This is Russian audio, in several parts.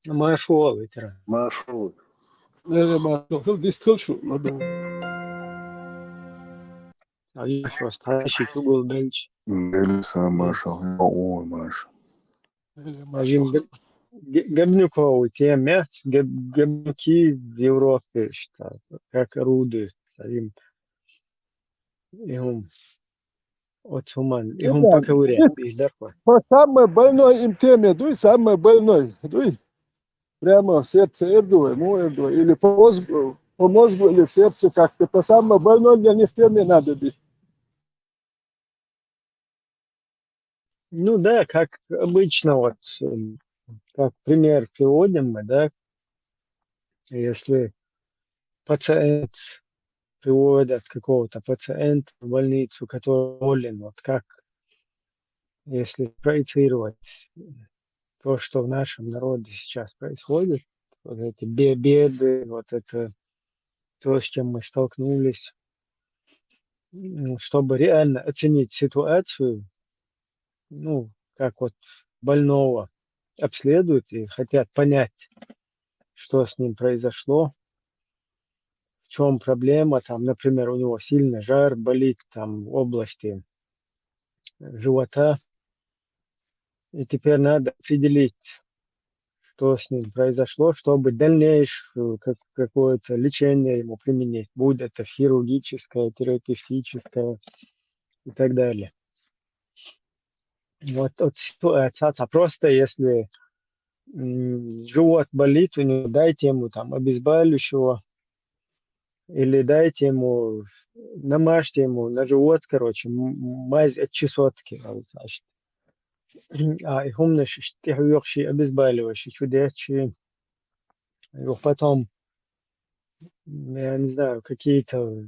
ما شغل ترى. مشهور. ما شغل ديستل شو مدو عايش وسط شغل بنش. لسه ما شاء الله ما شاء. ما عجيب شغل قبل كوي مات قبل كي в Европе что как роды сарим им от хуман им пока уря билерко. Самый больной им теме, дуй, самый больной, дуй. Прямо в сердце эрду, ему эрду. Или по мозгу, или в сердце как-то. По самой больной для них теме надо бить. Ну да, как обычно вот как пример приводим мы, да, если пациент приводят какого-то пациента в больницу, который болен, вот как если проецировать то, что в нашем народе сейчас происходит, вот эти беды, вот это то, с чем мы столкнулись, чтобы реально оценить ситуацию, ну, как вот больного обследуют и хотят понять, что с ним произошло, в чем проблема, там, например, у него сильный жар, болит там в области живота, и теперь надо определить, что с ним произошло, чтобы дальнейшее какое-то лечение ему применить, будет это хирургическое, терапевтическое и так далее. Вот ситуация. А просто если живот болит, у него дайте ему там обезболивающего или дайте ему, намажьте ему на живот, короче, мазь от чесотки. Значит. А и умно, что обезболивающий, чудесный. Потом, я не знаю, какие-то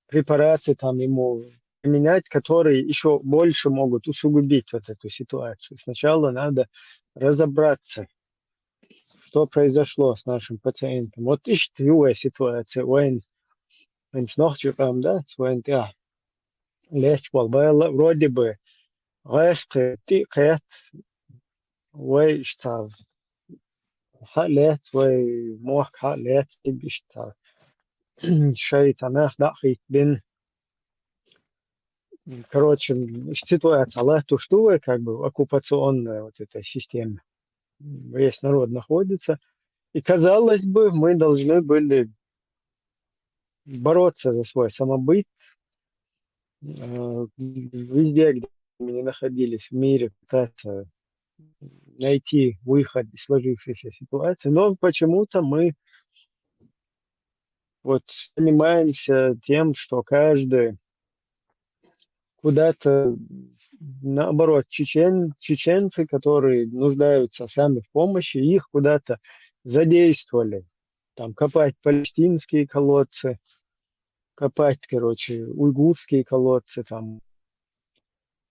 препараты там ему применять, которые еще больше могут усугубить вот эту ситуацию. Сначала надо разобраться, что произошло с нашим пациентом. Вот ищет его ситуация, wenn es noch да, wenn ja, лечь вроде бы ресты, тикет, вей штав, халет, вей мох халет, тибиштав. Шейт анах дахит бин. Короче, ситуация, Allah туштуя, как бы оккупационная вот эта система. Весь народ находится. И, казалось бы, мы должны были бороться за свой самобыт. Везде, где мы не находились в мире, пытаться найти выход из сложившейся ситуации. Но почему-то мы вот занимаемся тем, что каждый куда-то, наоборот, чеченцы, которые нуждаются сами в помощи, их куда-то задействовали. Там копать палестинские колодцы, копать, короче, уйгурские колодцы, там,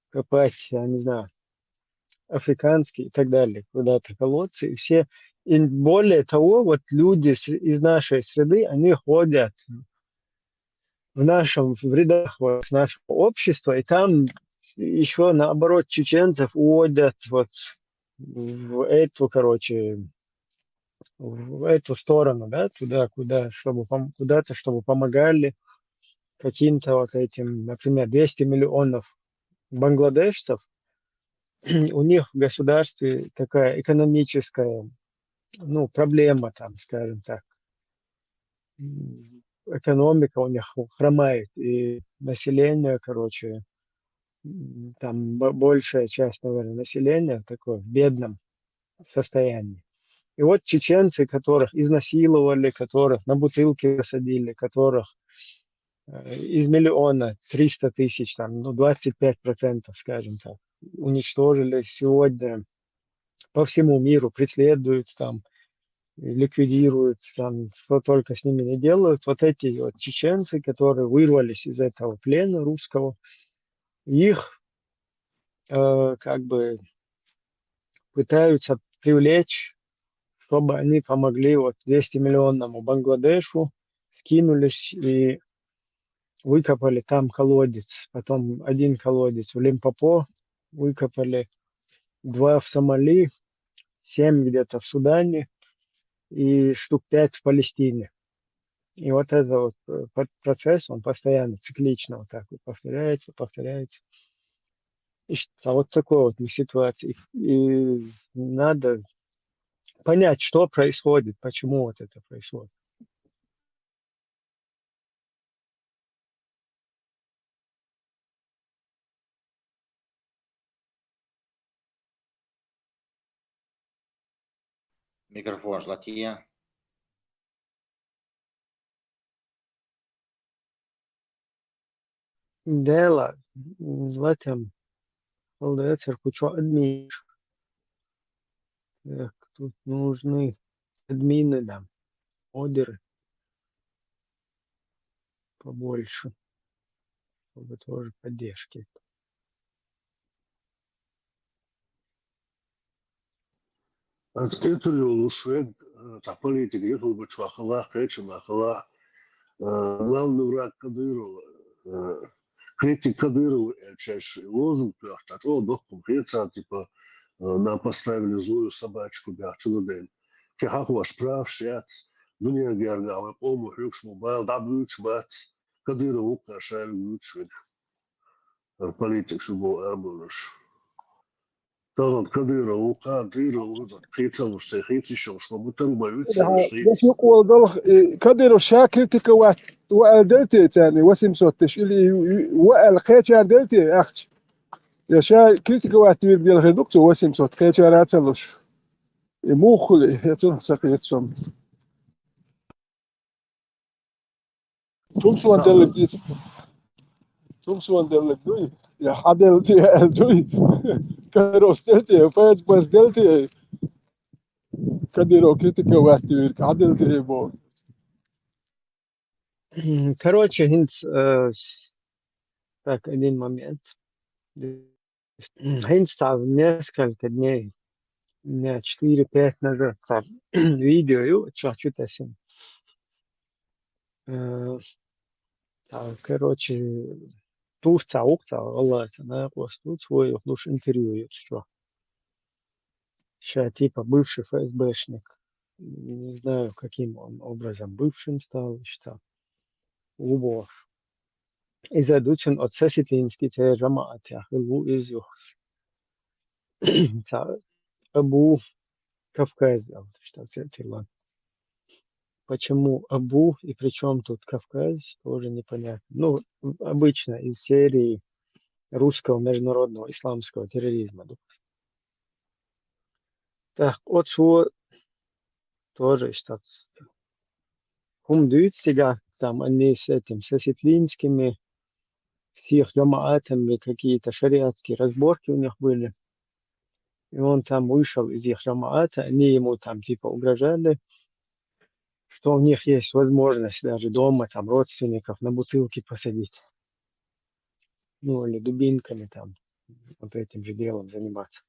копать, я не знаю, африканские и так далее, куда-то колодцы. И все, и более того, вот люди из нашей среды, они ходят в рядах вот, нашего общества, и там еще наоборот чеченцев уводят вот в эту, короче, в эту сторону, да, туда, куда-то, чтобы помогали каким-то вот этим, например, 200 миллионов бангладешцев, у них в государстве такая экономическая, ну, проблема там, скажем так, экономика у них хромает, и население, короче, там большая часть, наверное, населения такое в бедном состоянии. И вот чеченцы, которых изнасиловали, которых на бутылки посадили, которых из миллиона 300 тысяч, там, ну, 25%, скажем так, уничтожили сегодня по всему миру, преследуют там, ликвидируют, там, что только с ними не делают. Вот эти вот чеченцы, которые вырвались из этого плена русского, их как бы пытаются привлечь, чтобы они помогли вот 200-миллионному Бангладешу, скинулись и выкопали там колодец. Потом один колодец в Лимпопо выкопали, 2 в Сомали, 7 где-то в Судане и штук 5 в Палестине. И вот этот вот процесс, он постоянно, циклично вот так вот повторяется, повторяется. А вот такой вот ситуации. И надо понять, что происходит, почему вот это происходит. Microfoon slaat hier. Дело, в этом, paldies, ar ko админишь. Так, тут нужны админы, да, модеры побольше, чтобы тоже поддержки. Ацетр Лушвег, та политика, я тут бы чвахала, хэча махала, главный враг Кадырова, критик Кадырова, чаще лозунг, так что дохком хеца, типа, нам поставили злую собачку, бяхчу день. Кехах ваш прав, шец, дуния герга, ому хрюкш мобайл, дабюч бац, Кадырова, кашай, лучвег, политик, чтобы арбулаш. طبعا قديرة وقادرة وخيتها وشتيخيتي شوش ومتن بيوتها بس وشتيت يقول ضل كدر شاكرتك وقالدلتي تاني وسم صوتش اللي وقال دلتي أخت يا شا كريتك واتوير ديال غيدوكتو وسم صوت خيتشار هاتلوش مو خلي يتون ساقيت سوم تمسو دلك ديت تمسو دلك دوي يا حدلتي دوي كروس دلتي فاز بس دلتي كديرو كريتك واتوير عدلتي بو Короче, Хинц, так, один момент. Хинц несколько дней, дня 4-5 назад, видео, что-то сим. Короче, Турция, Аллах, она тут свой душ интервью, что. Сейчас типа бывший ФСБшник. Не знаю, каким он образом бывшим стал, что. Убор. إذا دوتشن أتساسيتينسكي تي جماعة يخلو إزيوخ Абу Кавказ, что Таиланд. Почему Абу и при чем тут Кавказ, тоже непонятно. Ну, обычно из серии русского международного исламского терроризма. Так, от что тоже что думают себя, там они с этим, с осетинскими, с их джамаатами какие-то шариатские разборки у них были. И он там вышел из их джамаата, они ему там типа угрожали, что у них есть возможность даже дома там родственников на бутылки посадить. Ну, или дубинками там, вот этим же делом заниматься.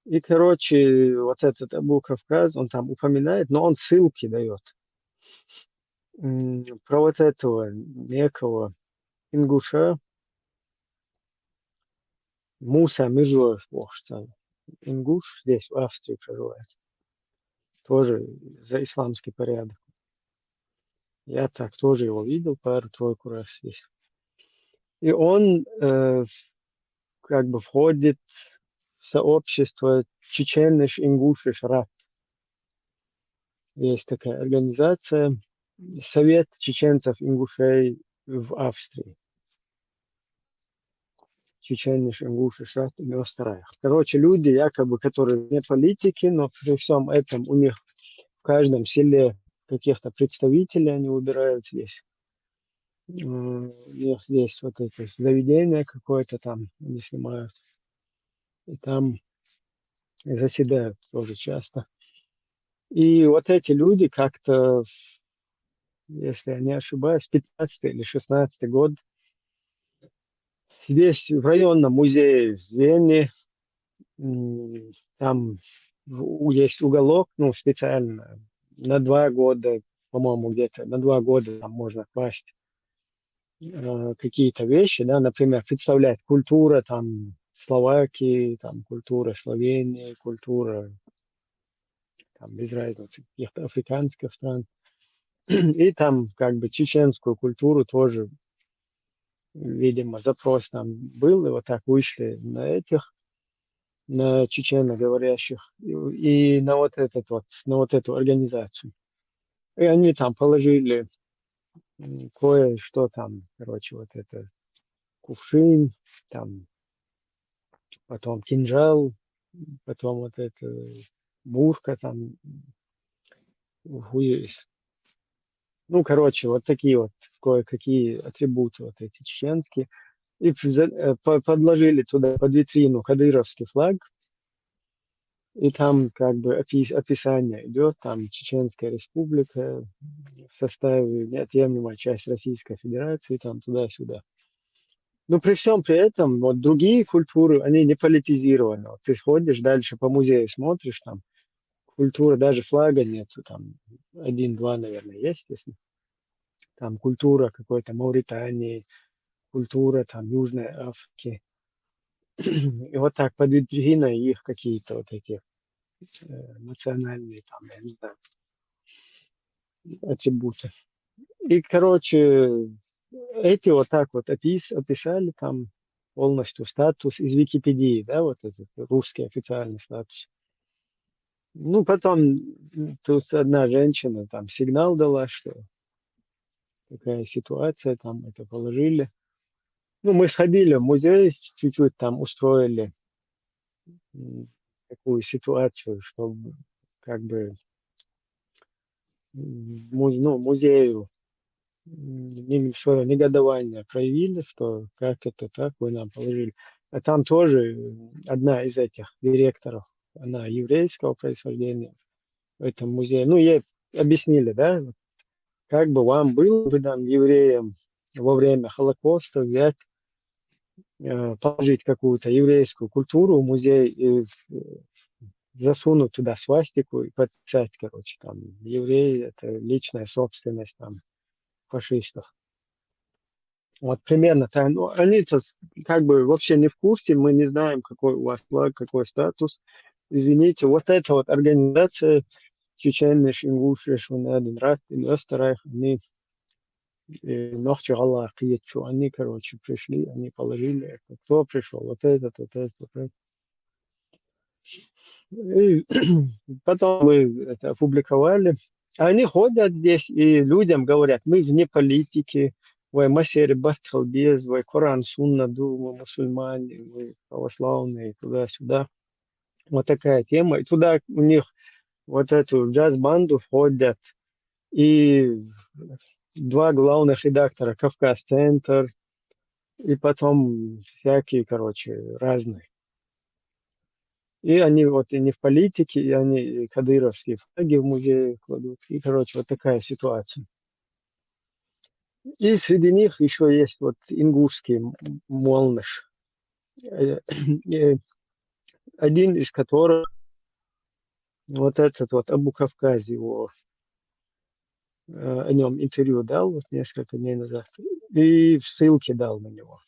И, короче, вот этот Абу Кавказ, он там упоминает, но он ссылки дает. Про вот этого некого ингуша Муса Мирзоев, ингуш здесь, в Австрии проживает. Тоже за исламский порядок. Я так тоже его видел пару-тройку раз здесь. И он как бы входит в сообщество Чечениsch-Ингушиш Рат. Есть такая организация, Совет чеченцев-ингушей в Австрии. Чечениsch-Ингушиш Рат in Österreich. Короче, люди, якобы, которые не политики, но при всем этом у них в каждом селе каких-то представителей они выбирают здесь. У них здесь вот это заведение какое-то там они снимают. И там заседают тоже часто. И вот эти люди как-то, если я не ошибаюсь, 15 или 16 год, здесь в районном музее в Вене, там есть уголок, ну, специально, на 2 года, по-моему, где-то на 2 года там можно класть какие-то вещи, да, например, представлять культура там Словакии, там культура Словении, культура, там без разницы, каких-то африканских стран. И там как бы чеченскую культуру тоже, видимо, запрос там был, и вот так вышли на этих, на чеченоговорящих, и на вот этот вот, на вот эту организацию. И они там положили кое-что там, короче, вот это кувшин, там потом кинжал, потом вот это бурка там, хуес. Ну, короче, вот такие вот кое-какие атрибуты вот эти чеченские. И подложили туда под витрину кадыровский флаг, и там как бы описание идет, там Чеченская Республика в составе неотъемлемая часть Российской Федерации, там туда-сюда. Но при всем при этом, вот другие культуры, они не политизированы. Вот ты ходишь дальше по музею, смотришь, там культура, даже флага нету, там один-два, наверное, есть, если там культура какой-то Мавритании, культура там Южной Африки. И вот так под витриной их какие-то вот эти национальные там, я не знаю, атрибуты. И, короче, эти вот так вот описали там полностью статус из Википедии, да, вот этот русский официальный статус. Ну, потом тут одна женщина там сигнал дала, что такая ситуация, там это положили. Ну, мы сходили в музей, чуть-чуть там устроили такую ситуацию, чтобы как бы ну, музею свое негодование проявили, что как это так, вы нам положили. А там тоже одна из этих директоров, она еврейского происхождения в этом музее. Ну, ей объяснили, да, вот как бы вам было бы там евреям во время Холокоста взять, положить какую-то еврейскую культуру в музей и засунуть туда свастику и подписать, короче, там, евреи — это личная собственность там фашистов. Вот примерно так. Ну, они-то как бы вообще не в курсе, мы не знаем, какой у вас флаг, какой статус. Извините, вот эта вот организация Чечениш, Ингушиш, Рат, in Österreich, они ногти Аллах, они, короче, пришли, они положили это. Кто пришел? Вот этот, вот этот, вот этот. И потом мы это опубликовали. Они ходят здесь и людям говорят, мы вне политики, вы масери Бахталбез, вы Коран Сунна, мы мусульмане, вы православные, туда-сюда. Вот такая тема. И туда у них вот эту джаз-банду входят и два главных редактора, Кавказ-центр, и потом всякие, короче, разные. И они вот и не в политике, и они и кадыровские флаги в музее кладут. И, короче, вот такая ситуация. И среди них еще есть вот ингушский молныш, э, э, один из которых, вот этот вот Абу Кавкази, его, о нем интервью дал вот несколько дней назад, и в ссылке дал на него.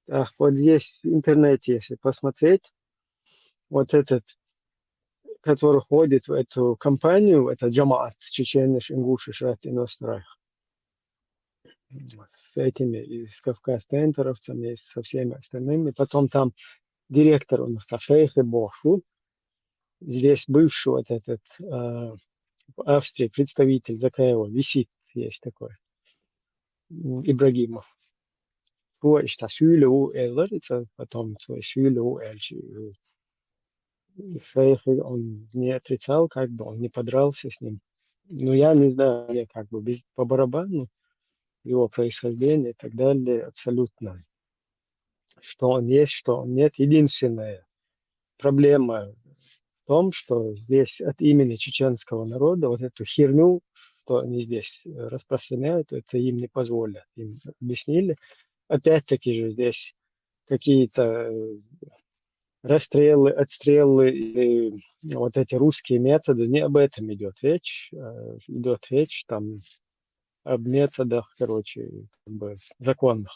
Так, вот здесь в интернете, если посмотреть, вот этот, который ходит в эту компанию, это Джамаат, Чечениш, Ингушиш, Рат и Нострах, с этими, и с кавказ-центровцами, и со всеми остальными. Потом там директор у них, шейх и Бошу, здесь бывший вот этот в Австрии представитель Закаева, висит, есть такой, Ибрагимов. Hvor ist Schüler eller, потом свой Schüler, шейх, он не отрицал, как бы он не подрался с ним. Но я не знаю, я как бы по барабану его происхождение и так далее, абсолютно. Что он есть, что он нет. Единственная проблема в том, что здесь от имени чеченского народа вот эту херню, что они здесь распространяют, это им не позволят. Им объяснили. Опять-таки же здесь какие-то расстрелы, отстрелы или вот эти русские методы, не об этом идет речь. Идет речь там об методах, короче, как бы законных.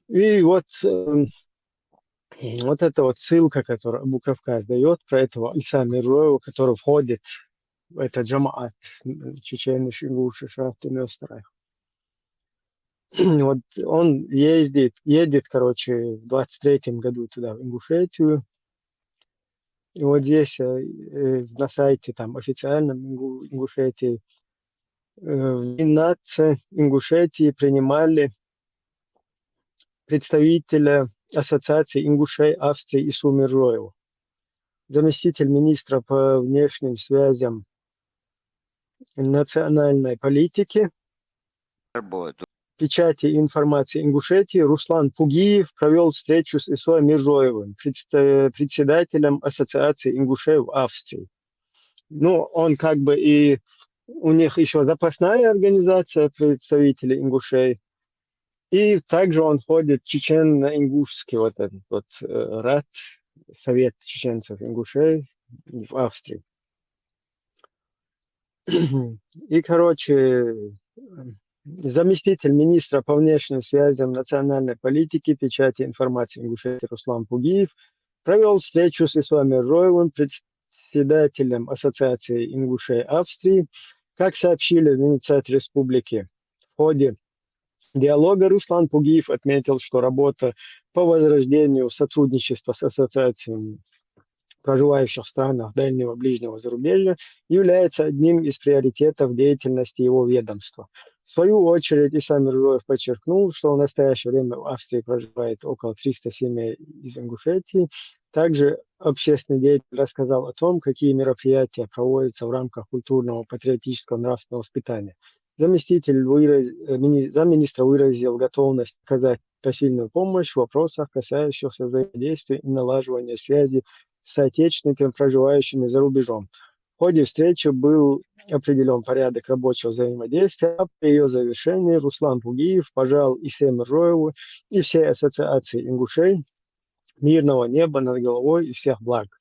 И вот, вот эта вот ссылка, которую Абу Кавказ дает про этого Иса Мироева, который входит в этот джамаат чеченных ингушев Шрафтин Österreich. Вот он едет, короче, в 23-м году туда, в Ингушетию. И вот здесь на сайте там официальном Ингушетии в Виннаце, Ингушетии принимали представителя Ассоциации ингушей Австрии Ису Мирзоева, заместитель министра по внешним связям национальной политики, печати и информации Ингушетии Руслан Пугиев провел встречу с Исой Мирзоевым, председателем Ассоциации ингушей в Австрии. Ну, он как бы и у них еще запасная организация представителей ингушей, и также он ходит чечено-ингушский вот этот вот РАД, Совет чеченцев ингушей в Австрии. И, короче, заместитель министра по внешним связям национальной политики, печати информации Ингушетии Руслан Пугиев провел встречу с Исой Мирзоевым, председателем Ассоциации ингушей Австрии. Как сообщили в Инициате Республики, в ходе диалога Руслан Пугиев отметил, что работа по возрождению сотрудничества с ассоциациями проживающих в странах дальнего ближнего зарубежья является одним из приоритетов деятельности его ведомства. В свою очередь, Иса Мирзоев подчеркнул, что в настоящее время в Австрии проживает около 300 семей из Ингушетии. Также общественный деятель рассказал о том, какие мероприятия проводятся в рамках культурного, патриотического, нравственного воспитания. Замминистра выразил готовность оказать посильную помощь в вопросах, касающихся взаимодействия и налаживания связи с соотечественниками, проживающими за рубежом. В ходе встречи был определен порядок рабочего взаимодействия, а при ее завершении Руслан Пугиев пожал Исе Мирзоеву и всей ассоциации ингушей мирного неба над головой и всех благ.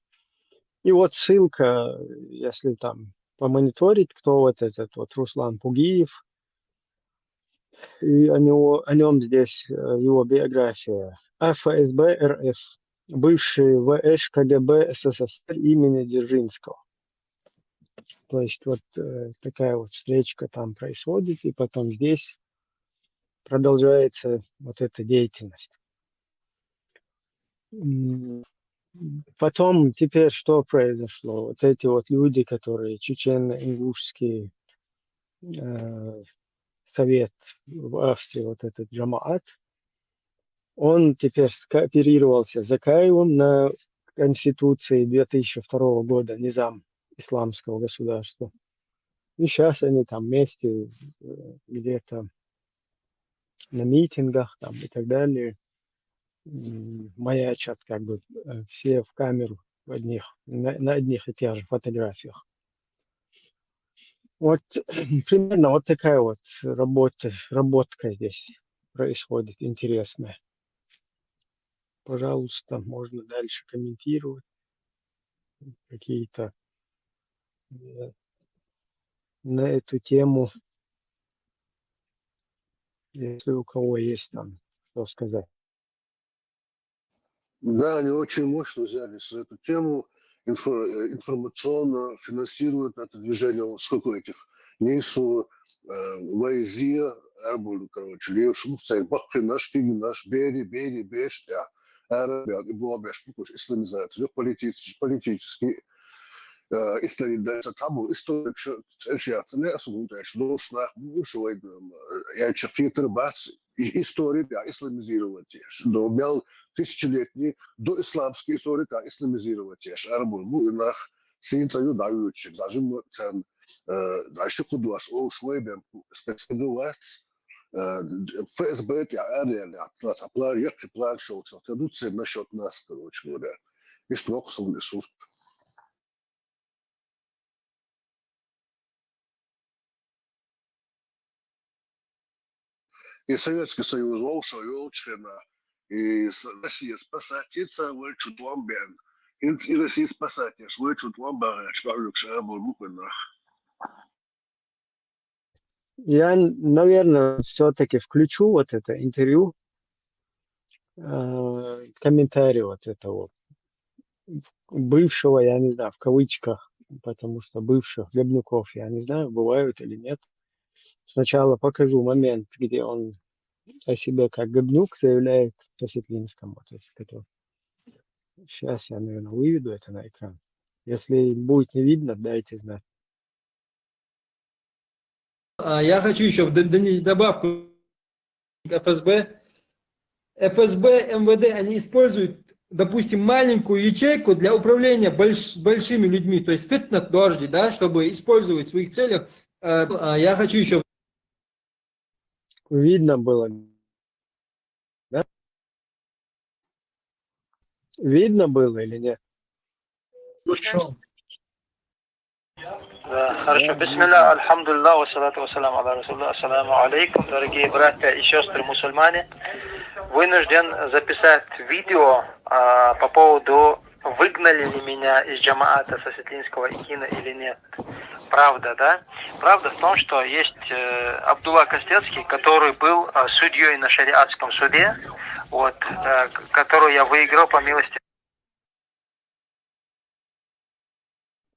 И вот ссылка, если там помониторить, кто вот этот вот Руслан Пугиев, и о нем здесь его биография. ФСБ РФ, бывший ВШ КГБ СССР имени Дзержинского. То есть вот такая вот встречка там происходит, и потом здесь продолжается вот эта деятельность. Потом теперь что произошло? Вот эти вот люди, которые чечено-ингушский совет в Австрии, вот этот джамаат, он теперь скооперировался с Закаевым на Конституции 2002 года, низам исламского государства. И сейчас они там вместе где-то на митингах там и так далее маячат как бы все в камеру в одних, на одних и тех же фотографиях. Вот примерно вот такая вот работка здесь происходит интересная. Пожалуйста, можно дальше комментировать какие-то на эту тему, если у кого есть там что сказать. Да, они очень мощно взялись за эту тему, информационно финансируют это движение, сколько этих нейсу, Вайзия, Арбулю, короче, Левшу, Бахри, наш Тиги, наш Бери, Бештя, Арабиат, и Буабеш, исламизация, политический, история там историк шиятся не особо что шнах бывшего я чертир бац история исламизировать до бел тысячелетний до исламский историк исламизировать арабул bu нах синцаю даючи даже мы цен дальше кудуаш о швейбем спецдуаст ФСБ я реально план я план шоу что тут насчет нас короче говоря и что хсун ресурс. И Советский Союз ушел и Россия спасательница вылечит вам бен. И Россия спасатель вылечит вам барач, барюк шарабу мукана. Я, наверное, все-таки включу вот это интервью комментарий вот этого бывшего, я не знаю, в кавычках, потому что бывших Гребнюков, я не знаю, бывают или нет. Сначала покажу момент, где он о себе как Гребнюк заявляет по Светлинскому. Вот эти, которые. Сейчас я, наверное, выведу это на экран. Если будет не видно, дайте знать. Я хочу еще донести добавку к ФСБ. ФСБ, МВД, они используют, допустим, маленькую ячейку для управления большими людьми, то есть фитнес дожди, да, чтобы использовать в своих целях. Я хочу еще... Видно было, да? Видно было или нет? Да, хорошо. Бисмилля, альхамдулилlah, вассалату вассаляму аля расулилlah, ассаламу алейкум, дорогие братья и сестры мусульмане. Вынужден записать видео по поводу, выгнали ли меня из джамаата со Светлинского икина или нет. Правда, да? Правда в том, что есть Абдулла Костецкий, который был судьей на шариатском суде, вот, которую я выиграл по милости.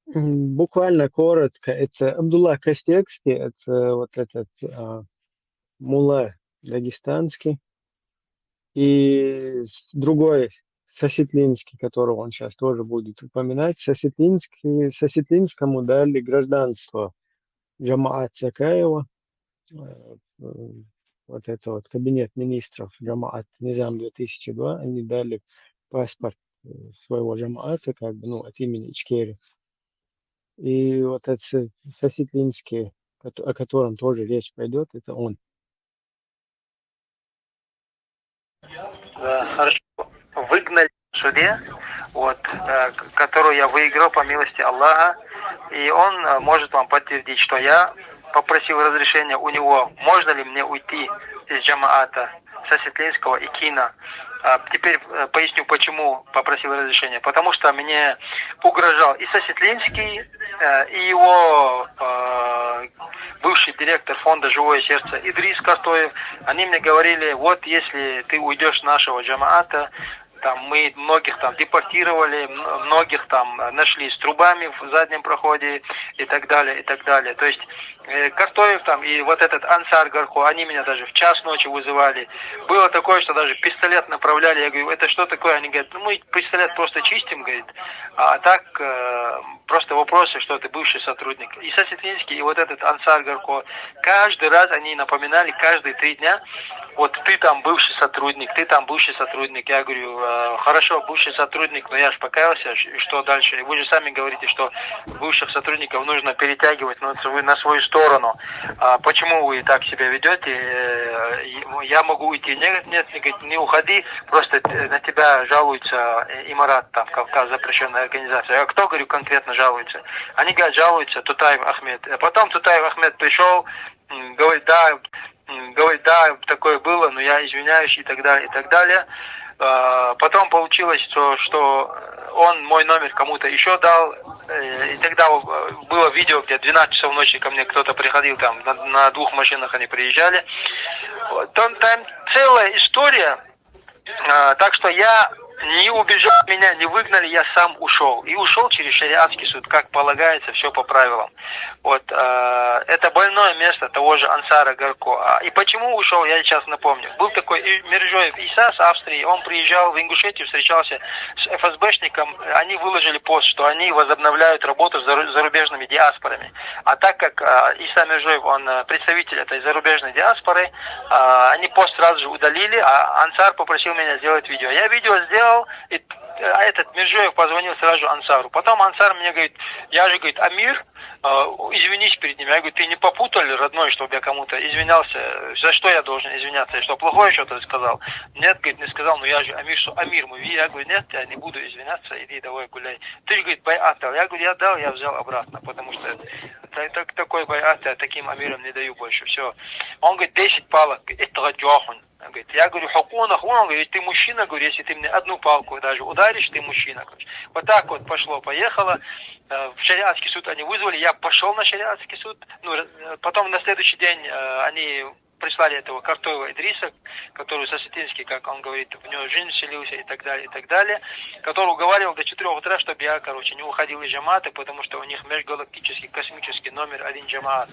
Буквально коротко, это Абдулла Костецкий, это вот этот мулла дагестанский, и другой Сосветлинский, которого он сейчас тоже будет упоминать. Сосветлинскому дали гражданство Джамаат Сакаева, вот это вот кабинет министров Джамаат Низам 2002, они дали паспорт своего Джамаата, как бы, ну, от имени Ичкери. И вот этот Сосветлинский, о котором тоже речь пойдет, это он. Да, хорошо. Выгнали в суде, вот, которую я выиграл по милости Аллаха. И он может вам подтвердить, что я попросил разрешения у него, можно ли мне уйти из джамаата со Светлинского и Кина. Теперь поясню, почему попросил разрешения. Потому что мне угрожал и Сосветлинский, и его бывший директор фонда «Живое сердце» Идрис Картоев. Они мне говорили, вот если ты уйдешь с нашего джамаата, там мы многих там депортировали, многих там нашли с трубами в заднем проходе и так далее, и так далее. То есть Картоев там и вот этот Ансар Гарху, они меня даже в час ночи вызывали. Было такое, что даже пистолет направляли. Я говорю, это что такое? Они говорят, ну мы пистолет просто чистим, говорит. А так просто вопросы, что ты бывший сотрудник. И Сосветлинский, и вот этот Ансар Гарху, каждый раз они напоминали, каждые 3 дня, вот ты там бывший сотрудник, ты там бывший сотрудник. Я говорю, хорошо, бывший сотрудник, но я же покаялся, и что дальше? И вы же сами говорите, что бывших сотрудников нужно перетягивать на свою сторону. Почему вы так себя ведете? Я могу уйти. Нет, не уходи, просто на тебя жалуется Имарат, там, Кавказ, запрещенная организация. А кто, говорю, конкретно жалуется? Они говорят, жалуются Тутаев Ахмед. А потом Тутаев Ахмед пришел, говорит, да, такое было, но я извиняюсь, и так далее, и так далее. Потом получилось, что он мой номер кому-то еще дал, и тогда было видео, где 12 часов ночи ко мне кто-то приходил, там на 2 машинах они приезжали. Там целая история, так что я не убежал, меня не выгнали, я сам ушел. И ушел через шариатский суд, как полагается, все по правилам. Вот, это больное место того же Ансара Гарко. И почему ушел, я сейчас напомню. Был такой Миржоев Иса с Австрии, он приезжал в Ингушетию, встречался с ФСБшником, они выложили пост, что они возобновляют работу с зарубежными диаспорами. А так как Иса Миржоев, он представитель этой зарубежной диаспоры, они пост сразу же удалили, а Ансар попросил меня сделать видео. Я видео сделал, и этот Миржоев позвонил сразу же Ансару. Потом Ансар мне говорит, я же, говорит, Амир, извинись перед ним. Я говорю, ты не попутал ли, родной, чтобы я кому-то извинялся? За что я должен извиняться? Я что, плохое что-то сказал? Нет, говорит, не сказал, но я же Амир, что Амир мой. Я говорю, нет, я не буду извиняться, иди давай гуляй. Ты же, говорит, байат дал. Я говорю, я дал, я взял обратно, потому что такой байат я таким Амирам не даю больше. Все. Он говорит, 10 палок, это джохун. Я говорю, хакунах, он говорит, ты мужчина, говорю, если ты мне одну палку даже ударишь, ты мужчина. Вот так вот пошло-поехало. В шариатский суд они вызвали, я пошел на шариатский суд. Ну, потом на следующий день они прислали этого Картоева Идриса, который сосетинский, как он говорит, в него жин селился и так далее, который уговаривал до 4 утра, чтобы я, не уходил из джамата, потому что у них межгалактический космический номер 1 джамаат,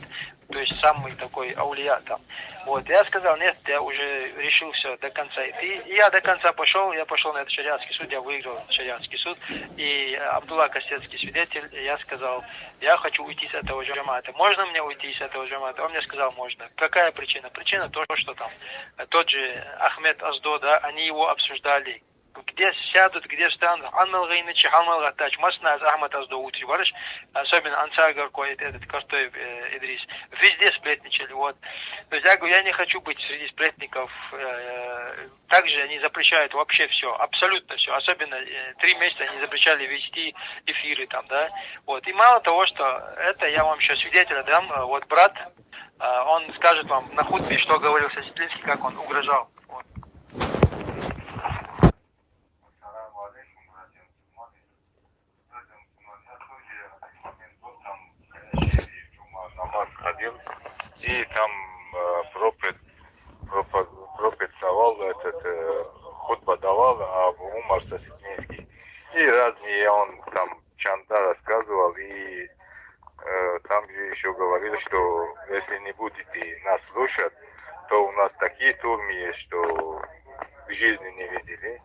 то есть самый такой аулия там. Вот, я сказал, нет, я уже решил все до конца идти. И я до конца пошел, я пошел на этот шариатский суд, я выиграл шариатский суд. И Абдулла Кастецкий свидетель, я сказал, я хочу уйти с этого джамата. Можно мне уйти с этого джамата? Он мне сказал, можно. Какая причина? Причина то, что там тот же Ахмед Аздо, да, они его обсуждали. Где сядут, где встанут, Анмалгайнычи, Хамалгатач, Масназ, Ахмад Аздо, Утри, Барыш, особенно Ансар Горкой, этот Картоев Идрис, везде сплетничали, вот. То есть я говорю, я не хочу быть среди сплетников, также они запрещают вообще все, абсолютно все, особенно 3 месяца они запрещали вести эфиры там, да, вот. И мало того, что это я вам еще свидетеля дам, вот брат, он скажет вам на хутбе, что говорил Сосетлинский, как он угрожал. Вот. Ходил, и там пропет давал, хутба давал, Умар Сосетинский. И разные он там чанда рассказывал, и там еще говорил, что если не будете нас слушать, то у нас такие тюрьмы есть, что в жизни не видели.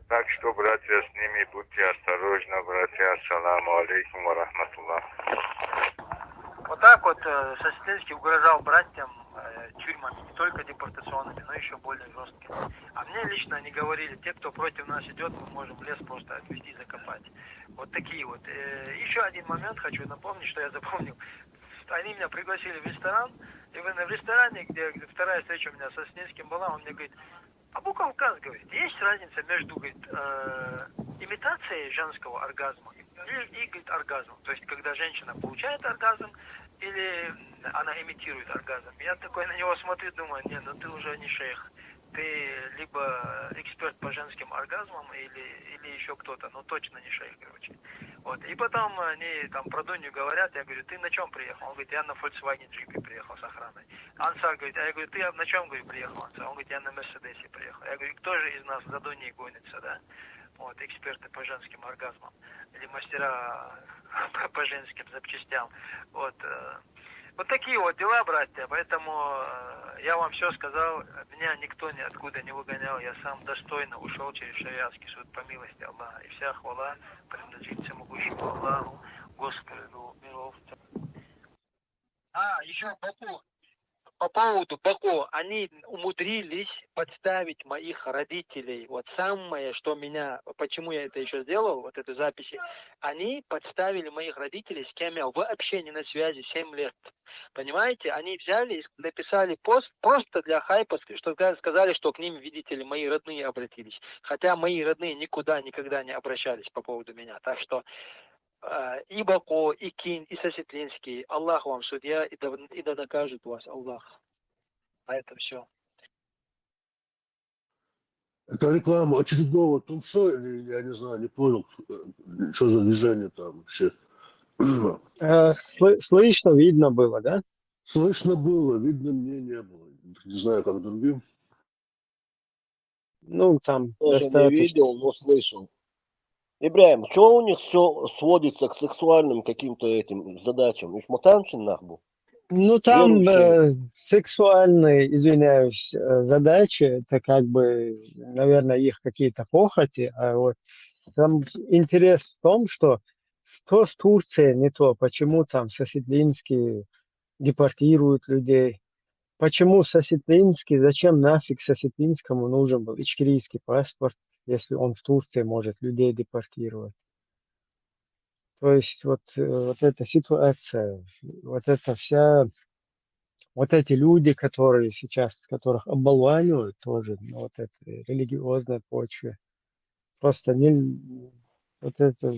Так что, братья, с ними будьте осторожны, братья. Ассаламу алейкум ва рахматуллах. Вот так вот Сосетинский угрожал братьям тюрьмами, не только депортационными, но еще более жесткими. А мне лично они говорили, те, кто против нас идет, мы можем лес просто отвезти, закопать. Вот такие вот. Еще один момент хочу напомнить, что я запомнил. Они меня пригласили в ресторан, и в ресторане, где вторая встреча у меня со Сосетинским была, он мне говорит, Абу Кавказ, говорит, есть разница между, говорит, имитацией женского оргазма и говорит, оргазмом. То есть, когда женщина получает оргазм, или она имитирует оргазм. Я такой на него смотрю, думаю, не, ну ты уже не шейх. Ты либо эксперт по женским оргазмам, или еще кто-то, но точно не шейх, короче. Вот. И потом они там про Дунью говорят, я говорю, ты на чем приехал? Он говорит, я на Volkswagen джипе приехал с охраной. Ансар говорит, а я говорю, ты на чем, говорю, приехал, Ансар? Он говорит, я на Мерседесе приехал. Я говорю, кто же из нас за Дуньей гонится, да? Вот, эксперты по женским оргазмам. Или мастера по женским запчастям. Вот. Вот такие вот дела, братья. Поэтому я вам все сказал. Меня никто ниоткуда не выгонял. Я сам достойно ушел через шариатский суд по милости Аллаха. И вся хвала принадлежит всемогущему Аллаху, Господу миров. Еще по поводу Баку, они умудрились подставить моих родителей. Вот самое, что меня, почему я это еще сделал, вот эту запись, они подставили моих родителей, с кем я вообще не на связи 7 лет. Понимаете? Они взяли и написали пост просто для хайпа, что сказали, что к ним, видите ли, мои родные обратились. Хотя мои родные никуда никогда не обращались по поводу меня. Так что и Бако, и Кин, и Сосетлинский, Аллах вам судья, и да докажет вас Аллах. А это все. Это реклама очередного тумсо, или я не знаю, не понял, что за движение там вообще. Слышно, видно было, да? Слышно было, видно мне не было. Не знаю, как другим. Ну, там Тоже не достаточно. видел, но слышал. Ибраим, что у них все сводится к сексуальным каким-то этим задачам? Их мотанчин нахбу. Ну, там Верующие. сексуальные, извиняюсь, задачи, это как бы, наверное, их какие-то похоти, а вот там интерес в том, что с Турцией не то, почему там Сосетлинский депортируют людей, почему Сосетлинский, зачем нафиг Сосетлинскому нужен был ичкерийский паспорт, если он в Турции может людей депортировать. То есть вот эта ситуация, вот эта вся, вот эти люди, которые сейчас, которых оболванивают тоже на вот этой религиозной почве, просто не вот это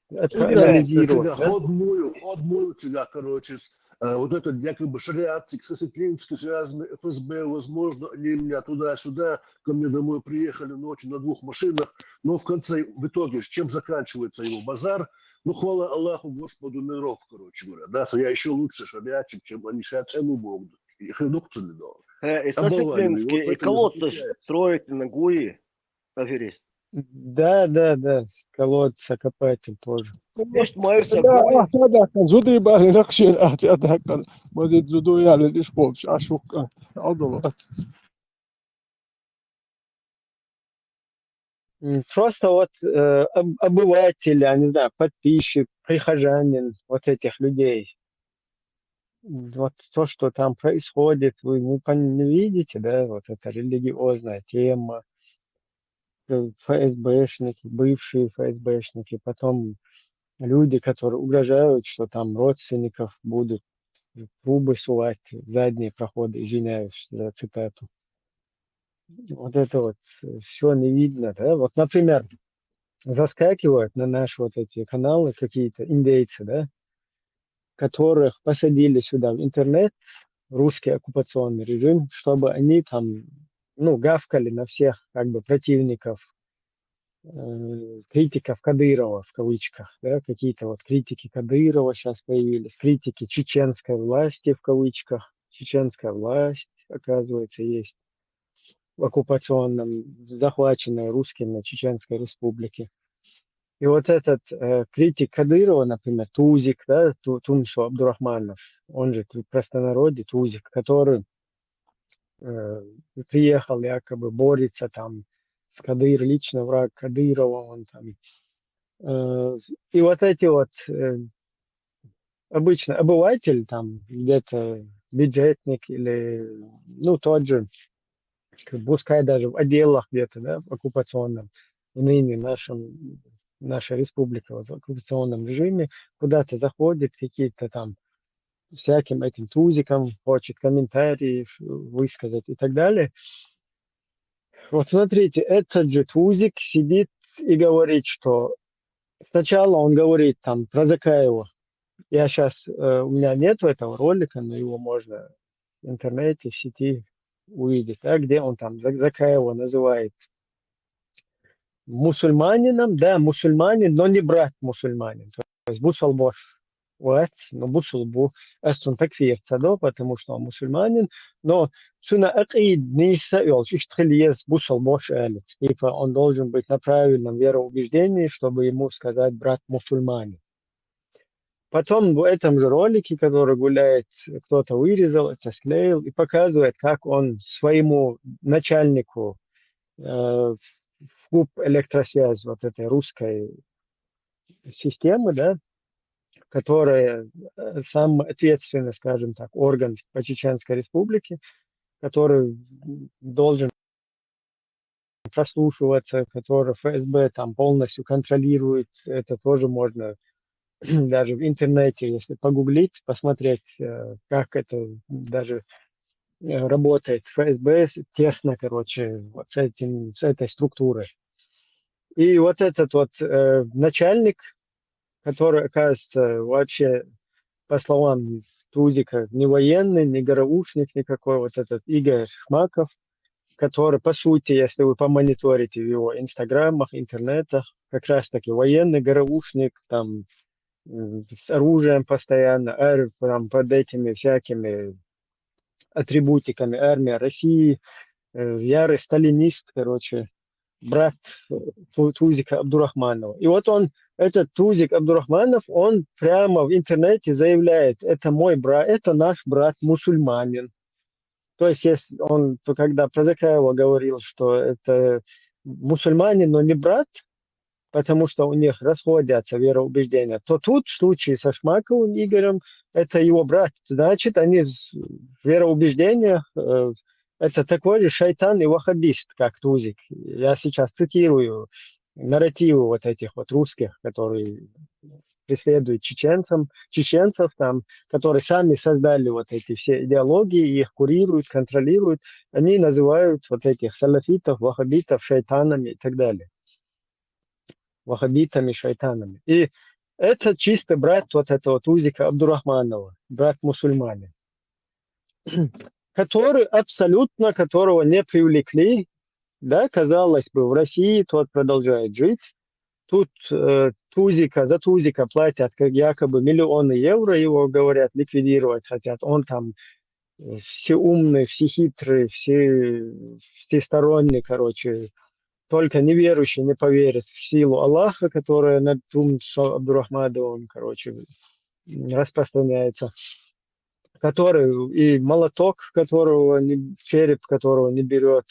Тебя анализировать, да? ход тебя, короче, вот этот якобы шариатик, Сосетлинский связанный, ФСБ, возможно, они меня туда-сюда, ко мне домой приехали ночью на 2 машинах, но в итоге, с чем заканчивается его базар? Ну, хвала Аллаху, Господу миров, короче говоря, да, что я еще лучше шариатчик, чем они, сейчас цену Богу. хедукту да. И Оболваненный, Сосипленский, вот в и этом и колодцы заключается. строить на Гуи, аферист. Да, колодца копатель тоже. Есть Майерса لا Гуи, هذاك زودي بالي نقشين هذاك مزيد زودو يعني ليش بوش اشوك عضلات Просто вот обыватель, я не знаю, подписчик, прихожанин вот этих людей. Вот то, что там происходит, вы не видите, да, вот эта религиозная тема, ФСБшники, бывшие ФСБшники, потом люди, которые угрожают, что там родственников будут трубы сувать в задние проходы, извиняюсь за цитату. Вот это вот все не видно, да. Вот, например, заскакивают на наши вот эти каналы какие-то индейцы, да, которых посадили сюда в интернет, русский оккупационный режим, чтобы они там, ну, гавкали на всех как бы противников, критиков Кадырова в кавычках, да, какие-то вот критики Кадырова сейчас появились, критики чеченской власти в кавычках, чеченская власть, оказывается, есть в оккупационном, захваченной русскими Чеченской республике. И вот этот критик Кадырова, например, Тузик, да, Тунсу Абдурахманов, он же в простонародье Тузик, который приехал якобы, борется там с Кадыр, лично враг Кадырова, он там. И вот эти вот обычно обыватель там где-то бюджетник или, ну, тот же, пускай даже в отделах где-то, да, в оккупационном, в ныне наша республика вот в оккупационном режиме, куда-то заходит, какие-то там всяким этим тузикам хочет комментарии высказать и так далее. Вот смотрите, этот же тузик сидит и говорит, что сначала он говорит там про Закаева. Я сейчас, у меня нет этого ролика, но его можно в интернете, в сети увидеть, да, где он там Закаева называет мусульманином, да, мусульманин, но не брат мусульманин. То есть бусалбош. Вот, но бусулбу эстун такфир цадо, потому что он мусульманин, но суна акид не союз, иштхильез бусалбош элит. Типа он должен быть на правильном вероубеждении, чтобы ему сказать брат мусульманин. Потом в этом же ролике, который гуляет, кто-то вырезал, это склеил и показывает, как он своему начальнику в ГУП электросвязь вот этой русской системы, да, которая самый ответственный, скажем так, орган по Чеченской Республике, который должен прослушиваться, который ФСБ там полностью контролирует, это тоже можно даже в интернете, если погуглить, посмотреть, как это даже работает ФСБ тесно, короче, вот с этой структурой. И вот этот вот начальник, который, оказывается, вообще, по словам Тузика, не военный, не ГРУшник никакой, вот этот Игорь Шмаков, который, по сути, если вы помониторите в его инстаграмах, интернетах, как раз-таки военный ГРУшник, там, с оружием постоянно, там, под этими всякими атрибутиками армия России, ярый сталинист, короче, брат Тузика Абдурахманова. И вот он, этот Тузик Абдурахманов, он прямо в интернете заявляет, это мой брат, это наш брат мусульманин. То есть, если он, то когда про Закаева говорил, что это мусульманин, но не брат, потому что у них расходятся вероубеждения, то тут в случае со Шмаковым Игорем это его брат. Значит, они в вероубеждениях это такой же шайтан и ваххабист, как Тузик. Я сейчас цитирую нарративы вот этих вот русских, которые преследуют чеченцев там, которые сами создали вот эти все идеологии, их курируют, контролируют. Они называют вот этих салафитов, ваххабитов шайтанами и так далее. Ваххабитами, шайтанами. И это чисто брат вот этого Тузика Абдурахманова, брат мусульманин, который абсолютно, которого не привлекли, да, казалось бы, в России тот продолжает жить. Тут за Тузика платят как якобы миллионы евро, его, говорят, ликвидировать хотят. Он там всеумный, всехитрый, всесторонний, короче. Только неверующий не поверит в силу Аллаха, которая над Абдурахмадовым, короче, распространяется. Который и молоток, череп которого не берет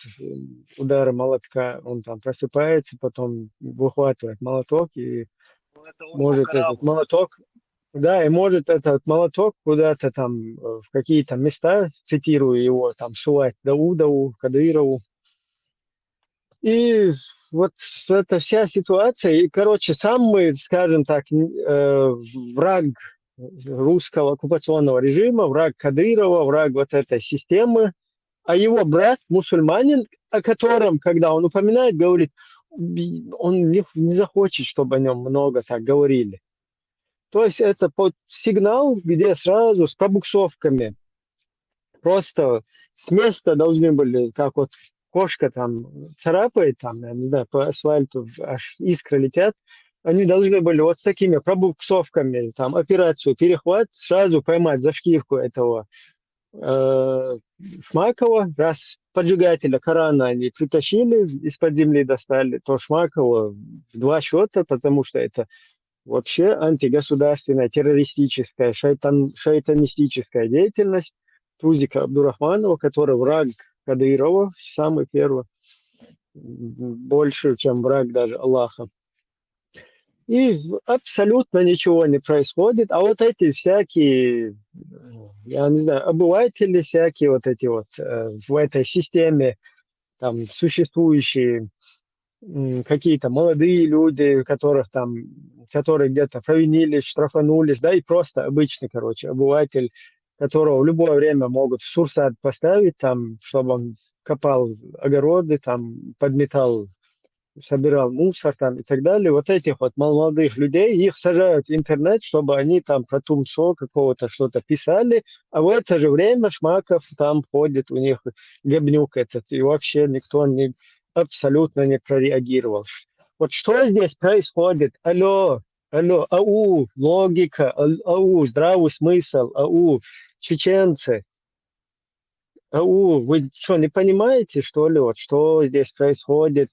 удары молотка, он там просыпается, потом выхватывает молоток и Это он может этот молоток, да, и может этот молоток куда-то там в какие-то места, цитирую его, там сувать Даудову, Кадырову. И вот эта вся ситуация, и, короче, сам мы, скажем так, враг русского оккупационного режима, враг Кадырова, враг вот этой системы, а его брат, мусульманин, о котором, когда он упоминает, говорит, он не захочет, чтобы о нем много так говорили. То есть это сигнал, где сразу с пробуксовками просто с места должны были, как вот кошка там царапает, там, я не знаю, по асфальту, аж искры летят, они должны были вот с такими пробуксовками, там, операцию, перехват, сразу поймать за шкирку этого Шмакова, раз поджигателя Корана они притащили, из-под земли достали, то Шмакова в 2 счета, потому что это вообще антигосударственная, террористическая, шайтанистическая деятельность Тузика Абдурахманова, который враг Кадырова, самый первый, больше, чем враг даже Аллаха. И абсолютно ничего не происходит. А вот эти всякие, я не знаю, обыватели всякие вот эти вот в этой системе там существующие какие-то молодые люди, которые где-то провинились, штрафанулись, да, и просто обычный, короче, обыватель, которого в любое время могут в Сурсад поставить, там, чтобы он копал огороды, там, подметал, собирал мусор там и так далее. Вот этих вот молодых людей, их сажают в интернет, чтобы они там про Тумсо какого-то что-то писали, а в это же время Шмаков там ходит, у них гебнюк этот, и вообще никто абсолютно не прореагировал. Вот что здесь происходит? Алло, логика, здравый смысл, чеченцы, вы что, не понимаете, что ли, вот что здесь происходит?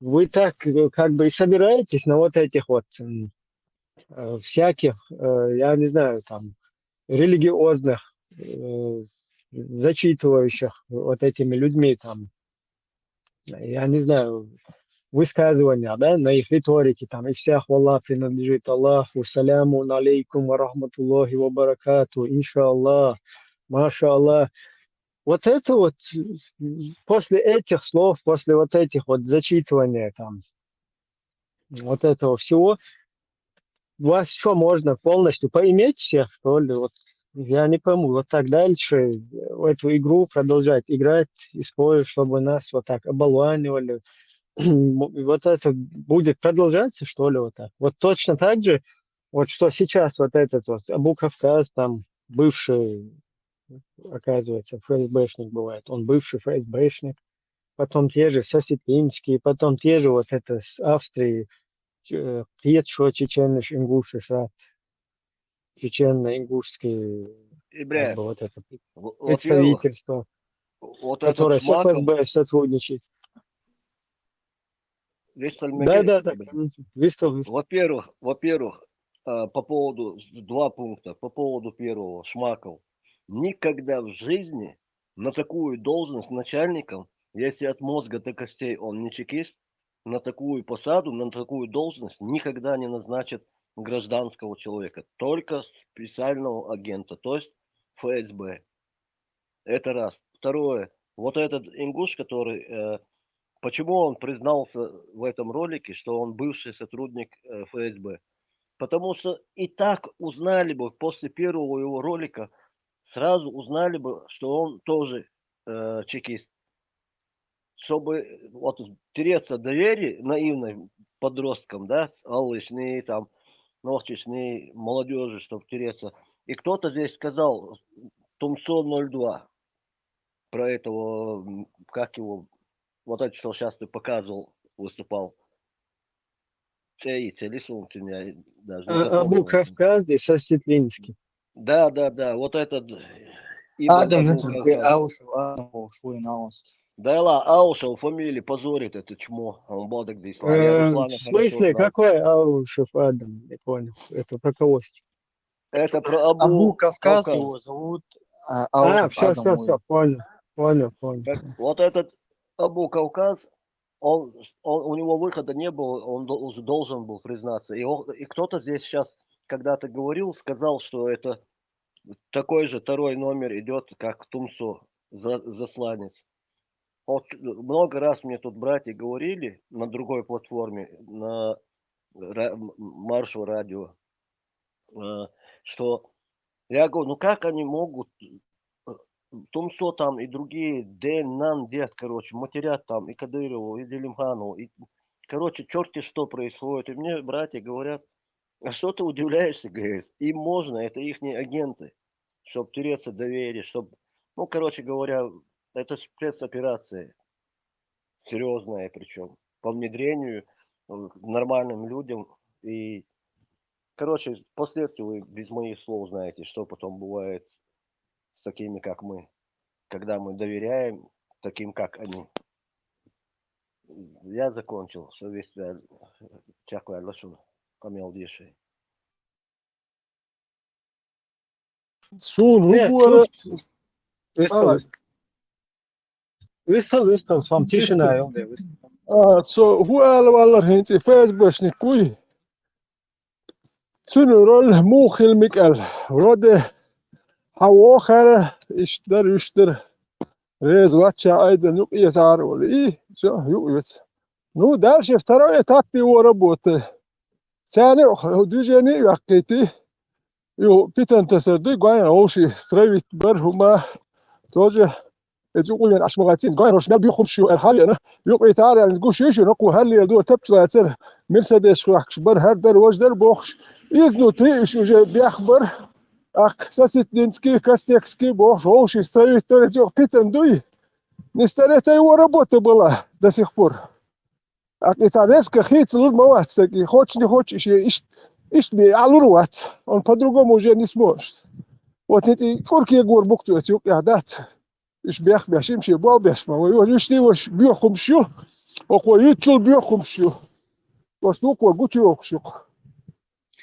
Вы так как бы и собираетесь на вот этих вот всяких, я не знаю, там, религиозных, зачитывающих вот этими людьми, там, я не знаю, высказывания, да, на их риторике, там, и вся хвала принадлежит Аллаху, саляму алейкум ва рахматуллахи ва баракату, иншаллах, маша Аллах. Вот это вот, после этих слов, после вот этих вот зачитывания, там, вот этого всего, вас что, можно полностью поиметь всех, что ли? Вот я не пойму, вот так дальше в эту игру продолжать играть, использовать, чтобы нас вот так оболванивали. Вот это будет продолжаться, что ли, вот так? Вот точно так же, вот что сейчас вот этот вот Абу Кавказ, там, бывший, оказывается, ФСБшник бывает, он бывший ФСБшник, потом те же Сосветлинские, потом те же вот это с Австрии, Пьетшо, Чеченныш, Ингушиш, чеченно-ингушские, как Ибраев, бы вот это во-первых, представительство, вот этот которое с Шмаков, ФСБ сотрудничает. Вестальмеге, Да, выставил. во-первых, по поводу, 2 пункта, по поводу первого, Шмаков. Никогда в жизни на такую должность начальником, если от мозга до костей он не чекист, на такую посаду, на такую должность никогда не назначат гражданского человека, только специального агента, то есть ФСБ. Это раз. Второе, вот этот ингуш, который, почему он признался в этом ролике, что он бывший сотрудник ФСБ? Потому что и так узнали бы после первого его ролика, сразу узнали бы, что он тоже чекист. Чтобы вот тереться доверие наивной подросткам, да, алышные, там, ногчичные, молодежи, чтобы тереться. И кто-то здесь сказал, Тумсо 02, про этого, как его, вот это, что сейчас ты показывал, выступал. Целисун, я даже не Абу запомнил. Кавказ и Сосветлинский. Да, вот этот Ибн Адам Абу это Кавказ. Адам швой наост. Да ла, Аушев фамилии позорит это чмо. Он бодок дисла. Я В Руслана хорошо смысле, знал. какой Аушев Адам? Не понял. Это про кого? Это про Абу Абу Кавказ Кавказ. его зовут, а А, Аушев все, Адам все, все, мой. понял, понял, понял. Вот этот Абу Кавказ, у него выхода не было, он должен был признаться. И кто-то здесь сейчас когда-то говорил, сказал, что это такой же второй номер идет, как Тумсо, засланец. Вот много раз мне тут братья говорили на другой платформе, на Маршал радио, что я говорю, ну как они могут, Тумсо там и другие, Дэн, Нан, Дед, короче, матерят там и Кадырову, и Делимханову, и, короче, черти что происходит. И мне братья говорят, а что ты удивляешься, говорит, им можно, это ихние агенты, чтобы тереться доверие, чтобы, ну, короче говоря, это спецоперация, серьезная причем, по внедрению нормальным людям. И, короче, впоследствии вы без моих слов знаете, что потом бывает с такими, как мы, когда мы доверяем таким, как они. Я закончил. Совесть чакла лошон. Камел диши. Шун, Нет, Гугуара, выстал, выстал, с вами тишина, елда, выстал. so Guala Wallar Hinti Facebook Nikui, Sunurol, Mukhil Mikal, Rode, Hawokara, Ishtar, Rez Watcha Aida Nuk Yazar, so you it. Ну, дальше второй этап его работы. Тяне, движение, вакити, и питантасерды, гуайна, оши, стравит, бархума, тоже, эти уйен ашмагатин, гуайна, ошмел бихум шо, эрхалина, يقعد تعالى يعني تقول شو نقول هل يدور تبتلا تر مرسيدس خبر هردر وجدر بوخش إذنو تري شو بيخبر أك ساسيتلينسكي كاستيكسكي بوخش وش يستوي ترى بيتن دوي نستريت его работа была до сих пор. А резко хит лурмовать, таки хочешь не хочешь, ишь мне алурвать, он по-другому уже не сможет. Вот эти курки гор буктуют, я дат, иш бях бяшим ще бал бяшма, ой иш не ваш бьехум щу, окой ичул бьехум щу, вот ну кой гучок щук.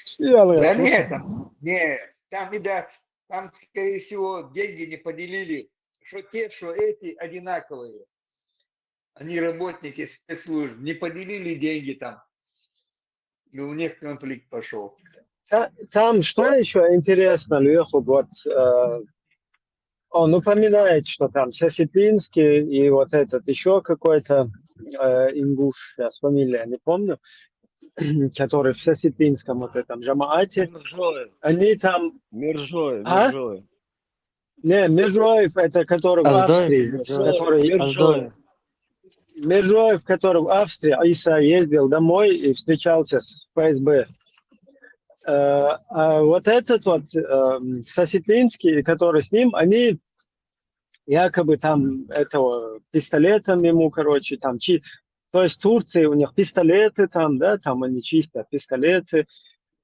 Съела я Да просто. нет, там, видать, там, скорее всего, деньги не поделили, что те, что эти одинаковые. Они работники спецслужб, не поделили деньги там, и у них конфликт пошел. Там что еще интересно, Леху, вот он упоминает, что там Сосетлинский и вот этот еще какой-то ингуш, сейчас фамилия не помню, который в Сосетлинском вот этом Джамаате, Миржоев. они там... Миржоев. А? Миржоев. Не, Межоев, это который в Австрии, который... Миржоев. Межоев, который в Австрии, Иса ездил домой и встречался с ФСБ. А вот этот вот Сосетлинский, который с ним, они якобы там этого пистолетом ему, короче, там, то есть в Турции у них пистолеты там, да, там они чистят пистолеты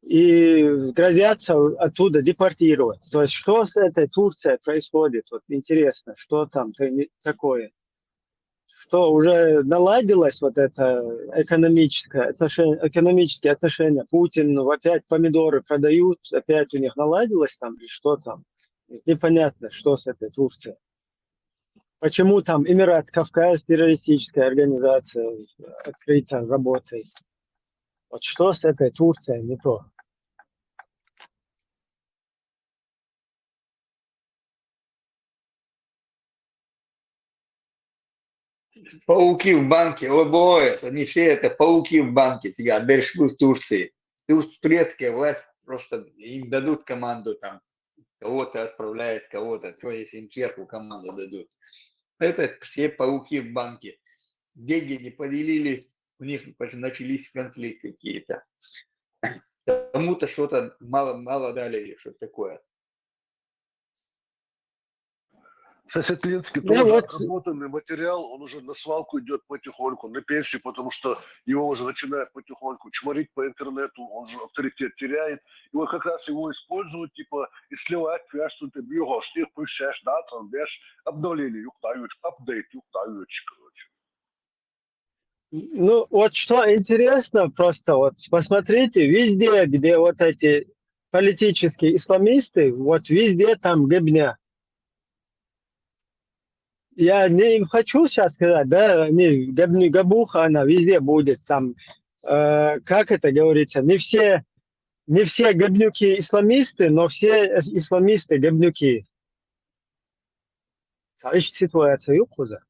и грозятся оттуда депортировать. То есть что с этой Турцией происходит? Вот интересно, что там такое? Что уже наладилось вот это экономические отношения. Путин опять помидоры продают, опять у них наладилось там или что там? Непонятно, что с этой Турцией. Почему там Эмират Кавказ, террористическая организация, открыто работает? Вот что с этой Турцией не то? Пауки в банке, ОБОС, они все это пауки в банке сидят, Бершвы в Турции. Турецкая власть просто им дадут команду там, кого-то отправляет, кого-то, то есть им сверху команду дадут. Это все пауки в банке. Деньги не поделили, у них начались конфликты какие-то. Кому-то что-то мало дали или что-то такое. Сосетлинский Ну тоже вот, отработанный материал, он уже на свалку идет потихоньку, на пенсию, потому что его уже начинают потихоньку чморить по интернету, он же авторитет теряет. И вот как раз его используют, типа, и сливать, что ты бьешь, ты пущаешь, да, там, бьешь, обновление, апдейт, короче. ну вот что интересно, просто вот посмотрите, везде, где вот эти политические исламисты, вот везде там гыбня. Я не им хочу сейчас сказать, да, они, габуха, она везде будет там, как это говорится, не все габнюки исламисты, но все исламисты габнюки. Слышите ситуацию, Юкуза?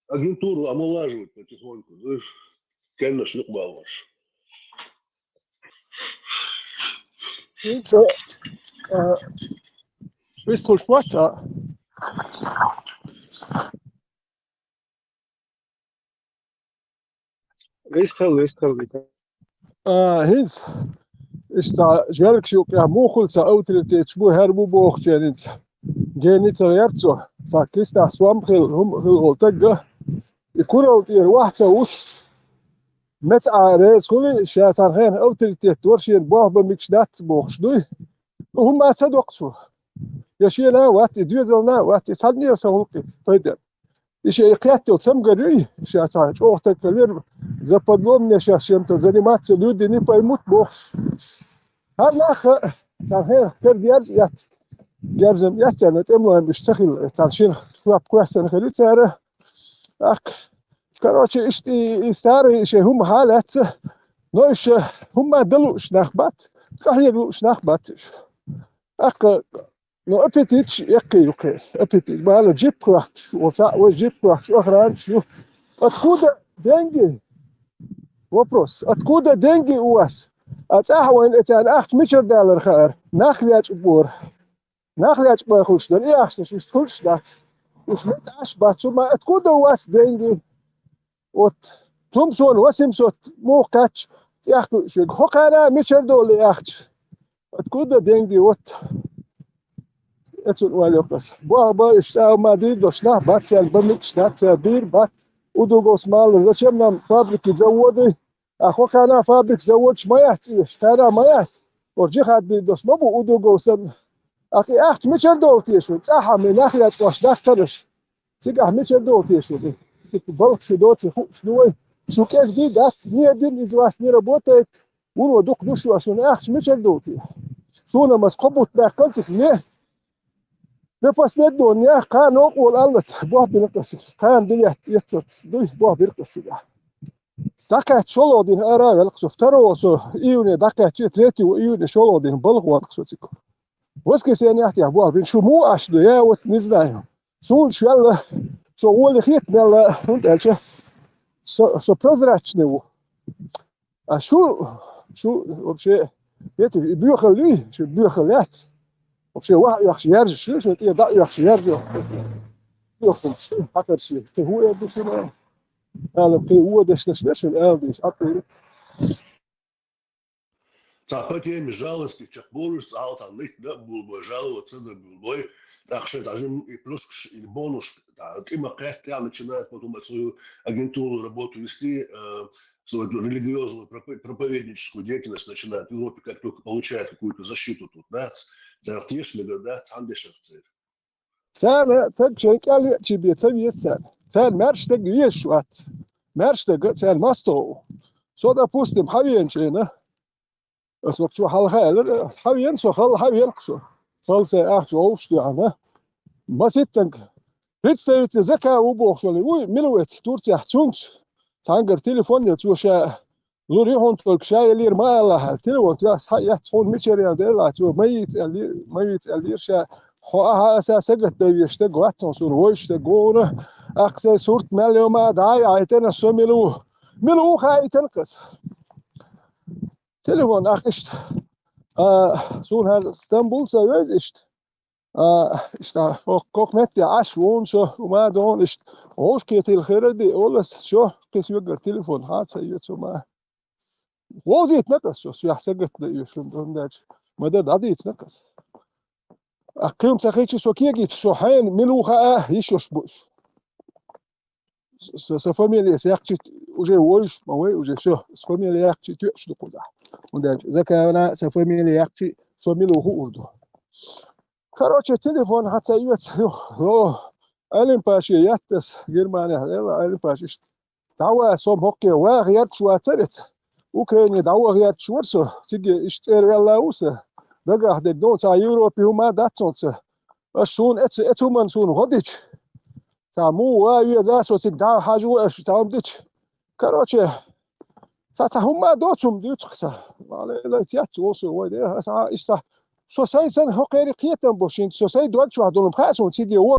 Агентуру омолаживают потихоньку, знаешь, конечно, балаш. So, bist du Sportler? Выстрел. Hins, is da želkšuk, ja muhulca autoritet, šmu herbu bohčenic. Genica jerco, sa Krista swamkhil, tagga. Ikuralt ir wahca ush. متع رئيس خلي شاتان غين autoritet ورشين بوه بمكشدات بوخشدوي. وهم تصدقوا. يشينا وات يدوزلنا وات يصدني وسهولك. فيدا. إيش يقيت وتسمجري شاتان شو تكلم западломня сейчас чем-то заниматься, люди не поймут, бог. هلا كان هي جرزم يتنا تملوا بيشتغل تعرفين خلاب كويس أنا خليت سعره أك كروتشي إشتي استاري شيء هم حالات نوش هم دلوش نخبات كهيلوش نخباتش أك نو أبيتيش يقي أبيتيش بالو جيب كراش وجيب كراش أخران شو откуда деньги? Вопрос. Откуда деньги у вас? أتأحوين إتان $8 مليار خير نخليج بور نخليج بخوش دل إيش تخش دات وش متعش باتسو откуда у вас деньги? Вот Томсон 800 مو كاتش يحكوا شو خقنا $1 مليار откуда деньги? Вот это вопрос. Баба что Мадрид дошла бацел бамикшнат бир бат удугос мал зачем нам фабрики заводы а хокана фабрик завод шмаят штара маят ورجي خد دوس ما بو удугос اخي $8 مليار تيشو صح من اخر واش داخترش تيجا $8 مليار تيشو بالك شو دوت شنو شو كاس جدات не один из вас не работает он дух душу عشان $8 مليار سونا مسقبوت باكلت не ده последнего дня كان أقول الله بوه بيرقص كان دنيا يتصل ده بوه بيرقص ده سكت شلو دين أرا يلقص فترة وسو إيوني دكت تريتي وإيوني شلو دين بلغ ورقص تيكو وسكي سيني أحتي أبوه بين شو مو أشدو يا وتنزناهم سون شل سو ولي خيط مال هند ألش سو прозрачный شو вообще это бюхали شو бюхалят вообще واحد يخشى يرجع شو يضع يخشى يرجع يخشى حكر شيء هو يبدو شنو قال هو دش الأرض أطير Потеми жалости, чахбонус, алтан лит, да, был жаловаться, да, был так что даже и плюс или бонус, да, има кэхтя начинает потом свою агентурную работу вести, свою религиозную проповедническую деятельность начинает в Европе, как только получает какую-то защиту тут, да, да, цандешевцы. سنة تبشر قال تبي تسوي السنة سنة مرش تقوي شوات مرش تقو سنة ماستو صودا بوستم حبيان شينا بس وقت شو حال خير حبيان سو خال حبيان قصو خال ساعات ووشتي عنه ما ستنك هيت زكا وبوخ شو لي ملوت تورتي حتونت تانجر تليفون يتوشا لوري هون تلك شاي لير ما الله التليفون تلاس حيات هون ميشريان ديلا تو ميت اللير شا خواها أساسا قد يشتغل وقتهم صور ويشتغلون أقصى صورت مليون ما داعي عيتنا سو ملو خاي تنقص تليفون أخشت صور هذا اسطنبول سويز إشت إشت كوك متي عاش وون شو وما دون إشت هوش كيت الخير دي أولس شو كيس يقدر تليفون هات سيد شو ما وزيت نقص شو يحسقت شو دون داش ما ده عادي يتنقص أقيم تخيل سوكيجي سوحين ملوها يشوش بوش سفاميلي سيأكل وجه ويش ما وي وجه شو سفاميلي يأكل تيش دكوزا وده زكاة أنا سفاميلي يأكل سفاميلي هو أردو كروتش تليفون حتى يو ألين باشي ياتس جرمانيا يلا ألين باشي دعوة سوم هوكي وغيرت شو ترت أوكرانيا دعوة غيرت شو ورسو تيجي إشتري ولا وسه دقة هدي دون تا يوروبي هما داتونس أشون إتومن سون غديش تا مو واي زاسو سيك دعوة حاجة أش تعم ديش كروتش تا هما دوتهم ديوتخسا على لا تيات وصل وده أسعى إشتا سوساي سن هوكيري قيتن بوشين سوساي دوت شو هدول خاسون تيجي هو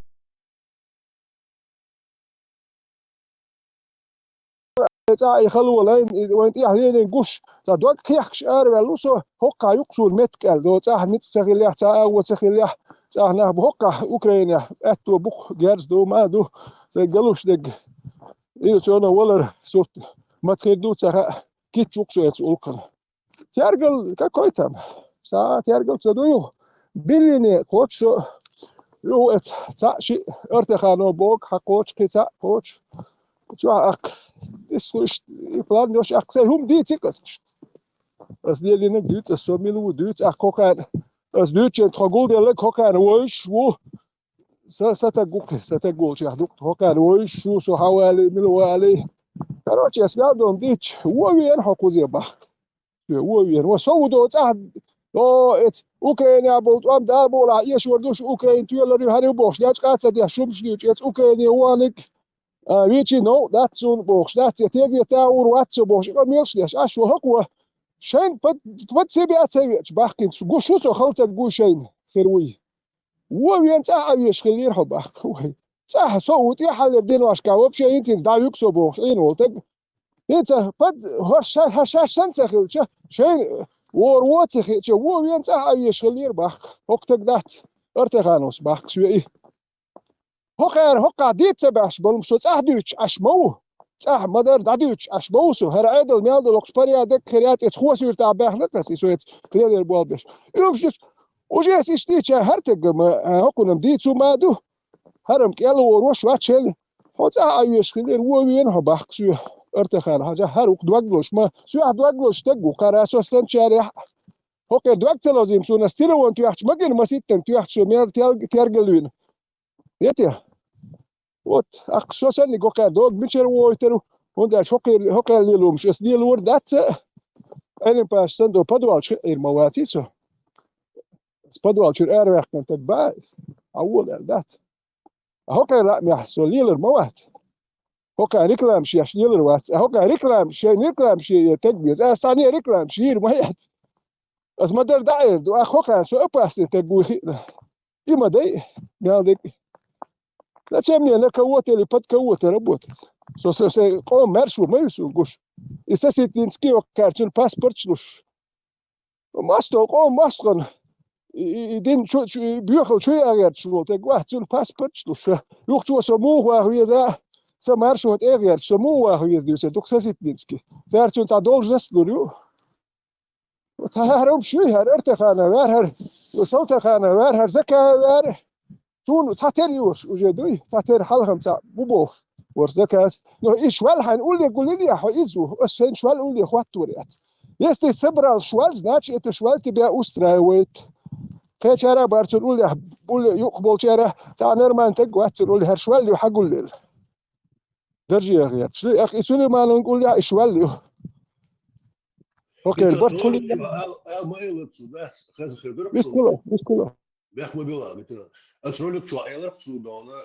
يخلوا وين يعني قش تدوق كيحش ولوسو هوكا يقصون متكل دو صح مت سخيليح تا او سخيليح صحنا بهوكا اوكرانيا اتو بوك جيرز دو ما دو قالوش دق يسونا ولا صوت ما تخدو صح كيت يقصو يتقل تيرجل كويتام ساعه تيرجل تدويو بليني كوتش يو ات شي ارتخانو بوك حقوش كيتا كوتش شو اك isso plan jos akse hum die tickets as die line dit as so milu dit a kokan as dit trogol de le kokan woish wo sa ta gol ja duk kokan woish wo so hawali milu wali karoche as gadon dit wo wien hakuzi ba wo wien wo so do tsad do et Ukraina bolt am da bola yes wordush Ukraine tueler hari bosh ja qatsa dia shumsh dit et Ukraina wanik ويجي نو داتسون بوش دات تيجي تاور واتسو بوش ميلش ليش اشو هكوا شين بد سيبي اتسيج باخكين سو شو سو خلت تقول شين خيروي وين تعايش خلير حبك وي صح صوت يا حل بدين واشكا وبشي انت دا يكسو بوش اين ولتك انت بد هش سنت شين وروتخ وين تعايش خلير باخ وقتك دات ارتغانوس باخ شوي هوكا ديت سباش بلوم سو صاحدوش اشمو صح مدر دادوش اشموسو هر عدل ميالدو لوكسباريا دك خريات اس خوسير تاع باخلك سويت كريدر بولبش يومش وجيس اشتيتش هرتق هوكن ديتسو مادو هرم كيلو روش واتشل هو صح ايش خلير وين هو باخسو ارتخان حاجه هروك دوغلوش ما سو دوغلوش تقو قراسو استنشاري هوكا دوغت لازم سو نستيرو وانت يحش ماكن ما سيتن تيحش مير تيرجلوين يتيا وات اقصوصني كوكا دوغ ميشر وويترو وندر هوكا ليلوم شس دي لور دات انا باش سندو بدوالش المواتيسو بدوالش ارواحن تبع اول دات هوكا لا محسول ليلر موات هوكا ريكلام شي ليلر وات هوكا ريكلام شي تكبيز ثاني ريكلام شي مهيت از مدر داير دو هوكا سو اباس تبوي إما دي مالك لا تشمني أنا كوت اللي بد كوت ربوت سو قوم مرشو ما يسوقش إساسي تنسكي وكارتون باسبورت شلوش ماستو قوم ماسكن يدين شو بيأخذ شو أغير شو تقوى تون باسبورت شلوش يختو سموه وهي ذا سمارشو أغير سموه وهي ذي سدوكساسي تنسكي ثارتون تعدولج نسلو هرم شو ارتخانا وهر وصوت خانا وهر زكا وهر تون تاتريوش وجدوي تاتر حلهم تاع بوبوخ ورزكاس نو إيشوال هنقول لي قول لي حيزو بس إيشوال قول لي خوات توريات يستي سبرال شوال زناتش إنت شوال تبيع أستراويت كشارع بارتون قول لي يقبل شارع تاع نرمان تقوى تقول لي هرشوال لي وحقول لي درجة غير شلي أخي سوني ما نقول لي إيشوال لي اوكي البرت كل ما يلتسو بس خذ مش كله بيخ ما بيلا مثلا أترولك شو عيالك سودانا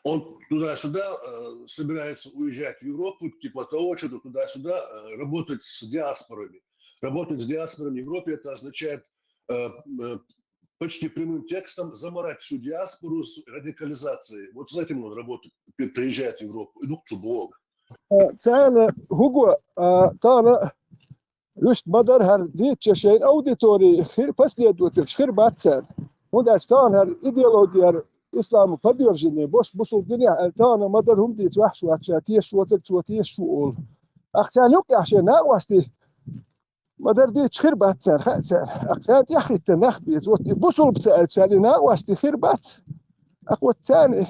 он туда-сюда собирается уезжать в Европу, типа того, что туда-сюда работать с диаспорами. Работать с диаспорами в Европе это означает почти прямым текстом заморать всю диаспору с радикализацией. Вот с этим он работает, приезжает в Европу. Идут чубог. سأل هو طالع يشت مدر هر ديت شيء أوديتوري خير بس ليدوت خير باتسان وده اشتان هر إيديولوجيا إسلام فديرجيني بوش الدنيا التانا مدر هم ديت وحش وحشاتيش وتك توتيش شؤول أختان يوك عشان ناقوستي مدر دي تخير بات سر خاتسر أقسات يا أخي تنخ بيزوت بوصل بسأل سالنا واستي خير بات أقوى الثاني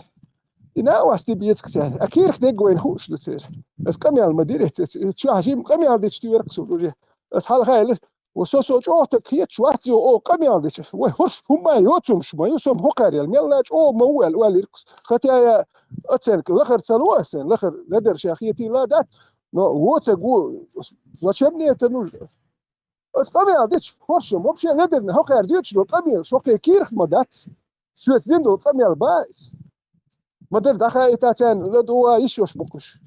إنا واستي بيزك سال أكير خدق وين خوش لسير بس كم يال مدير شو هجيم كم يال ديش تورك سولوجي بس حال خير وسوسو جو تكيت شواتي أو كم يال ديش وهش هم يوتهم شو ما يوسم هقار يال ميلاج أو موال واليركس ختيا أتسنك لخر تسلواسن لخر لدر شاخيتي لا دات نو وتسقو وشبني تنوج بس قبل ديش هوش مو بشي ندرنا هقار ديش لو قبل شو كيرخ مدات شو سدين لو قبل بايس مدر دخل إتاتان لدوا يشوش بكش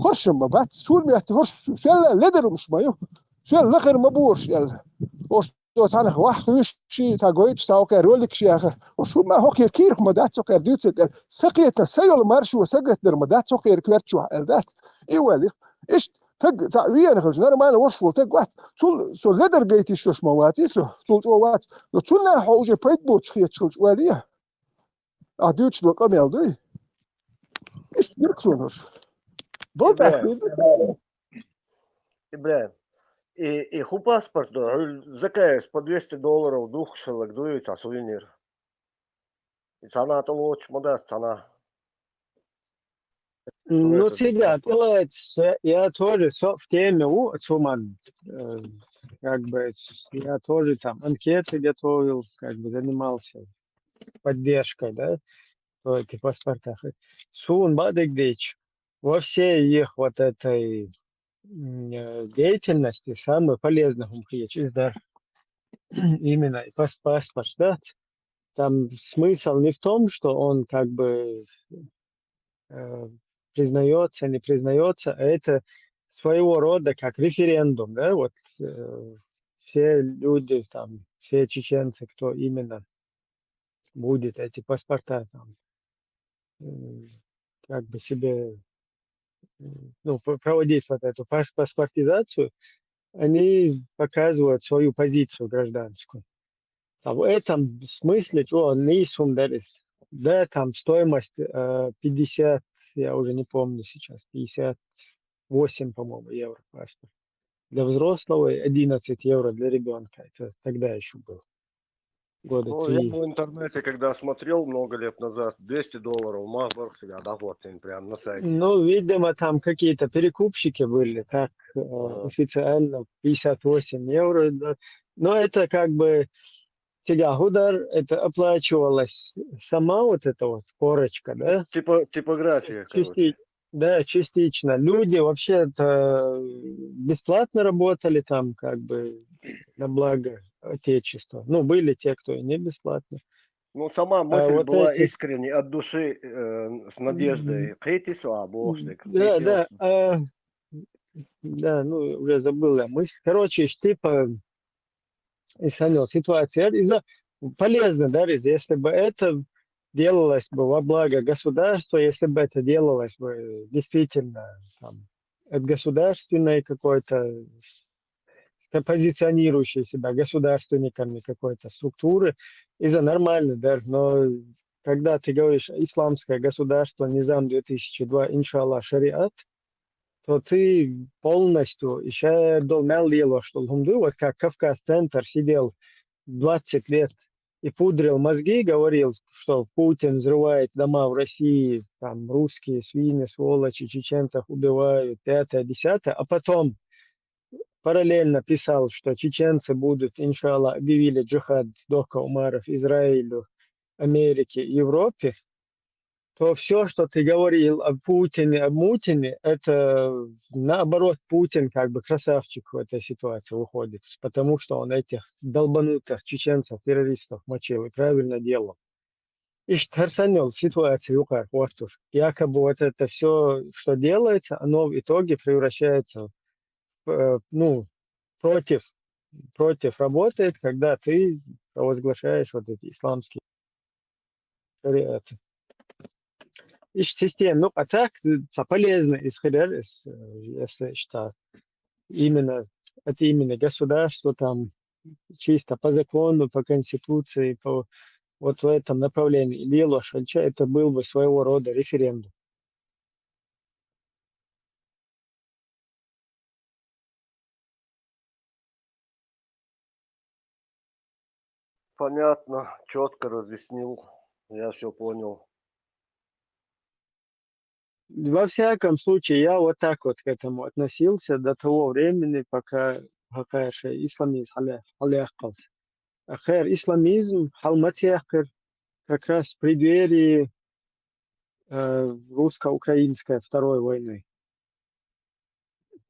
خش ما بات سول ميت هش شل لدر مش مايو شل لخر مبورش يلا وش تو تانا واحد وش شي تاغويتش تاو كارولك شي اخر وشو ما هو كيرخ مدات سو كار ديوتس سقيت سيول مارش وسقت در مدات سو كير كويرتشو الدات ايوالي ايش تق تعوين خرج انا ما وش تق وات سو لدر جيتي شوش مواتي سو وات لو تنا حوجي بيت بوتش خيتش واليه اديوتش لو قميل دي ايش يركسونش إبراهيم Ибраим, и ху паспорт, заказ по $200 дух шелок дует, а сувенир. И цена-то лучше, мода цена. Ну, Это тебя, паспорт. я тоже в теме у Цуман, как бы, я тоже там анкеты готовил, как бы занимался поддержкой, да, в этих паспортах. Сун Бадыгдыч, во всей их вот этой деятельности самый полезный да, именно паспорт, да, там смысл не в том, что он как бы признается, не признается, а это своего рода как референдум, да, вот все люди там, все чеченцы, кто именно будет эти паспорта там, как бы себе, ну, проводить вот эту паспортизацию, они показывают свою позицию гражданскую. А в этом смысле, да, там стоимость 50, я уже не помню сейчас, 58, по-моему, евро паспорт. Для взрослого 11 евро для ребенка. Это тогда еще было. Года Ну, я 3. в интернете, когда смотрел много лет назад, $200, Махбарг себя доходный прям на сайте. Ну, видимо, там какие-то перекупщики были, так официально 58 евро. Да. Но это как бы удар, это оплачивалась сама вот эта вот корочка, да? Типография, короче. Да, частично. Люди вообще-то бесплатно работали там, как бы на благо Отечества. Ну, были те, кто и не бесплатно. Ну, сама мысль вот была эти... искренней, от души, с надеждой. Да, ну, уже забыл я мысль. Короче, типа, исходил ситуация. Полезно, да, если бы это делалось бы во благо государства, если бы это делалось бы действительно там, от государственной какой-то позиционирующей себя государственниками какой-то структуры, из-за нормально, да, но когда ты говоришь исламское государство, Низам 2002, иншаллах, шариат, то ты полностью еще долмял дело, что вот как Кавказ-центр сидел 20 лет и пудрил мозги, говорил, что Путин взрывает дома в России, там русские свиньи, сволочи, чеченцев убивают, 5-е, 10-е, а потом параллельно писал, что чеченцы будут, иншаллах, объявили джихад Дока Умаров Израилю, Америке, Европе, то все, что ты говорил о Путине, о Мутине, это наоборот Путин как бы красавчик в этой ситуации выходит, потому что он этих долбанутых чеченцев, террористов мочил и правильно делал. И Харсанел ситуацию вот уж. Якобы вот это все, что делается, оно в итоге превращается в, против работает, когда ты провозглашаешь вот эти исламские шариаты. Система, ну, а так полезно исходя, если считать, это именно государство там чисто по закону, по конституции, вот в этом направлении. Дело Шальча, это был бы своего рода референдум. Понятно, четко разъяснил. Я все понял. Во всяком случае, я вот так вот к этому относился до того времени, пока исламизм халякался. Ахер исламизм халматехер как раз в преддверии русско-украинской второй войны.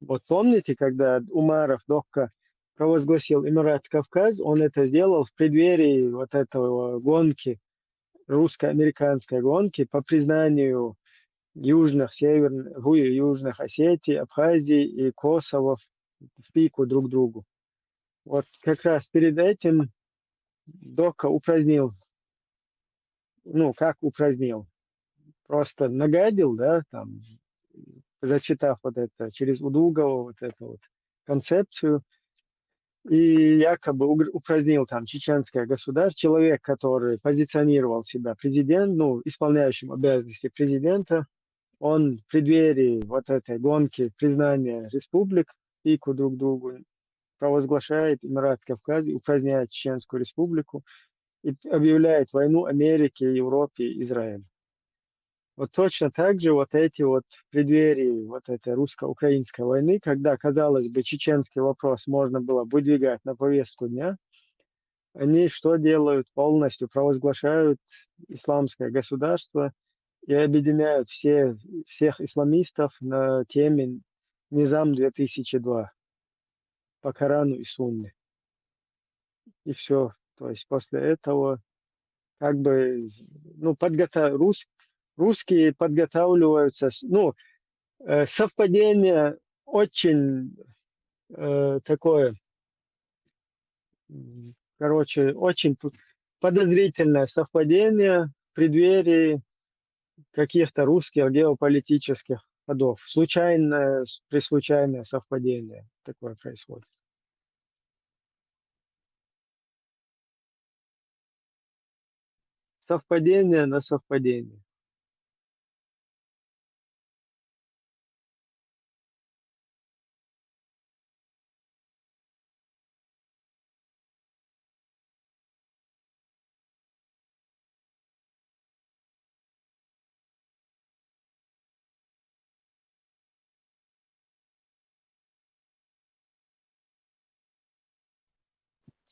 Вот помните, когда Умаров Докка провозгласил Эмират Кавказ, он это сделал в преддверии вот этого гонки, русско-американской гонки по признанию южных Осетии, Абхазии и Косово в пику друг другу. Вот как раз перед этим Докка упразднил, как упразднил, просто нагадил, да, там, зачитав вот это через Удугова, вот эту вот концепцию, и якобы упразднил там чеченское государство, человек, который позиционировал себя исполняющим обязанности президента, он в преддверии вот этой гонки признания республик, пику друг другу, провозглашает Эмират Кавказ, упраздняет Чеченскую республику и объявляет войну Америке, Европе и Израилю. Вот точно так же вот эти вот в преддверии вот этой русско-украинской войны, когда, казалось бы, чеченский вопрос можно было выдвигать на повестку дня, они что делают? Полностью провозглашают исламское государство и объединяют всех исламистов на теме Низам 2002 по Корану и Сунне. И все. То есть после этого как бы, русские подготавливаются, совпадение очень такое, очень подозрительное совпадение в преддверии каких-то русских геополитических ходов. При случайное совпадение такое происходит. Совпадение на совпадение.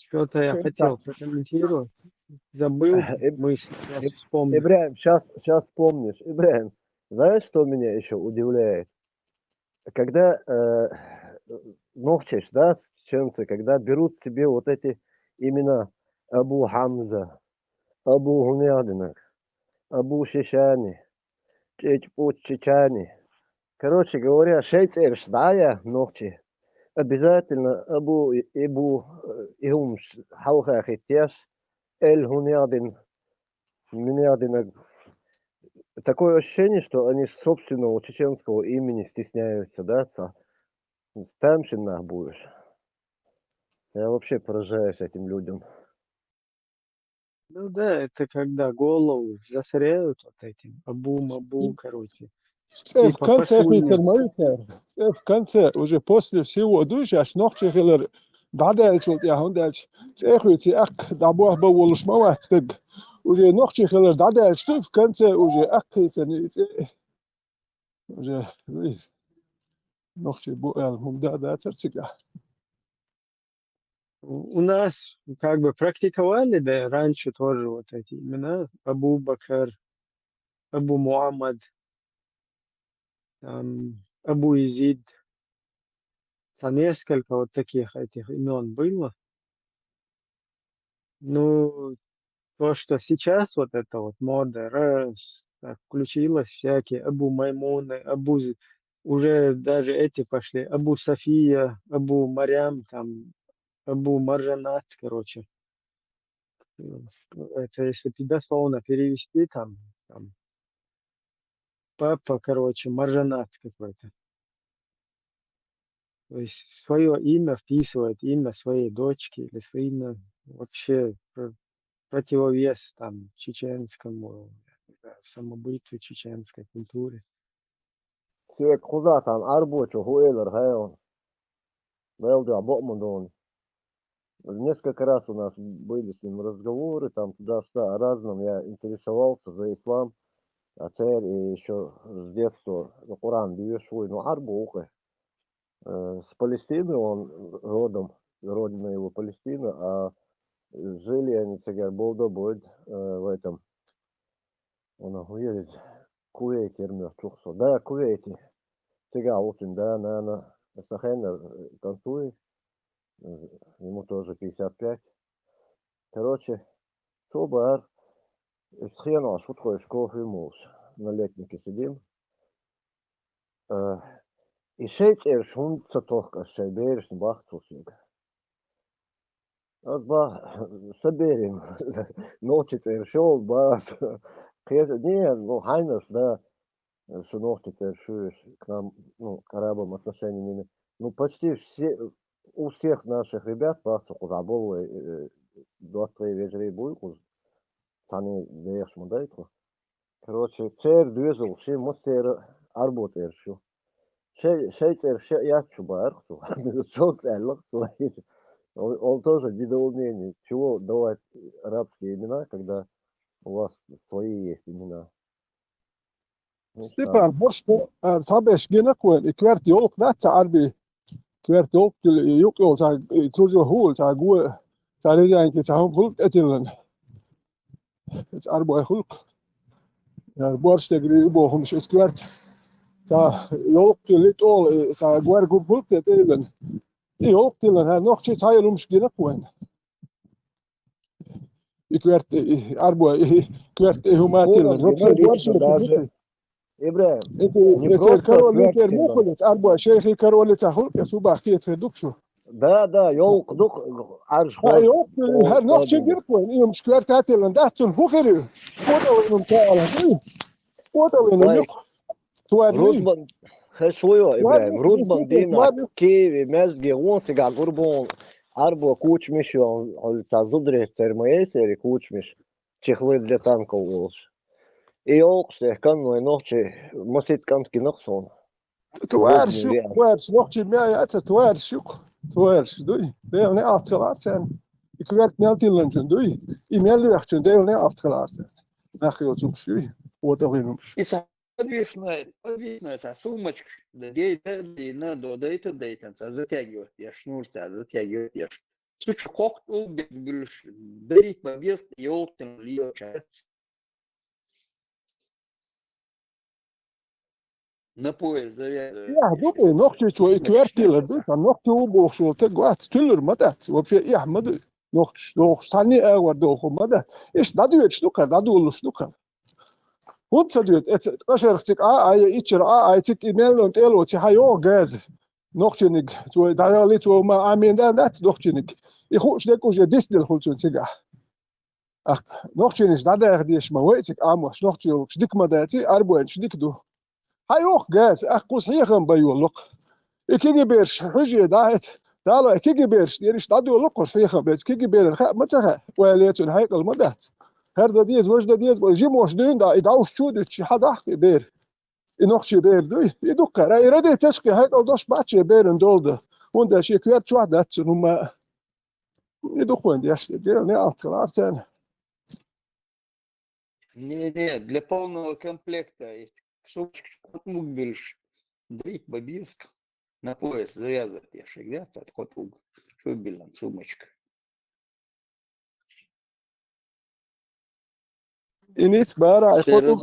Что-то я Так, хотел прокомментировать. Забыл мысль, сейчас вспомню. Ибраим, сейчас помнишь. Ибраим, знаешь, что меня еще удивляет? Когда ногчешь, да, чеченцы, когда берут себе вот эти имена Абу Хамза, Абу Гунядинах, Абу Шишани, Чечани. Короче говоря, шейцер шдая ногчи. Обязательно Абу Игум Хауха Хитяш, Эль Гунядин, Минядинах. Такое ощущение, что они собственного чеченского имени стесняются, да? Тамшинах будешь. Я вообще поражаюсь этим людям. Ну да, это когда голову засоряют вот этим абу, короче. В Типа конце, Питер, пошунят. в конце, уже после всего, аж ногче хилер, дадальч, вот я хондальч, цехуйте, ак, дабуах баволуш маватстег. Уже ногче хилер, дадальч, в конце уже, ак, уже, ногче буэл, да, церцига. У нас как бы практиковали, да, раньше тоже вот эти имена. Абу Бакр, Абу Муаммад, Абу Изид. Там несколько вот таких этих имен было. Ну, то, что сейчас вот это вот мода, так, включилась всякие Абу Маймуны, уже даже эти пошли, Абу София, Абу Марям, там, Абу Маржанат, короче. Это если дословно перевести, там папа, короче, Маржанат какой-то. То есть свое имя вписывает, имя своей дочки или сына. Вообще противовес там чеченскому, не знаю, самобытию чеченской культуре. Сюек хуза там арбучу, хуэлэр, хайон. Вэлдуа, бокмандон. Несколько раз у нас были с ним разговоры, там туда-сюда о разном. Я интересовался за ислам, ацер, и еще с детства Коран свой, ну, арбуха. С Палестины он родом, родина его Палестина, а жили они теперь Болдобойд в этом, он уедет, Кувейте, Чухсо. Да, Кувейте. Сега очень, да, наверное, Сахена танцует, ему тоже 55. Короче, Собар, из Хена, шутка, шкофы муж. На летнике сидим. И шесть шунца только, шейберш, бахтусинг. Ба, соберем. Ночи шел, ба. Не, ну, Хайнерс, да, что ночи к нам, ну, к арабам отношениями. Ну, почти все, у всех наших ребят, просто кузабовые, 23 вечера буйку, тани дэш модайку. Короче, цер движел, все мастер арботер, все. Шейцер, я чубар, что целых, он тоже недоумение. Чего давать арабские имена, когда у вас свои есть имена? Ну, Stefan, borsko, sabes genakuen, ik werd die ook net arbi. Ik werd ook juk al sa klojo hol sa goe. Sa rezen ki sa hom hulk etilen. Het arbo hulk. Ja, borste gri ubo hom is kwert. Sa yok lit all sa gwer go hulk etilen. Die ook tilen ha nog iets hij lums genakuen. Ik werd arbo ik werd humatilen. Ook zo borste. Ибраим, не Это просто король Лютер Квертин. Мухолец, арба шейхи король Цахул, я субах тет федукшу. Да, ёлк, дух, арш ها хош. يوم هر نقش جرفون يوم شكوارت هاتلن داتون هوكري وطولنم تعالى وطولنم Ой, يق تواري Рузбан, хешуё, Ибраим, Рузбан дина, تواري Киеви, Мезги, он сега гурбон, арбо кучмиш, он та зудре термоэсери кучмиш, чехлы для танков волш. И ёлксе, канной ночи, мосит кански ноксон. توارش توارش نقش ميا أتا توارش توارش دوي ديل نه أفتخلارتن يكوارت ميالتيلن دوي إيميل يحتون ديل نه أفتخلارتن نخيو تمشي وطولنمش Подвесная сумочка, да и надо дейтен, затягивать, я шнурца, затягивать, я Слушай, как ты будешь дарить побег, елки, льёчать на пояс завязывать. Ja, دوبي نقطة شوي كوارتيلر دوي كان نقطة وبوخشول تقوات تلر مدات وفي أحمد نقطة ساني أور دوخو مدات إيش دادو يتشتوكر دادو لشتوكر هون تسديت قشر اختك آي إتشر آي تك إيميل تيلو تحيو غاز نقطة نك شوي دايالي شوي ما آمين دات نقطة نك يخوش ديكو جا ديسدل خلصون سيجا أخ نقطة نش دادا يخديش ما ويتك آموش نقطة شديك مداتي أربوين شديك دو هايوخ غاز أخوش هيخم بيولوك إكيجي بيرش حجي داهت دالو إكيجي بيرش ديرش دادو لقش هيخم بيرش كيجي بير الخاء متسخة وليتون هيك المدات هردا ديز وجدا ديز جيموش دين دا إداوش شود شي حدا أحكي بير إنوخشي بير دوي يدوكا راي ردي تشكي هيك أو باتشي بير ندولدا وندا شي كويت شو حدا هما يدوكوين ديش دير نعرف كلار سنة Не, для полного комплекта есть сумочка, будешь дарить бобеск на пояс завязывать, я шагаться от котл, шубелем сумочка. إنيس بارا Все يخوتوك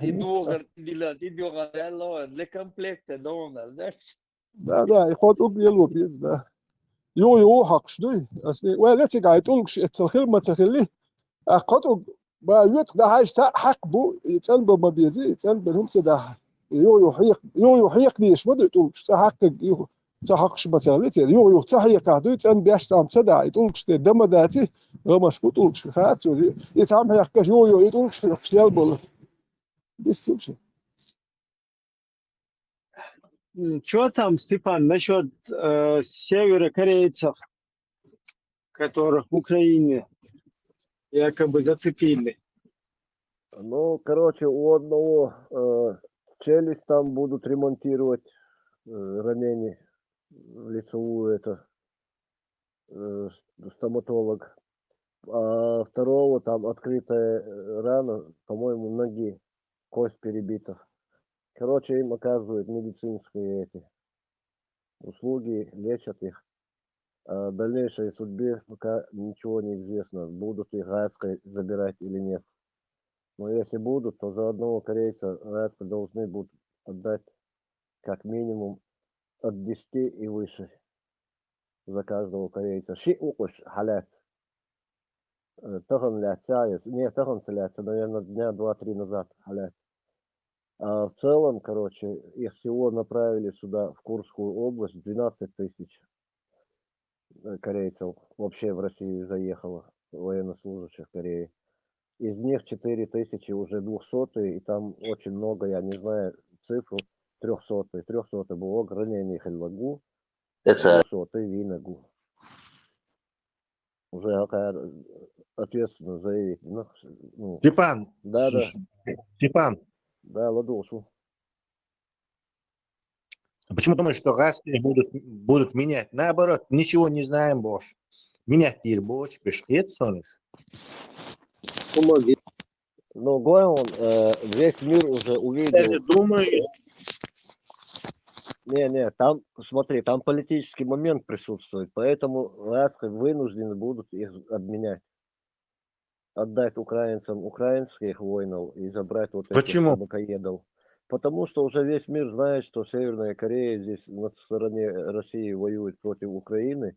равно идёга для комплекта дома, знаешь? دا يخوتوك يلو بيز دا يو حقش دوي اسمي ولا تقعد تقولش الخير ما تخليه أخذوا بيوت ده هاي حق بو يتقلب ما بيزي يتقلب هم ده يو يحيق ديش ما تقول حق يو حقش مسالتي يو تحيق هذا يتقلب بيش سام سدا يقولش دم داتي غمش بتقولش خات يتعم يحكش يو يقولش يلبل بيستمشي Что там, Степан, насчет северокорейцев, которых в Украине якобы зацепили? Ну, короче, у одного челюсть там будут ремонтировать, ранение лицевую это. стоматолог. А второго там открытая рана, по-моему, ноги, кость перебита. Короче, им оказывают медицинские эти услуги, лечат их. О дальнейшей судьбе пока ничего не известно, будут их Гайской забирать или нет. Но если будут, то за одного корейца Гайска должны будут отдать как минимум от 10 и выше за каждого корейца. Ши укуш халят. Тахан ляцая, не тахан ляцая, наверное, дня 2-3 назад халят. А в целом, короче, их всего направили сюда, в Курскую область, 12 тысяч корейцев вообще в Россию заехало, военнослужащих Кореи. Из них 4 тысячи уже 200, и там очень много, я не знаю цифру, 300. 300 было гранение Хельлагу, 200 Винагу. Уже какая ответственно заявить. Ну, Степан, да. Степан, Да, ладошу. почему думаешь, что Гайские будут менять? Наоборот, ничего не знаем больше. Менять не больше, пешкет, сонешь. Помоги. Но он весь мир уже Я увидел. думаю, Не, там, смотри, там политический момент присутствует, поэтому Гайские вынуждены будут их обменять. Отдать украинцам украинских воинов и забрать вот этих почему? табакоедов. Потому что уже весь мир знает, что Северная Корея здесь на стороне России воюет против Украины.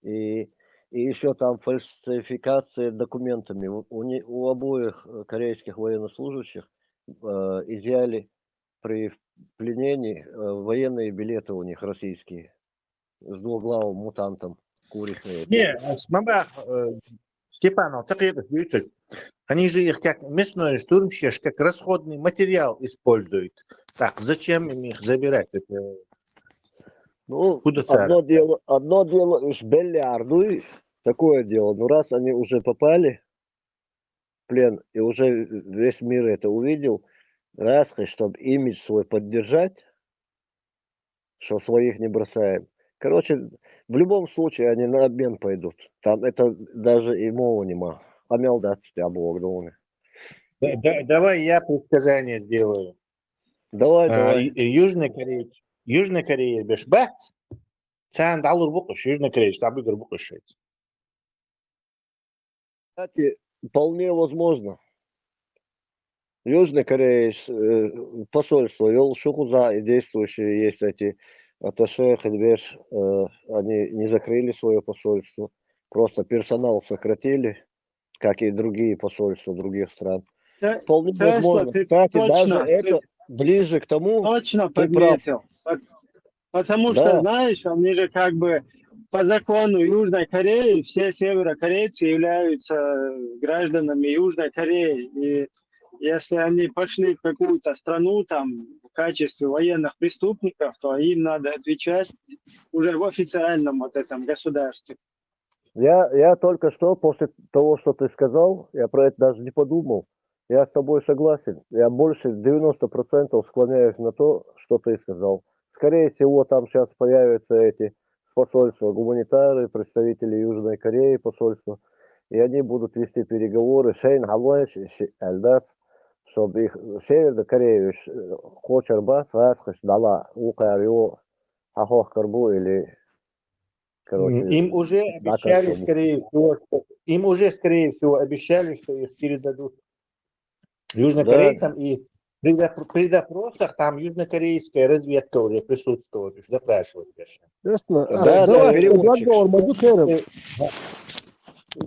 И еще там фальсификация документами. У обоих корейских военнослужащих изъяли при пленении военные билеты у них российские. С двуглавым мутантом курицей. Не, Степан, они же их как мясной штурмщик, как расходный материал используют. Так, зачем им их забирать? Это... Ну, Куда одно дело уж Беллиарду, такое дело. Но раз они уже попали в плен, и уже весь мир это увидел, раз, чтобы имидж свой поддержать, что своих не бросаем. Короче, в любом случае они на обмен пойдут. Там это даже и мова нема. Амелдат тебя Давай я предсказание сделаю. Давай. Южная Корея бешбат, цан далур букуш, Южная Корея, чтобы игр букушить. Кстати, вполне возможно. Южная Корея, посольство вел Шукуза, и действующие есть эти атташе, Хельбеш, они не закрыли свое посольство, просто персонал сократили, как и другие посольства других стран. Вполне возможно. Кстати, даже это ближе к тому. Точно подметил. Потому что, знаешь, они же как бы по закону Южной Кореи, все северокорейцы являются гражданами Южной Кореи. И если они пошли в какую-то страну там в качестве военных преступников, то им надо отвечать уже в официальном вот этом государстве. Я только что, после того, что ты сказал, я про это даже не подумал. Я с тобой согласен. Я больше 90% склоняюсь на то, что ты сказал. Скорее всего, там сейчас появятся эти посольства, гуманитары, представители Южной Кореи, посольства. И они будут вести переговоры. Шейн Халуэш, Эльдат, чтобы их Северная Корея Хочерба, Фасхаш, Дала, Укарио, Хахох Карбу или... Короче, им уже обещали, скорее всего, обещали, что их передадут южнокорейцам, и при допросах там южнокорейская разведка уже присутствует, уж запрашивают. Ясно.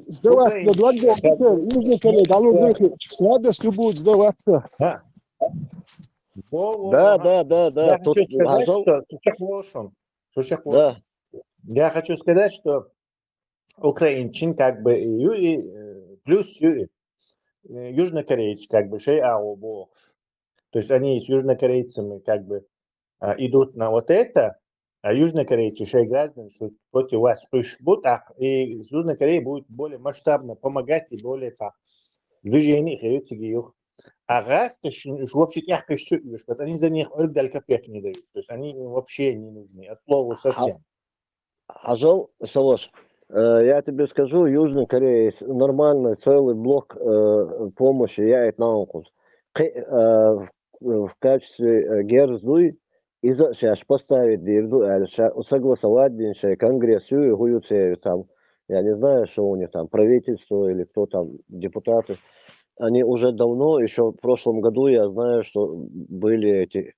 Сдавать на 2 года. Южная Корея, сладостью будет сдаваться. Да. Я хочу сказать, что украинчин как бы плюс южнокорейцы как бы то есть они с южнокорейцами как бы идут на вот это, а южнокорейцы граждане, что против вас пришли, и Южная Корея будет более масштабно помогать и более движение их. А раз вообще тяжко считываешь, они за них ордаль копеек не дают, то есть они вообще не нужны, от слова совсем. Ажал, Салош, Я тебе скажу, Южная Корея есть нормальный целый блок помощи, я это наукус. В качестве герзуй из-за сейчас поставить дирду, согласовать деньше конгрессу и гуюце там, я не знаю, что у них там, правительство или кто там, депутаты. Они уже давно, еще в прошлом году, я знаю, что были эти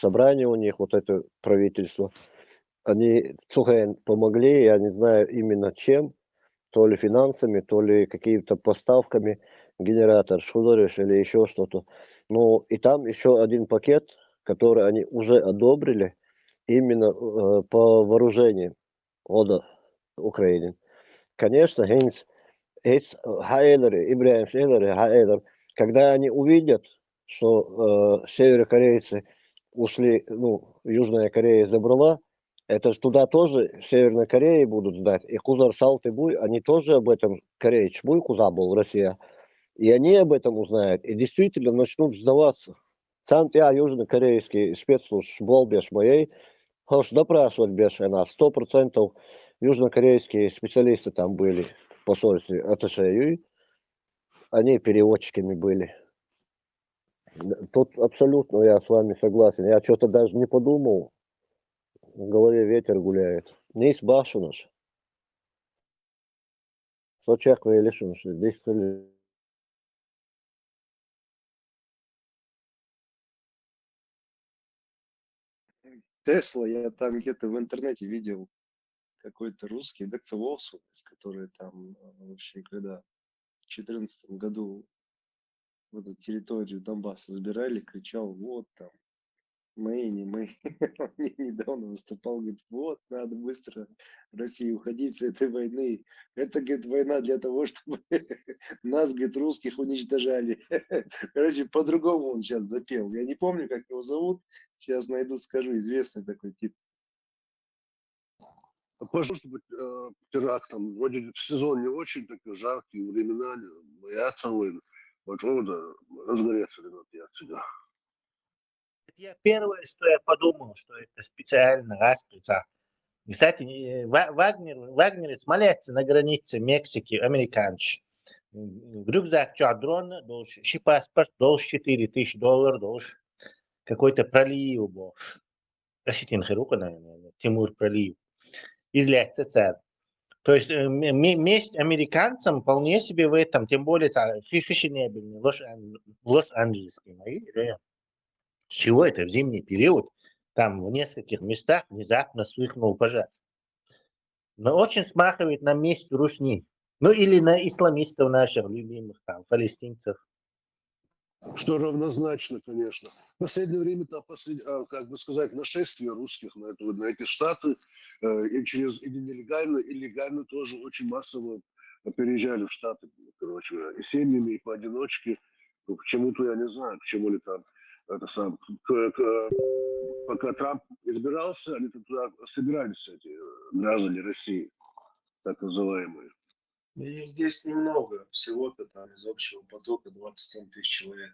собрания у них, вот это правительство. Они Цухен помогли, я не знаю именно чем, то ли финансами, то ли какими-то поставками, генератор, шулериш или еще что-то. Ну, и там еще один пакет, который они уже одобрили, именно по вооружению от Украины. Конечно, Хейнс, Ибраим Шейлер, когда они увидят, что северокорейцы ушли, ну, Южная Корея забрала, это ж туда тоже Северной Кореи будут сдать. И Кузар Салт и Буй, они тоже об этом, Кореич Буй Куза был, Россия. И они об этом узнают. И действительно начнут сдаваться. Сам я южнокорейский спецслужб Болбеш моей, хош допрашивать без она, 100% южнокорейские специалисты там были в посольстве АТШ, они переводчиками были. Тут абсолютно я с вами согласен. Я что-то даже не подумал. В голове ветер гуляет. Не избашенуш. Сочеква или шунш. Здесь Тесла, я там где-то в интернете видел какой-то русский, который там вообще, когда в 2014 году в эту территорию Донбасса забирали, кричал, вот там, мы, не мы. Он мне недавно выступал, говорит, вот, надо быстро России уходить с этой войны. Это, говорит, война для того, чтобы нас, говорит, русских уничтожали. Короче, по-другому он сейчас запел. Я не помню, как его зовут. Сейчас найду, скажу. Известный такой тип. Может быть, терактом. Вроде сезон не очень такой жаркий, времена боятся войны. Вот да, разгореться я отсюда. Первое, что я подумал, что это специально распица. Кстати, вагнерец молятся на границе Мексики, американцы. Рюкзак чадрон, должен паспорт, должен $4000, должен какой-то пролив, должен. Осетин Хирука, наверное, Тимур пролив. Изляться царь. То есть месть американцам вполне себе в этом, тем более фешенебельный, Лос-Анджелесский, с чего это в зимний период там в нескольких местах внезапно вспыхнул пожар. Но очень смахивает на месть русни. Ну или на исламистов наших любимых, там, палестинцев. Что равнозначно, конечно. В последнее время там, как бы сказать, нашествие русских на эти штаты и через и нелегально, и легально тоже очень массово переезжали в штаты, короче, и семьями, и поодиночке. Ну, почему-то я не знаю, почему ли там это сам. Пока Трамп избирался, они туда собирались, эти граждане России, так называемые. И здесь немного, всего-то там из общего потока 27 тысяч человек.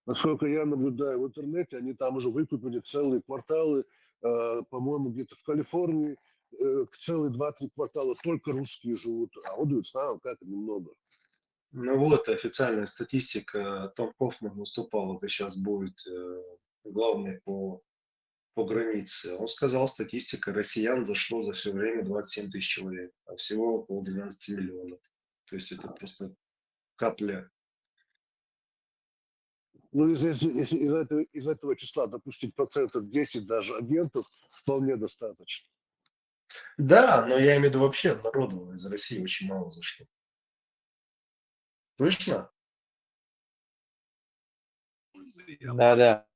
Насколько я наблюдаю в интернете, они там уже выкупили целые кварталы, по-моему, где-то в Калифорнии, целые 2-3 квартала только русские живут, а вот знаю, как немного. Ну вот, официальная статистика. Том Хоффман выступал, это сейчас будет главный по границе. Он сказал, статистика россиян зашло за все время 27 тысяч человек, а всего около 12 миллионов. То есть это просто капля. Ну, если из этого числа допустить процентов 10 даже агентов, вполне достаточно. Да, но я имею в виду вообще народу из России очень мало зашло. Слышно? Да.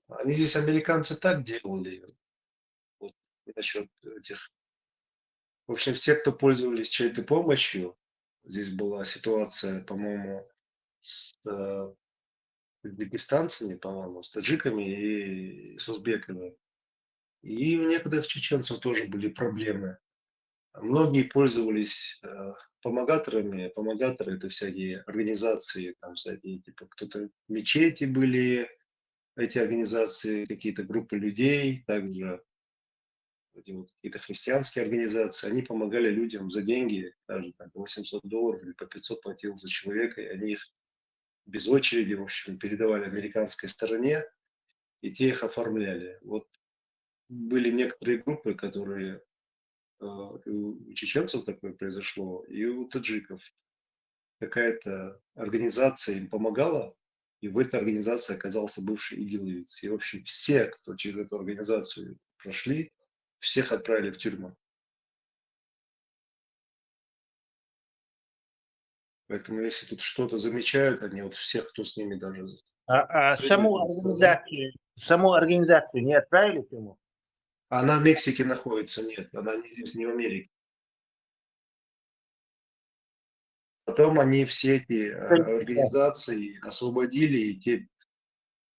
Они здесь, американцы, так делали. Вот, насчет этих. В общем, все, кто пользовались чьей-то помощью, здесь была ситуация, по-моему, с узбекистанцами, по-моему, с таджиками и с узбеками. И у некоторых чеченцев тоже были проблемы. Многие пользовались помогаторами. Помогаторы — это всякие организации, там всякие, типа, кто-то мечети были, эти организации, какие-то группы людей, также эти вот какие-то христианские организации, они помогали людям за деньги, даже там, по $800 или по 500 платил за человека, и они их без очереди, в общем, передавали американской стороне, и те их оформляли. Вот были некоторые группы, которые и у чеченцев такое произошло, и у таджиков. Какая-то организация им помогала, и в этой организации оказался бывший игиловец. И, в общем, все, кто через эту организацию прошли, всех отправили в тюрьму. Поэтому, если тут что-то замечают, они вот всех, кто с ними даже Саму организацию не отправили к нему? Она в Мексике находится, нет, она не здесь, не в Америке. Потом они все эти организации освободили, и те,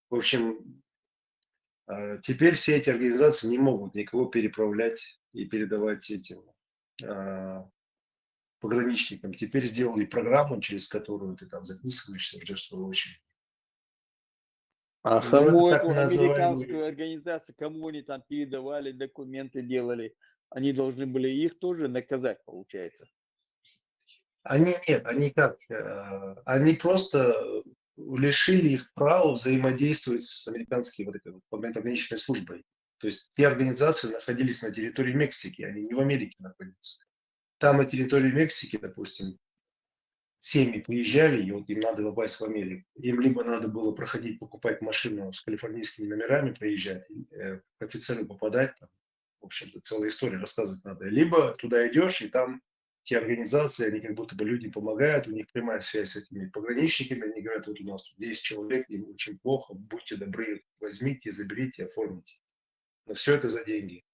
в общем, теперь все эти организации не могут никого переправлять и передавать этим пограничникам. Теперь сделали программу, через которую ты там записываешься, ждешь свою очередь. А Ну, саму это так эту американскую называемый... организацию, кому они там передавали, документы делали, они должны были их тоже наказать, получается. Они нет, они как? Они просто лишили их права взаимодействовать с американской вот этой вот пограничной службой. То есть те организации находились на территории Мексики, они не в Америке находятся. Там на территории Мексики, допустим, семьи приезжали, и вот им надо попасть в Америку. Им либо надо было проходить, покупать машину с калифорнийскими номерами, приезжать, к офицеру попадать, там, в общем-то, целая история рассказывать надо. Либо туда идешь, и там те организации, они как будто бы людям помогают, у них прямая связь с этими пограничниками, они говорят, вот у нас тут 10 человек, им очень плохо, будьте добры, возьмите, заберите, оформите. Но все это за деньги.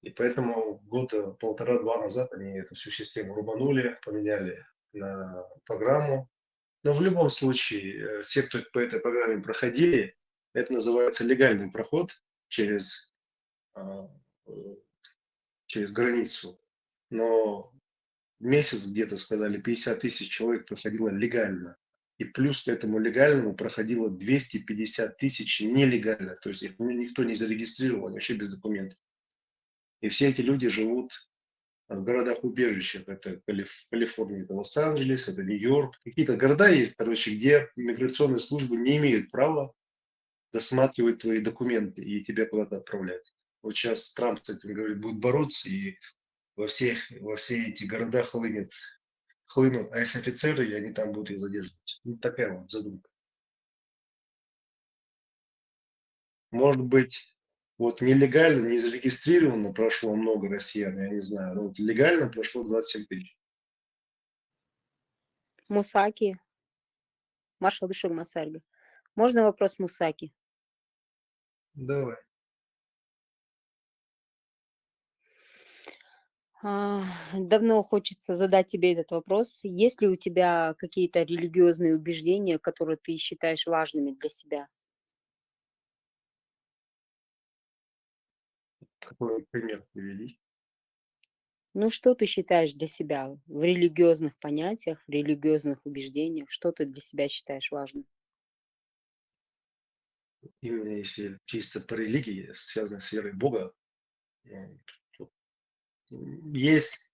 И поэтому года полтора-два назад они эту всю систему рубанули, поменяли на программу. Но в любом случае, все, кто по этой программе проходили, это называется легальный проход через границу. Но месяц где-то, сказали, 50 тысяч человек проходило легально. И плюс к этому легальному проходило 250 тысяч нелегально. То есть их никто не зарегистрировал, вообще без документов. И все эти люди живут в городах-убежищах. Это Калифорния, это Лос-Анджелес, это Нью-Йорк. Какие-то города есть, короче, где миграционные службы не имеют права досматривать твои документы и тебя куда-то отправлять. Вот сейчас Трамп с этим, говорит, будет бороться, и во все эти города хлынут АЭС-офицеры, и они там будут их задерживать. Ну, такая вот задумка. Может быть, вот нелегально, не зарегистрированно прошло много россиян, я не знаю, но вот легально прошло 27 тысяч. Мусаки. Маршал Душур Масарга. Можно вопрос Мусаки? Давай. Давно хочется задать тебе этот вопрос. Есть ли у тебя какие-то религиозные убеждения, которые ты считаешь важными для себя? Какой пример приведи? Ну, что ты считаешь для себя в религиозных понятиях, в религиозных убеждениях? Что ты для себя считаешь важным? Именно если чисто по религии, связанной с верой в Бога, есть...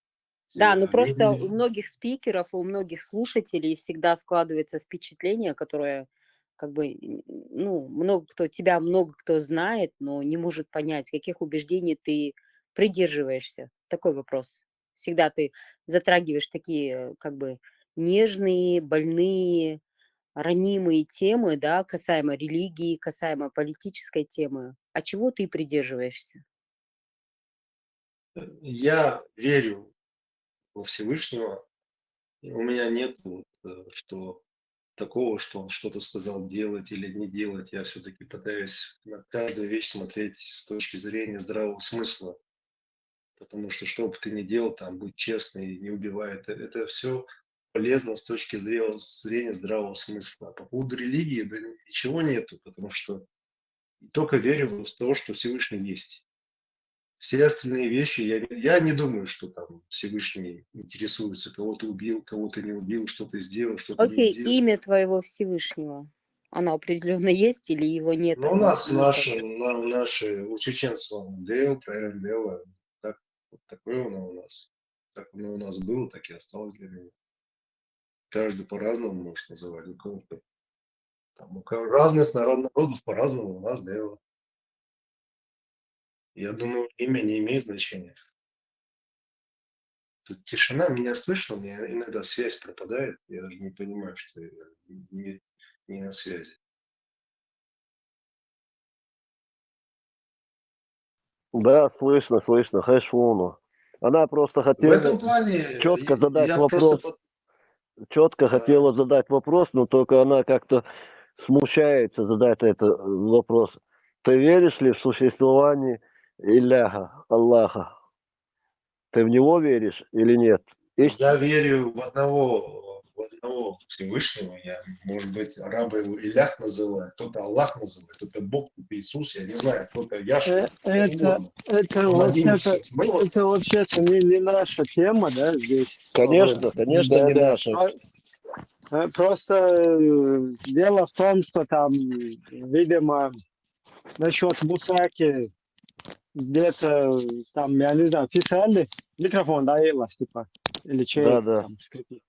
Да, ну просто у многих спикеров, у многих слушателей всегда складывается впечатление, которое как бы, ну, много кто знает, но не может понять, каких убеждений ты придерживаешься. Такой вопрос. Всегда ты затрагиваешь такие как бы нежные, больные, ранимые темы, да, касаемо религии, касаемо политической темы. А чего ты придерживаешься? Я верю во Всевышнего. У меня нет что такого, что он что-то сказал делать или не делать. Я все-таки пытаюсь на каждую вещь смотреть с точки зрения здравого смысла. Потому что бы ты ни делал, там, будь честный, не убивай. Это все полезно с точки зрения здравого смысла. По поводу религии, да ничего нету, потому что только верю в то, что Всевышний есть. Все остальные вещи, я не думаю, что там Всевышний интересуется, кого ты убил, кого ты не убил, что ты сделал, что ты не Окей, сделал. имя твоего Всевышнего. Оно определенно есть или его нет, Ну, у оно нас никак? наши у чеченцев он дел, правильно дело. Так, вот такое оно у нас. Как оно у нас было, так и осталось для меня. Каждый по-разному может называть. У кого-то там, разных народов по-разному у нас дело. Я думаю, имя не имеет значения. Тут тишина, меня слышно, у меня иногда связь пропадает, я даже не понимаю, что я не на связи. Да, слышно, слышно, хэшвуну. Она просто В этом хотела плане четко задать я просто... вопрос, четко Да. хотела задать вопрос, но только она как-то смущается задать этот вопрос. Ты веришь ли в существование Илляха, Аллаха? Ты в него веришь или нет? Я верю в одного Всевышнего. Я, может быть, арабы его Илях называют, кто-то Аллах называет, кто-то Бог, кто-то Иисус, я не знаю, кто-то Яшуа, кто угодно. Это Он один и вообще-то, все. Мы вот, это вообще-то не наша тема, да, здесь. Конечно, конечно, Да, не да. наша. Просто дело в том, что там, видимо, насчет Мусаки где-то там, я не знаю, писали, микрофон, да, Элас, типа, или Да, чей да. там скрипит.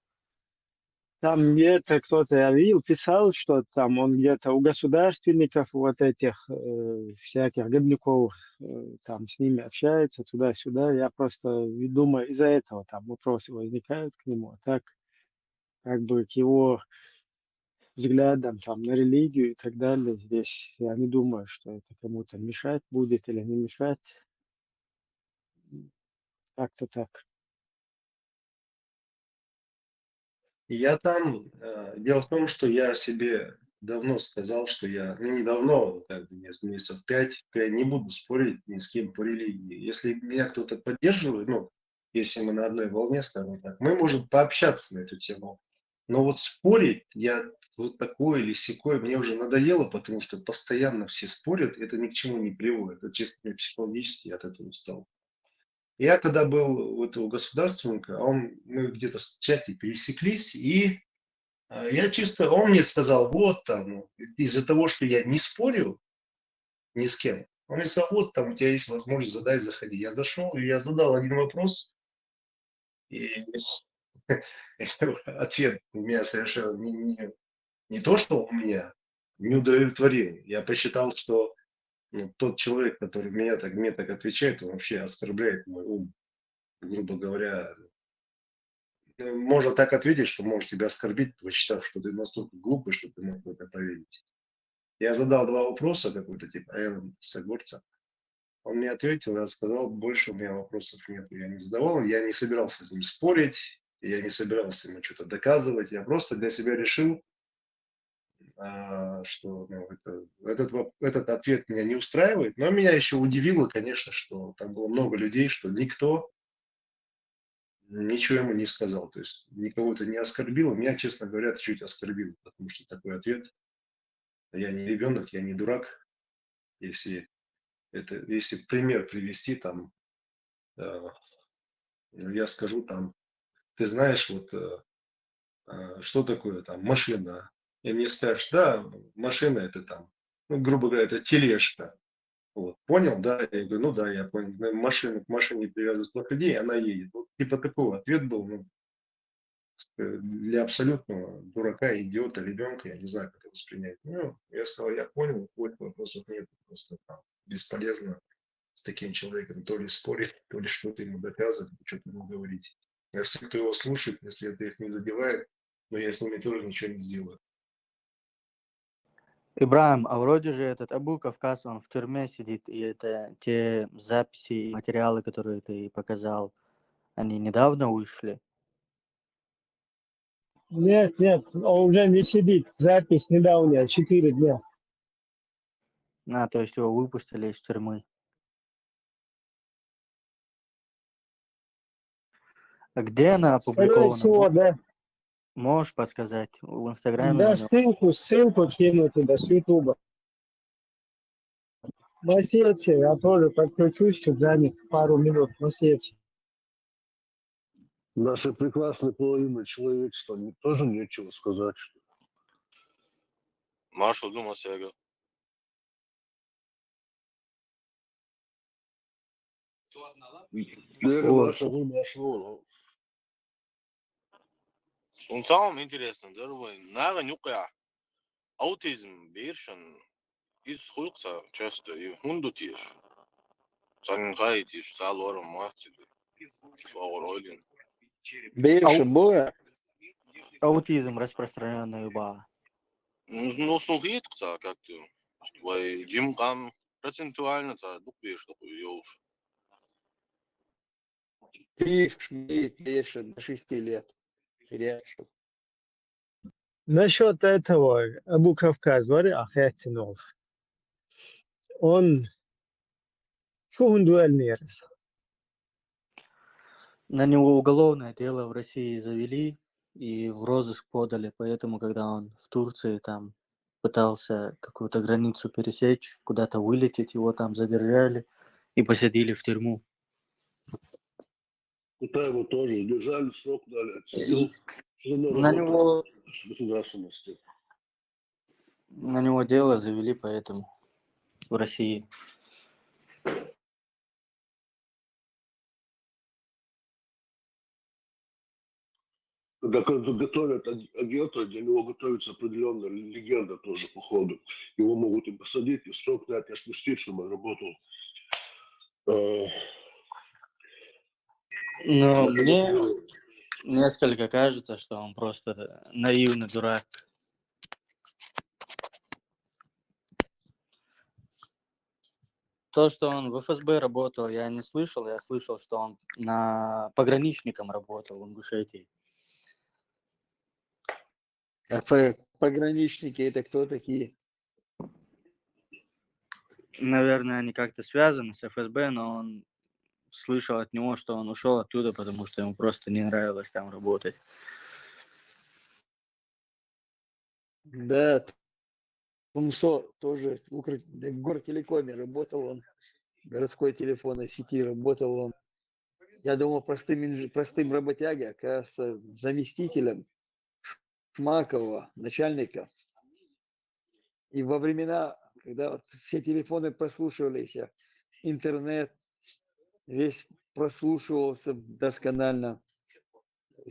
Там где-то кто-то, я видел, писал, что там он где-то у государственников вот этих всяких грибников там с ними общается туда-сюда. Я просто думаю, из-за этого там вопросы возникают к нему. А так, как бы к его взглядам там на религию и так далее, здесь я не думаю, что это кому-то мешать будет или не мешать. Как-то так. я там, дело в том, что я себе давно сказал, что я, ну не давно, как бы месяцев 5, я не буду спорить ни с кем по религии. Если меня кто-то поддерживает, ну, если мы на одной волне, скажем так, мы можем пообщаться на эту тему. Но вот спорить, я вот такой или сякой, мне уже надоело, потому что постоянно все спорят, это ни к чему не приводит. Это чисто мне психологически я от этого устал. Я когда был у этого государственника, мы где-то в чате пересеклись, и я чисто, он мне сказал, вот там, из-за того, что я не спорю ни с кем, он мне сказал, вот там у тебя есть возможность задать, заходи. Я зашел, и я задал один вопрос, и ответ у меня совершенно не то, что у меня не удовлетворил. Я посчитал, что тот человек, который мне так отвечает, он вообще оскорбляет мой ум. Грубо говоря, можно так ответить, что может тебя оскорбить, посчитав, что ты настолько глупый, что ты мог в это поверить. Я задал два вопроса, какой-то типа Эллен Сагорца. Он мне ответил, я сказал, больше у меня вопросов нет. Я не задавал, я не собирался с ним спорить, я не собирался ему что-то доказывать. Я просто для себя решил, что этот ответ меня не устраивает. Но меня еще удивило, конечно, что там было много людей, что никто ничего ему не сказал. То есть никого это не оскорбило. Меня, честно говоря, это чуть оскорбило, потому что такой ответ. Я не ребенок, я не дурак. Если пример привести, там, я скажу, там, ты знаешь, вот, что такое там машина? И мне скажешь, да, машина это там, ну, грубо говоря, это тележка. Вот, понял, да? Я говорю, ну да, я понял. Машину к машине привязывают лошадей, она едет. Вот, типа такой ответ был, ну, для абсолютного дурака, идиота, ребенка, я не знаю, как это воспринять. Ну, я сказал, я понял, вопросов нет, просто там, бесполезно с таким человеком то ли спорить, то ли что-то ему доказывать, что-то ему говорить. А все, кто его слушает, если это их не задевает, но я с ними тоже ничего не сделаю. Ибраим, а вроде же этот Абу Кавказ, он в тюрьме сидит, и это те записи и материалы, которые ты показал, они недавно вышли? Нет, нет, он уже не сидит. Запись недавняя, 4 дня. То есть его выпустили из тюрьмы. А где она Скорее опубликована? всего, да. Можешь подсказать? В Инстаграме у Да, него. ссылку кину туда с Ютуба. На сети я тоже подключусь, чуть занят пару минут на сети. Нашей прекрасной половины человечества тоже нечего сказать. Marshall Dumasega. Дери Вот. машгул. Он самым интересным, дорогой, нага нюкая. Аутизм, биршен, из хуйкса часто и хундутиш. Санхайтиш, салором мастер. Вауролин. Бейша боя. Аутизм распространенный ба. Ну, сухитка как-то. Твой Джим Кам процентуально-то буквишь такой ёлш. Бейша до 6 лет. Теряешь. Насчет этого Абу Кавказ, говори, Ахетинов. Он дуэльнерс. На него уголовное дело в России завели и в розыск подали, поэтому, когда он в Турции там пытался какую-то границу пересечь, куда-то вылететь, его там задержали и посадили в тюрьму. Куда его тоже сдержали, срок дали, отсидел. На него Государственности. дело завели, поэтому в России. Когда готовят агента, для него готовится определенная легенда тоже по ходу. Его могут и посадить, и срок дать, и отпустить, чтобы он работал. Но мне несколько кажется, что он просто наивный дурак. То, что он в ФСБ работал, я не слышал. Я слышал, что он пограничником работал в Ингушетии. А пограничники это кто такие? Наверное, они как-то связаны с ФСБ, но он слышал от него, что он ушел оттуда, потому что ему просто не нравилось там работать. Да, Тумсо тоже в Гортелекоме работал он, городской телефонной сети работал он. Я думал, простым работягой, оказывается, заместителем Шмакова, начальника. И во времена, когда вот все телефоны прослушивались, интернет весь прослушивался досконально.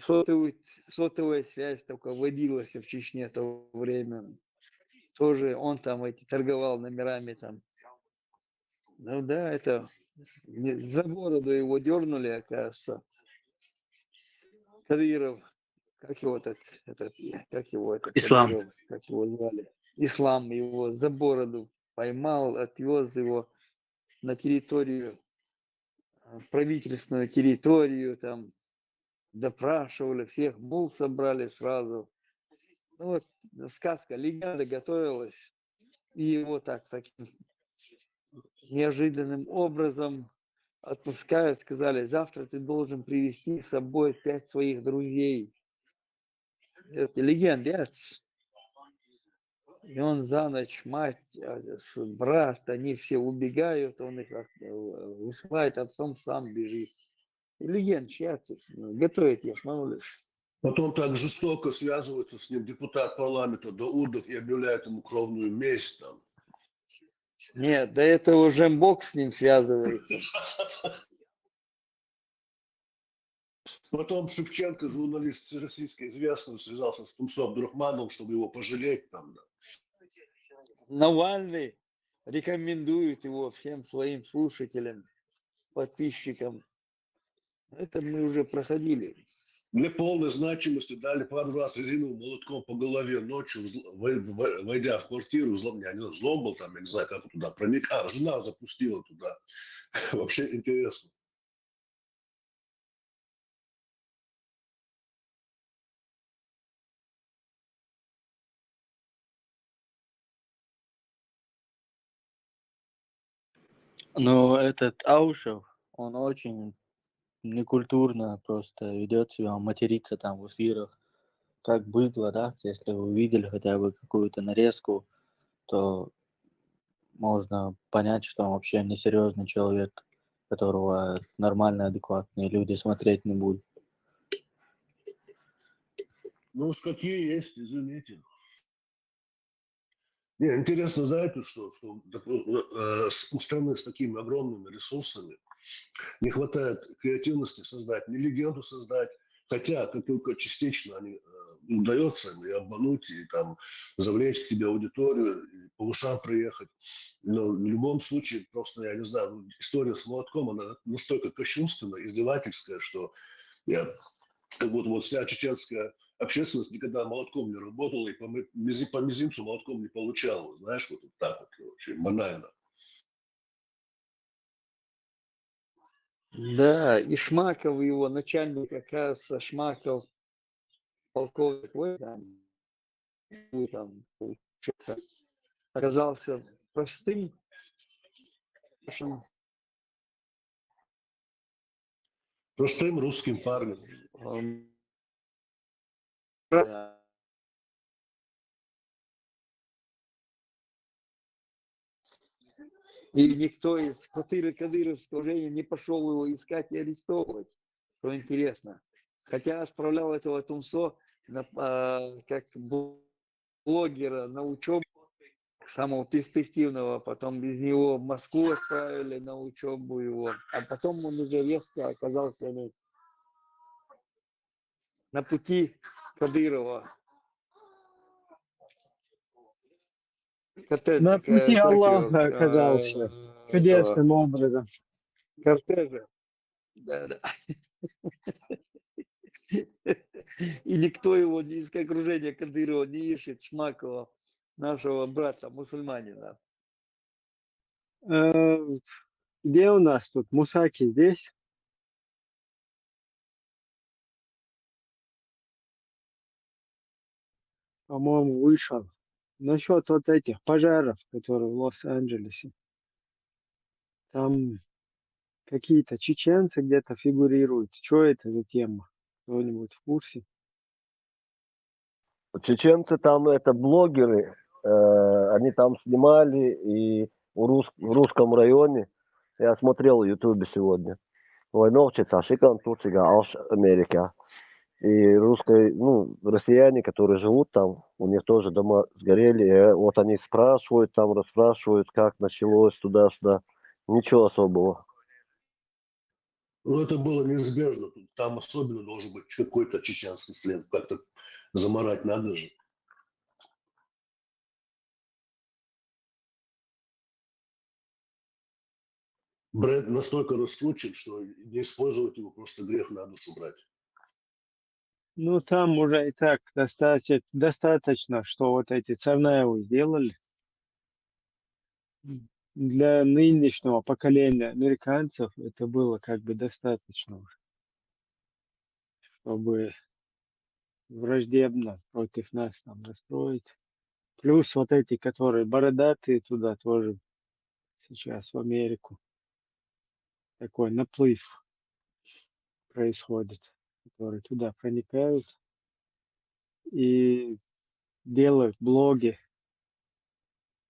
Сотовая связь только вводилась в Чечне в то время. Тоже он там торговал номерами там. Ну да, это за бороду его дернули, оказывается. Кадыров, как его Ислам. Кадыров, как его звали? Ислам его за бороду поймал, отвез его на территорию, правительственную территорию, там допрашивали, всех мул собрали сразу. Ну вот сказка, легенда готовилась, и его таким неожиданным образом отпускают, сказали, завтра ты должен привести с собой 5 своих друзей. Это легендец. И он за ночь, мать, брат, они все убегают, он их высылает, отцом сам бежит. И легенд чья-то готовит Яшманулиш. Потом так жестоко связывается с ним депутат парламента Даудов и объявляет ему кровную месть там. Нет, до этого Жембок с ним связывается. Потом Шевченко, журналист российский известный, связался с Тумсо Абдурахмановым, чтобы его пожалеть там. Да. Навальный рекомендует его всем своим слушателям, подписчикам. Это мы уже проходили. Для полной значимости дали пару раз резиновым молотком по голове ночью, войдя в квартиру, взлом был там, я не знаю, как он туда проник. Жена запустила туда. Вообще интересно. Но этот Аушев, он очень некультурно просто ведет себя, он матерится там в эфирах, как быдло, да, если вы увидели хотя бы какую-то нарезку, то можно понять, что он вообще несерьезный человек, которого нормальные, адекватные люди смотреть не будут. Ну уж какие есть, извините. Не, интересно, знаете, что у страны с такими огромными ресурсами не хватает креативности создать, не легенду создать, хотя как только частично они удается им и обмануть, и там завлечь к себе аудиторию, и по ушам проехать. Но в любом случае, просто, я не знаю, история с молотком, она настолько кощунственная, издевательская, что я, как будто вот вся чеченская общественность никогда молотком не работала и по мизинцу молотком не получала. Знаешь, вот так вот очень банально. Да, и Шмаков, его начальник, оказывается, Шмаков, полковник войны, там, получается, оказался простым нашим, Простым русским парнем. да. И никто из Хатыра Кадыровского уже не пошел его искать и арестовывать, что интересно. Хотя отправлял этого Тумсо как блогера на учебу самого перспективного, потом без него в Москву отправили на учебу его, а потом он уже резко оказался на пути Кадырова. На пути Как Аллаха оказался этого чудесным образом. кортежа. Да, да. И никто его из окружения Кадырова не ищет, Шмакова, нашего брата, мусульманина. Где у нас тут? Мусаки здесь? По-моему, вышел. Насчет вот этих пожаров, которые в Лос-Анджелесе. Там какие-то чеченцы где-то фигурируют. Что это за тема? Кто-нибудь в курсе? Чеченцы там это блогеры, они там снимали и в русском районе, я смотрел в Ютубе сегодня. Войновчица, Сашикан, Турция, Алш, Америка. И россияне, которые живут там, у них тоже дома сгорели. И вот они спрашивают, там расспрашивают, как началось туда-сюда. Ничего особого. Ну, это было неизбежно. Там особенно должен быть какой-то чеченский след. Как-то заморать надо же. Бренд настолько раскручен, что не использовать его просто грех на душу брать. Ну, там уже и так достаточно, что вот эти Царнаевы сделали. Для нынешнего поколения американцев это было как бы достаточно уже, чтобы враждебно против нас там настроить. Плюс вот эти, которые бородатые туда тоже сейчас в Америку. Такой наплыв происходит, которые туда проникают и делают блоги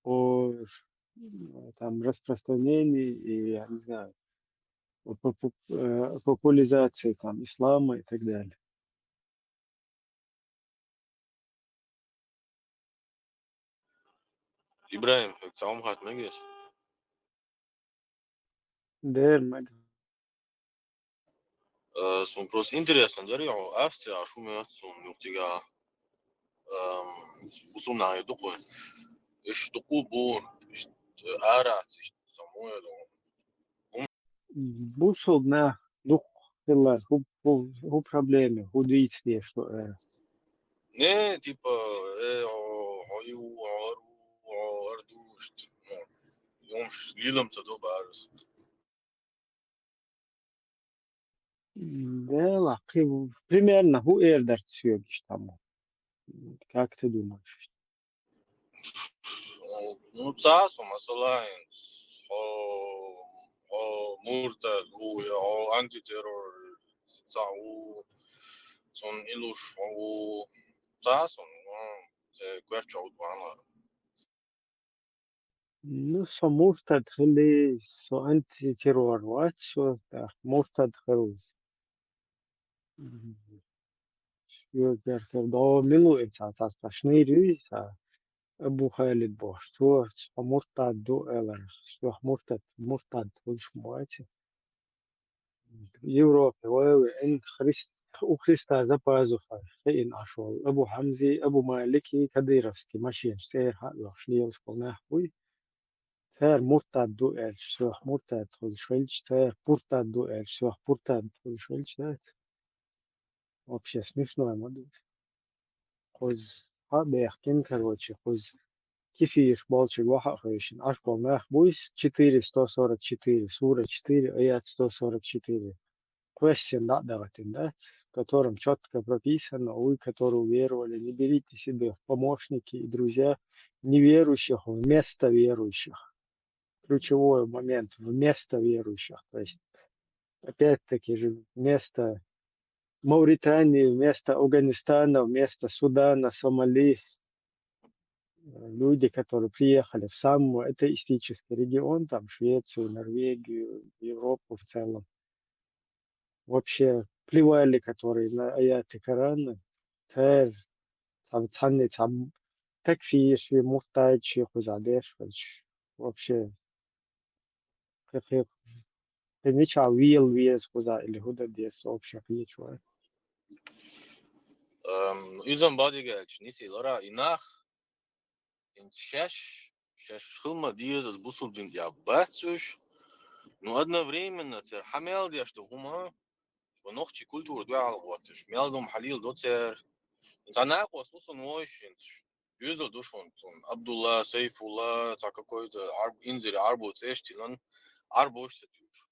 о там распространении и, я не знаю, о популяризации там ислама и так далее. Ибраим, салам хат мегес. Дермаг. Просто интересно, дарья, Австрия, шумят, нефтяга, усуна, духой. Иш духу бу, ара, самое, Busel nach Luchtfiller, hoe problemen, hoe iets weer zo. не, типа, хою, ардушт, юмш, лилом-то до барус. Да, примерно, hoe eerder съемки там. Как ты думаешь? Ну, цасу, масалайн, мурта, антитеррор, цау, сон илуш, цасу, це кверча удвана. Ну, со муртад хили, со антитеррор, вот что, да, муртад хил. Yo, der da milуется, страшные рюса. أبو خالد بوش توت مرتد دو إلر شو مرتد وش مواتي يوروبا وإن خريستا زبازوخا خين أشول أبو حمزي أبو مالكي كديرسكي ماشي سير حقه شليل سبوناه بوي تار مرتد دو إل شو مرتد خذ شويلش تار مرتد دو إل شو مرتد خذ شويلش نات вообще смешно моду خذ بيحكين короче خذ كيفيش بالشي واحد خيشين أشبه نах بويس 444 сура 4 аят 144 question да, в котором четко прописано, вы, которые уверовали, не берите себе в помощники и друзья неверующих вместо верующих. Ключевой момент вместо верующих. То есть, опять-таки же, вместо Мавритании, вместо Афганистана, вместо Судана, Сомали, люди, которые приехали в самый атеистический регион, там Швецию, Норвегию, Европу в целом, вообще плевали, которые на аяты Корана, تار там там такфир شي محتاج شي خزعبيش вообще كيف نيچا ويل ويز خزع اللي هو ديس вообще ничего. Izan badigelch nisi lara inach in шеш хилма диезас бусулдин я бацуш, но одновременно цер хамел dia что хума, ونخشي كولتور دوع على الغواتش ميالدوم حليل دوتر انت وصلوا نوشين يوزو دوشون عبد الله سيف الله تا какой-то инзери арбу цештилан арбош сетюш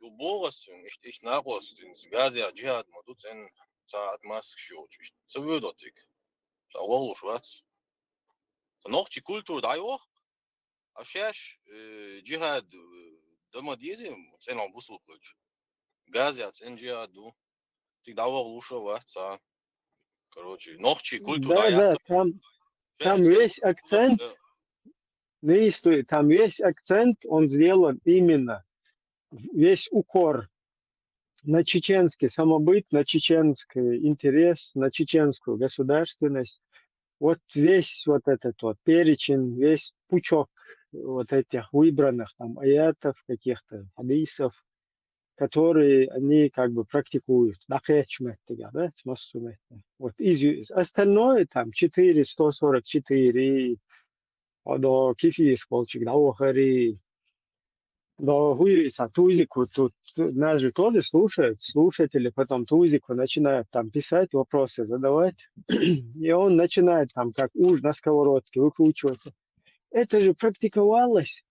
ю богасин ich нагостин газя джихад модуцен за атмаск шоч цвёдотик за волушвац нохчи культур дайох ашеш джихад дома диезем ценон бусулкуч газя цен джихаду ты давал лушаваца. Короче, ногчи культура Да, я. там весь акцент, там весь акцент, он сделан именно, весь укор на чеченский самобыт, на чеченский интерес, на чеченскую государственность. Вот весь вот этот вот перечень, весь пучок вот этих выбранных там аятов, каких-то хадисов, которые они как бы практикуют. Да, вот остальное там 4, 144, до кифиш полчик, да, охари, до хуица, тузику, тут нас же тоже слушают, слушатели потом тузику начинают там писать, вопросы задавать, и он начинает там как уж на сковородке выкручиваться. Это же практиковалось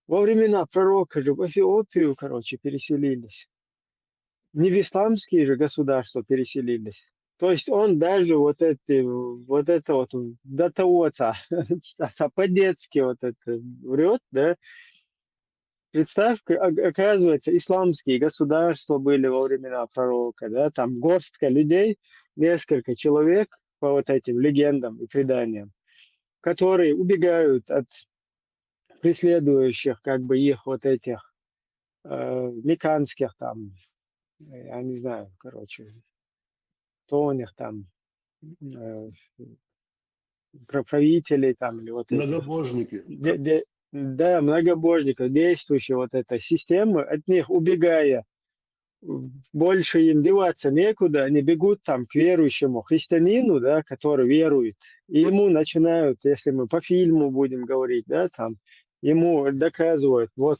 во времена пророка же, в Эфиопию, короче, переселились. Не в исламские же государства переселились. То есть он даже вот это вот до того по-детски вот это врет, да. Представь, оказывается, исламские государства были во времена пророка, да, там горстка людей, несколько человек по вот этим легендам и преданиям, которые убегают от преследующих как бы их вот этих меканских там, я не знаю, короче, кто у них там, правителей там или вот многобожники. Да, многобожников, действующая вот эта система, от них убегая, больше им деваться некуда, они бегут там к верующему христианину, да, который верует, и ему начинают, если мы по фильму будем говорить, да, там, ему доказывают, вот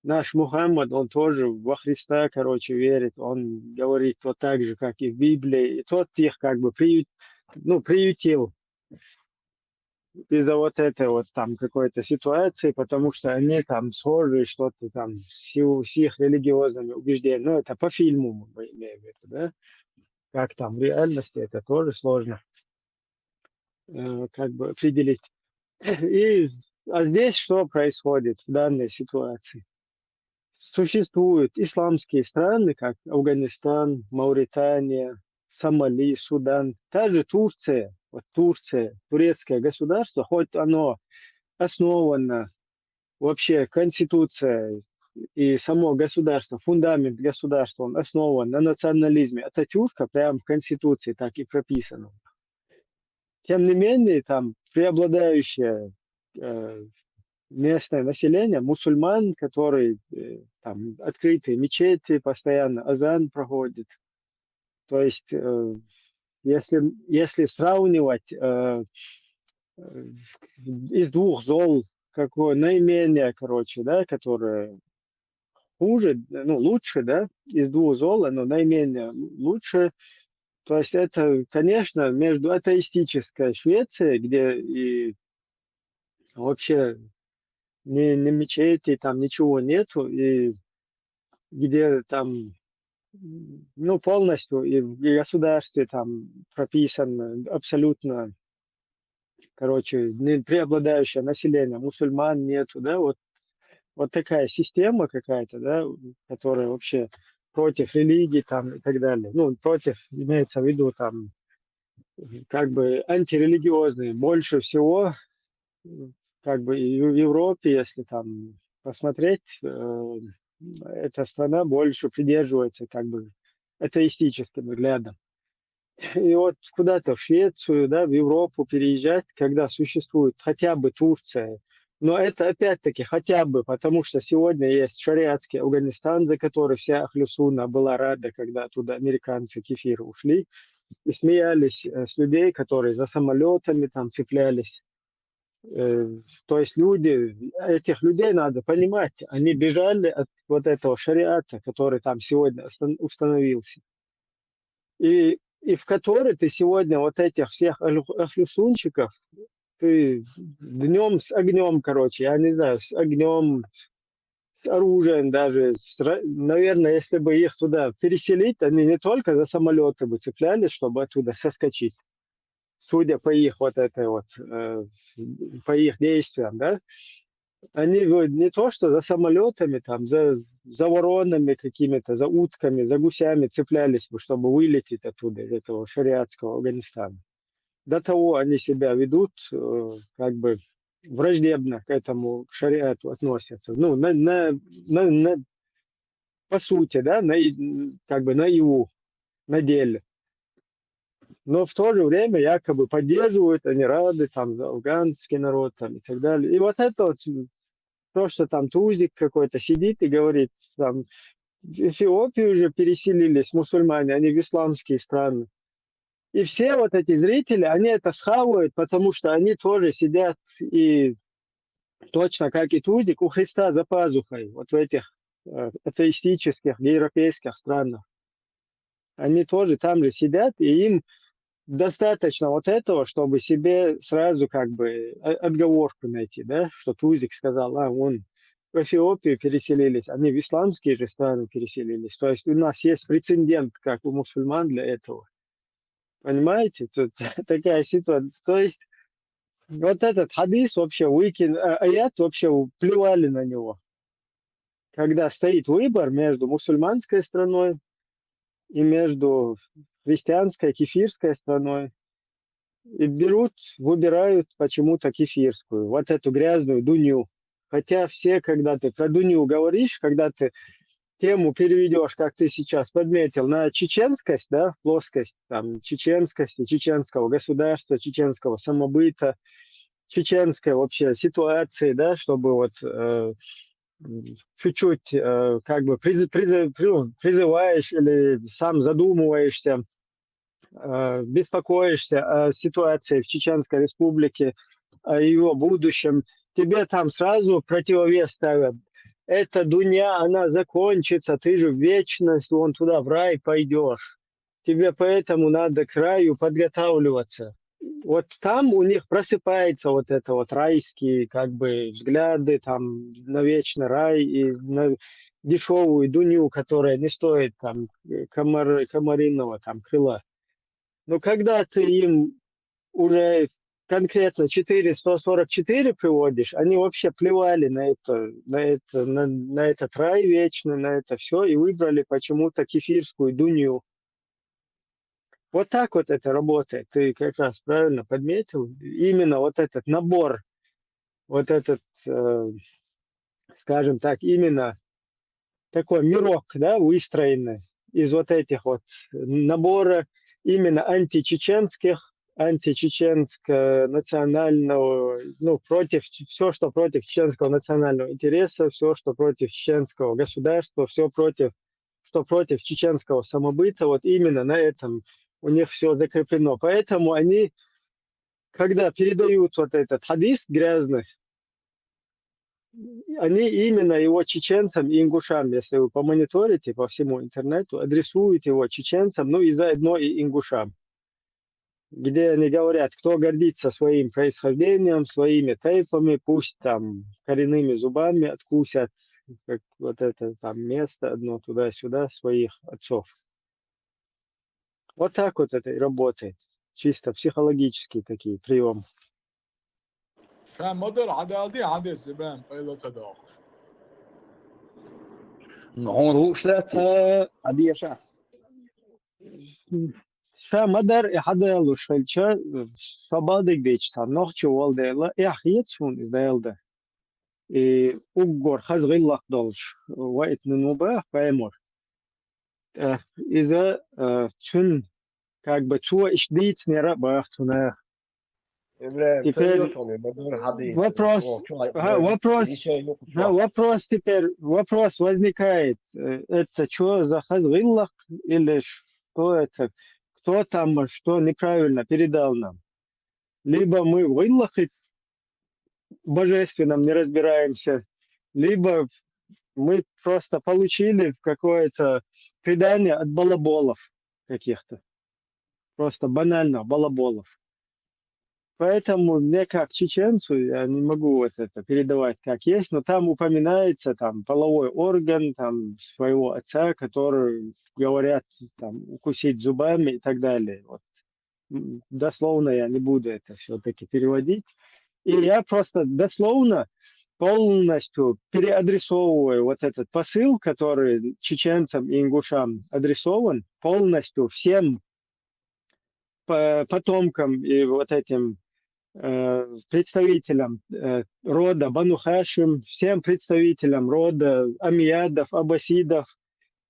наш Мухаммад, он тоже во Христа, короче, верит, он говорит вот так же, как и в Библии, и тот их как бы приютил из-за вот этой вот там какой-то ситуации, потому что они там схожи, что-то там с их религиозными убеждениями. Ну, это по фильму мы имеем в виду, да? Как там в реальности, это тоже сложно как бы определить. А здесь что происходит в данной ситуации? Существуют исламские страны, как Афганистан, Мавритания, Сомали, Судан, та же Турция. Вот Турция, турецкое государство, хоть оно основано, вообще конституция и само государство, фундамент государства, он основан на национализме Ататюрка, прямо в конституции так и прописано. тем не менее, там преобладающее местное население, мусульман, которые там открытые мечети, постоянно азан проходит. То есть, если сравнивать из двух зол, какое наименее, короче, да, которое хуже, ну, лучше, да, из двух зол, оно наименее лучше. То есть это, конечно, между атеистической Швецией, где и вообще ни мечети, там ничего нету, и где там, ну, полностью и в государстве там прописано абсолютно, короче, преобладающее население, мусульман нету, да, вот такая система какая-то, да, которая вообще против религии там и так далее. Ну, против, имеется в виду там, как бы антирелигиозные. Больше всего, как бы и в Европе, если там посмотреть, эта страна больше придерживается как бы атеистическим взглядом. И вот куда-то в Швецию, да, в Европу переезжать, когда существует хотя бы Турция. Но это опять-таки хотя бы, потому что сегодня есть шариатский Афганистан, за который вся Ахлюсунна была рада, когда туда американцы кефиры ушли, и смеялись с людей, которые за самолетами там цеплялись. То есть этих людей надо понимать, они бежали от вот этого шариата, который там сегодня установился. И в которой ты сегодня вот этих всех ахлюсунчиков, ты днем с огнем, короче, я не знаю, с огнем, с оружием даже. Наверное, если бы их туда переселить, они не только за самолеты бы цеплялись, чтобы оттуда соскочить, судя по их вот этой вот, по их действиям, да, они не то, что за самолетами, там, за воронами какими-то, за утками, за гусями цеплялись бы, чтобы вылететь оттуда, из этого шариатского Афганистана. До того они себя ведут, как бы враждебно к этому шариату относятся. Ну, по сути, да, как бы наяву, на деле. Но в то же время якобы поддерживают, они рады там за афганский народ там, и так далее. И вот это вот то, что там тузик какой-то сидит и говорит, там, в Эфиопию уже переселились мусульмане, они в исламские страны. И все вот эти зрители, они это схавают, потому что они тоже сидят и точно как и тузик у Христа за пазухой, вот в этих атеистических европейских странах. Они тоже там же сидят, и им достаточно вот этого, чтобы себе сразу как бы отговорку найти, да, что тузик сказал, он в Эфиопию переселились, они в исламские же страны переселились. То есть у нас есть прецедент, как у мусульман для этого. Понимаете? Тут такая ситуация. То есть вот этот хадис вообще аят вообще плевали на него. Когда стоит выбор между мусульманской страной и между христианской, кефирской страной, и выбирают почему-то кефирскую, вот эту грязную дунью. Хотя все, когда ты про дунью говоришь, когда ты тему переведешь, как ты сейчас подметил, на чеченскость, да, плоскость там, чеченскости, чеченского государства, чеченского самобыта, чеченской вообще ситуации, да, чтобы вот чуть-чуть как бы призываешь или сам задумываешься, беспокоишься о ситуации в Чеченской Республике, о ее будущем, тебе там сразу противовес ставят. Эта дунья, она закончится, ты же в вечность, вон туда, в рай пойдешь. Тебе поэтому надо к раю подготавливаться. Вот там у них просыпается вот это вот райские как бы взгляды там на вечный рай и на дешевую дунью, которая не стоит там комариного там крыла. Но когда ты им уже конкретно 444 приводишь, они вообще плевали на этот рай вечный, на это все, и выбрали почему-то кефирскую дунью. Вот так вот это работает. Ты как раз правильно подметил. Именно вот этот набор, вот этот, скажем так, именно такой мирок, да, выстроенный из вот этих вот набора именно античеченских, античеченского национального, ну, против, все, что против чеченского национального интереса, все, что против чеченского государства, все против, что против чеченского самобыта, вот именно на этом у них все закреплено. Поэтому они, когда передают вот этот хадис грязный, они именно его чеченцам и ингушам, если вы помониторите по всему интернету, адресуют его чеченцам, ну и заодно и ингушам, где они говорят, кто гордится своим происхождением, своими тейпами, пусть там коренными зубами откусят как вот это там место одно туда-сюда своих отцов. Вот так вот это и работает. Чисто психологический такие прием. مدر عدالتي عادي زبان قيلة تداخل Hon rušlētis. Adieša. Madar hadel şelçe sabadik beçsa nohçu oldu ehiyet şun izdeldi. Uggor hazgillak dolş ve etnubah paymor. Из-за чун как бы чуа ишдиц не рабахтуна. Теперь вопрос возникает. Это что за хазгиллах или что это? Кто там что неправильно передал нам? Либо мы в гиллахе божественном не разбираемся, либо мы просто получили какое-то предание от балаболов каких-то. Просто банально балаболов. Поэтому мне как чеченцу, я не могу вот это передавать как есть, но там упоминается там половой орган там своего отца, который говорят там укусить зубами и так далее. Вот. Дословно я не буду это все-таки переводить. И я просто дословно полностью переадресовываю вот этот посыл, который чеченцам и ингушам адресован, полностью всем потомкам и вот этим представителям рода Бану Хашим, всем представителям рода Амиядов, Аббасидов,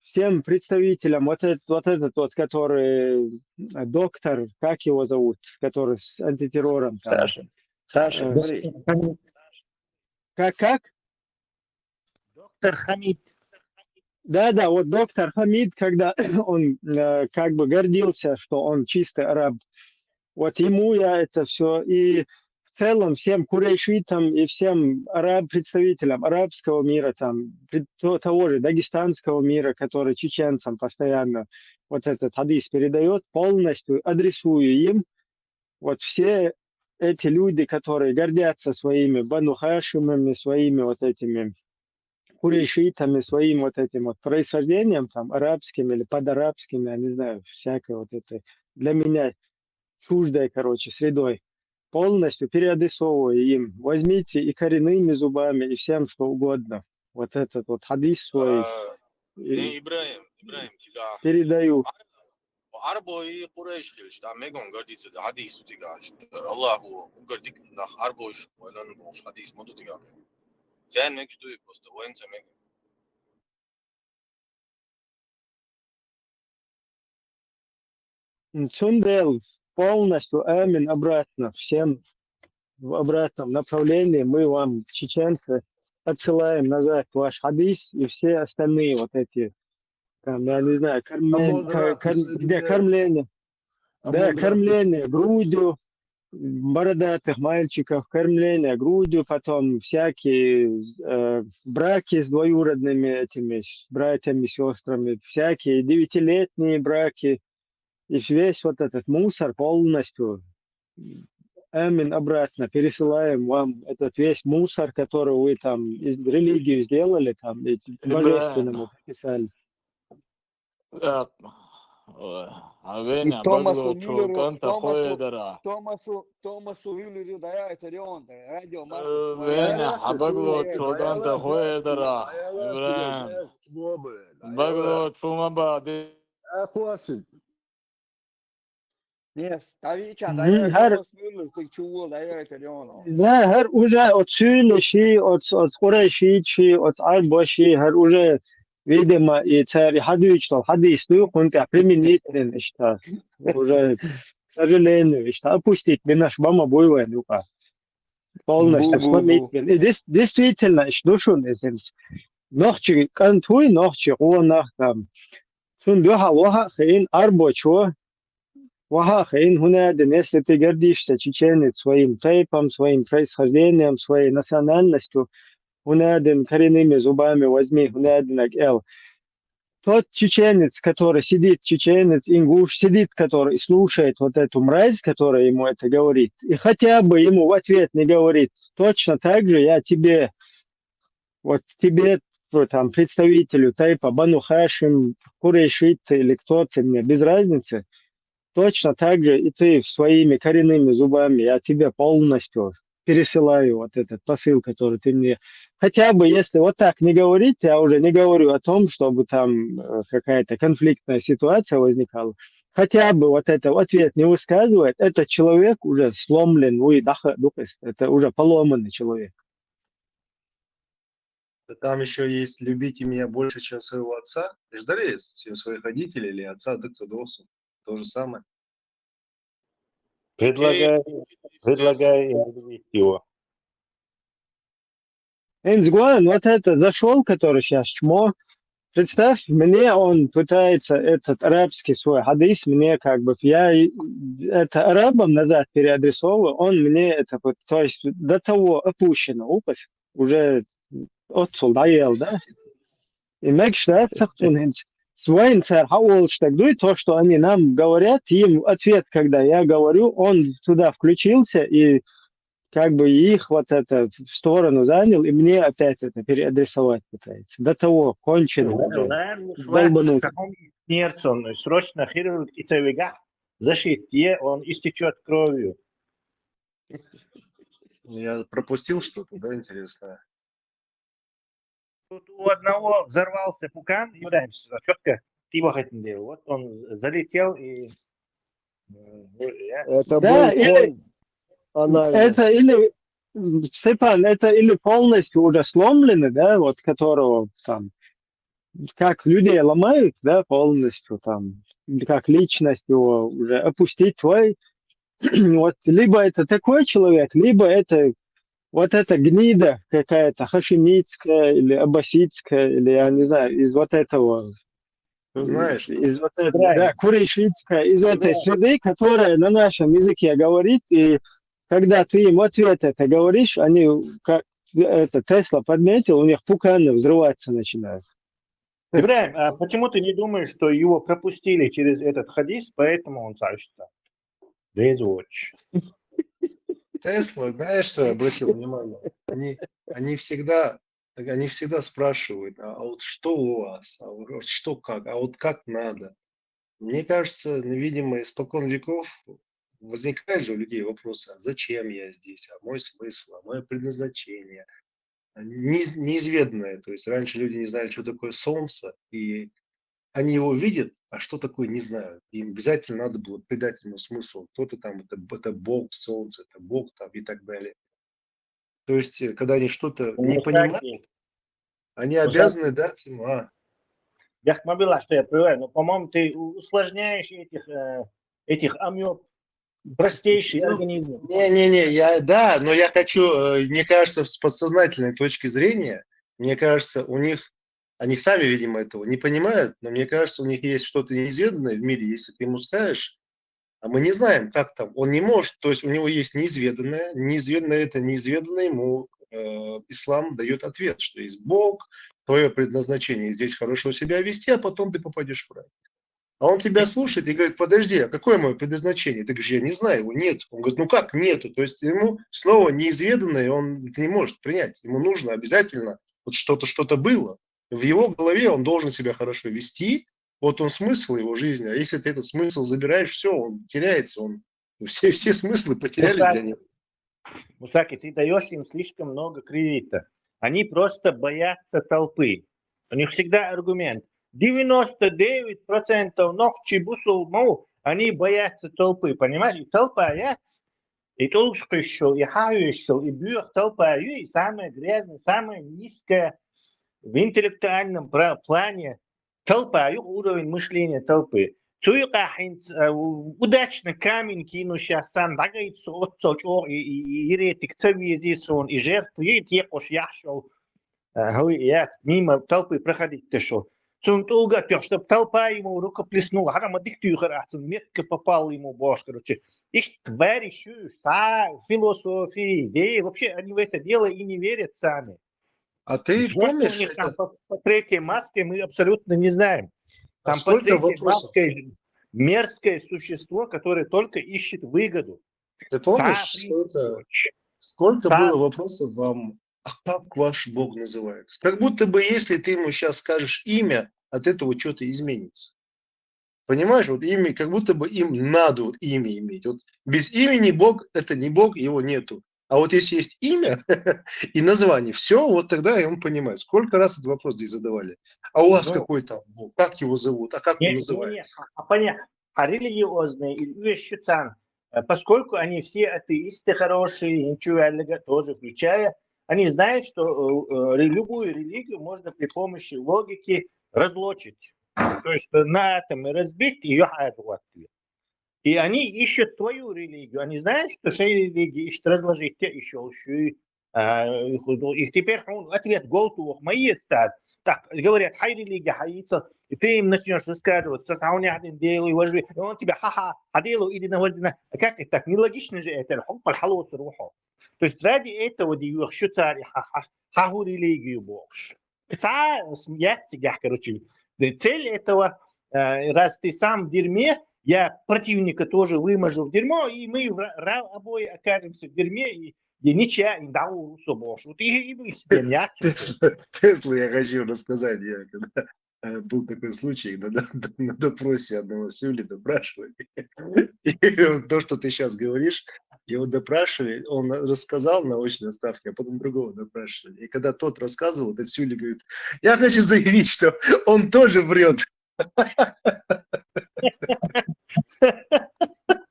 всем представителям, вот этот, который доктор, как его зовут, который с антитеррором. Саша, Как? Доктор Хамид. Да, вот доктор Хамид, когда он как бы гордился, что он чистый араб, вот ему я это все, и в целом всем курейшитам и всем представителям арабского мира, там, того же дагестанского мира, который чеченцам постоянно вот этот хадис передает, полностью адресую им, вот все эти люди, которые гордятся своими Бану Хашимами, своими вот этими курейшитами, своим вот этим вот происхождением, там, арабским или подарабским, я не знаю, всякое вот это, для меня чуждой, средой, полностью переадресовываю им. Возьмите и коренными зубами, и всем что угодно. Вот этот вот хадис свой Ибраим, тебя передаю. Арбой Курейш, там мегон гордится хадис тебя. Аллаху гордик нах арбойш, валан бош хадис моду тебя. Зен мек что просто военца мек. Цундел полностью амин обратно, всем в обратном направлении. Мы вам, чеченцы, отсылаем назад ваш хадис и все остальные вот эти, там, я не знаю, кормление. Да, кормление грудью бородатых мальчиков, кормление грудью, потом всякие браки с двоюродными этими братьями, сестрами, всякие 9-летние браки. И весь вот этот мусор полностью амин обратно пересылаем вам этот весь мусор, который вы там из религии сделали, там божественному приписали. И Томасу Миллеру, Томасу Миллеру дает орион, радио Марсу. Веня, Хабагло, Чоганта Хоедера, Ибраим. Багло, Чумабади. Нет, Тавичан дает Томас Миллер, ты чего дает орион. Да, хер уже от Сюлеши, от Курейшичи, от Арбаши, хер уже видимо, и царь хадис, что хадис, ну, он применительный, что уже сожалению, что опустить наш мама буйвен, полностью сломить. Бу-бу-бу. И действительно, душу несенс. Ночи кантуй, ночи руанах там. Сун духа ваха хейн арбочо. Ваха хейн хунаден, если ты гордишься чеченец своим тайпом, своим происхождением, своей национальностью, хунаден коренными зубами возьми, хунаден эл. Тот чеченец, который сидит, чеченец, ингуш, сидит, который слушает вот эту мразь, которая ему это говорит, и хотя бы ему в ответ не говорит, точно так же я тебе, вот тебе, там, представителю тайпа Бану Хашим, Курейшит или кто-то, мне без разницы, точно так же и ты своими коренными зубами, я тебе полностью пересылаю вот этот посыл, который ты мне... Хотя бы, если вот так не говорить, я уже не говорю о том, чтобы там какая-то конфликтная ситуация возникала. Хотя бы вот это ответ не высказывает, этот человек уже сломлен, это уже поломанный человек. Там еще есть «любите меня больше, чем своего отца». Ждали своих родителей или отца, дыца досу. То же самое. Предлагаю им любить его. Энзгуан, вот это зашел, который сейчас чмо. Представь, мне он пытается этот арабский свой хадис, мне как бы, я это арабам назад переадресовываю, он мне это, то есть до того опущено, опыт, уже отцул, доел, да? И мекшта, свой инцерхаул, то, что они нам говорят, им ответ, когда я говорю, он туда включился и как бы их вот это в сторону занял, и мне опять это переадресовать пытается. До того кончено. Нерцон, срочно хирург и цевига, защите, он истечет кровью. Я пропустил что-то, да, интересное? Тут у одного взорвался пукан, и раньше четко типа хотел. Вот он залетел и... Это да, был анальный. это или, Степан, это или полностью уже сломлены, да, вот которого там, как людей ломают, да, полностью там, как личность его уже опустить твой, вот, либо это такой человек, либо это вот эта гнида какая-то хашимитская или аббасидская, или я не знаю, из вот этого, Ты знаешь, из вот этого, да, курейшитская, из этой среды, которая на нашем языке говорит, и когда ты им в ответ это говоришь, они, как это Тесла подметил, у них пуканы взрываться начинают. Ибраим, а почему ты не думаешь, что его пропустили через этот хадис, поэтому он сочится? Безуч. Тесла, знаешь, что я обратил внимание? Они всегда спрашивают, а вот что у вас, а вот что как, а вот как надо. Мне кажется, видимо, испокон веков возникают же у людей вопросы, а зачем я здесь, а мой смысл, а мое предназначение. Неизведанное, то есть раньше люди не знали, что такое солнце, и они его видят, а что такое не знают. Им обязательно надо было придать ему смысл. Кто-то там, это Бог, солнце, это Бог там и так далее. То есть, когда они что-то не понимают, они обязаны дать ему. Я мобила, что я понимаю, но, по-моему, ты усложняешь этих амеб, простейший организм. Да, но я хочу, мне кажется, с подсознательной точки зрения, мне кажется, у них, они сами, видимо, этого не понимают, но мне кажется, у них есть что-то неизведанное в мире, если ты ему скажешь, а мы не знаем, как там, он не может, то есть у него есть неизведанное это неизведанное ему ислам дает ответ, что есть Бог, твое предназначение здесь хорошо себя вести, а потом ты попадешь в рай. А он тебя слушает и говорит, подожди, а какое мое предназначение? Ты говоришь, я не знаю, его нет. Он говорит, ну как нету? То есть ему снова неизведанное, он это не может принять. Ему нужно обязательно, вот что-то было. В его голове он должен себя хорошо вести, вот он смысл его жизни. А если ты этот смысл забираешь, все, он теряется, все смыслы потерялись для него. Мусаки, ты даешь им слишком много кредита. Они просто боятся толпы. У них всегда аргумент. 99% ногчи бусул, они боятся толпы, понимаешь? И толпа яц, и толпа еще, и хаю еще, и бьет толпа, и самое грязное, самое низкое в интеллектуальном плане толпа, уровень мышления толпы. Цуйка хинц удачно камень кину сейчас сам дагает соцоч о и ретик цавизисон и жертвы текош яшел я мимо толпы проходить шел. Цун толга чтобы толпа ему рукоплеснула, харама диктюхарацин метко попал ему баш, короче. Их твари философии, идеи, вообще они в это дело и не верят сами. А ты Что у помнишь, них там по третьей маске мы абсолютно не знаем. Там по сколько третьей вопросов? маске мерзкое существо, которое только ищет выгоду. Ты помнишь, сколько было вопросов вам, а как ваш Бог называется? Как будто бы, если ты ему сейчас скажешь имя, от этого что-то изменится. Понимаешь, вот имя, как будто бы им надо вот имя иметь. Вот без имени Бог, это не Бог, его нету. А вот если есть имя и название, все, вот тогда и он понимает. Сколько раз этот вопрос здесь задавали. А у вас какой там Бог? Как его зовут? А как он называется? Понятно. А религиозные вещи, поскольку они все атеисты хорошие, ничего тоже включая, они знают, что любую религию можно при помощи логики разлочить. То есть на атомы разбить ее ответ. И они ищут твою религию. Они знают, что шея религии ищет разложить те еще. И теперь ответ голтух мои сад. Так, говорят, хай религия, хайится. И ты им начнешь рассказывать, что он один делал, и он тебя ха-ха, а делал, иди на вольдина. Как это так? Нелогично же это. То есть ради этого дивих, что царь хаху религию больше. Смеяться, короче. Цель этого, раз ты сам в дерьме, я противника тоже выможу в дерьмо, и мы обои окажемся в дерьме, и ничья не дал больше. Вот и мы себе мягче. Теслу я хочу рассказать. Я когда был такой случай, на допросе одного Сюли допрашивали. И то, что ты сейчас говоришь, его допрашивали, он рассказал на очной ставке, а потом другого допрашивали. И когда тот рассказывал, этот Сюли говорит, я хочу заявить, что он тоже врет.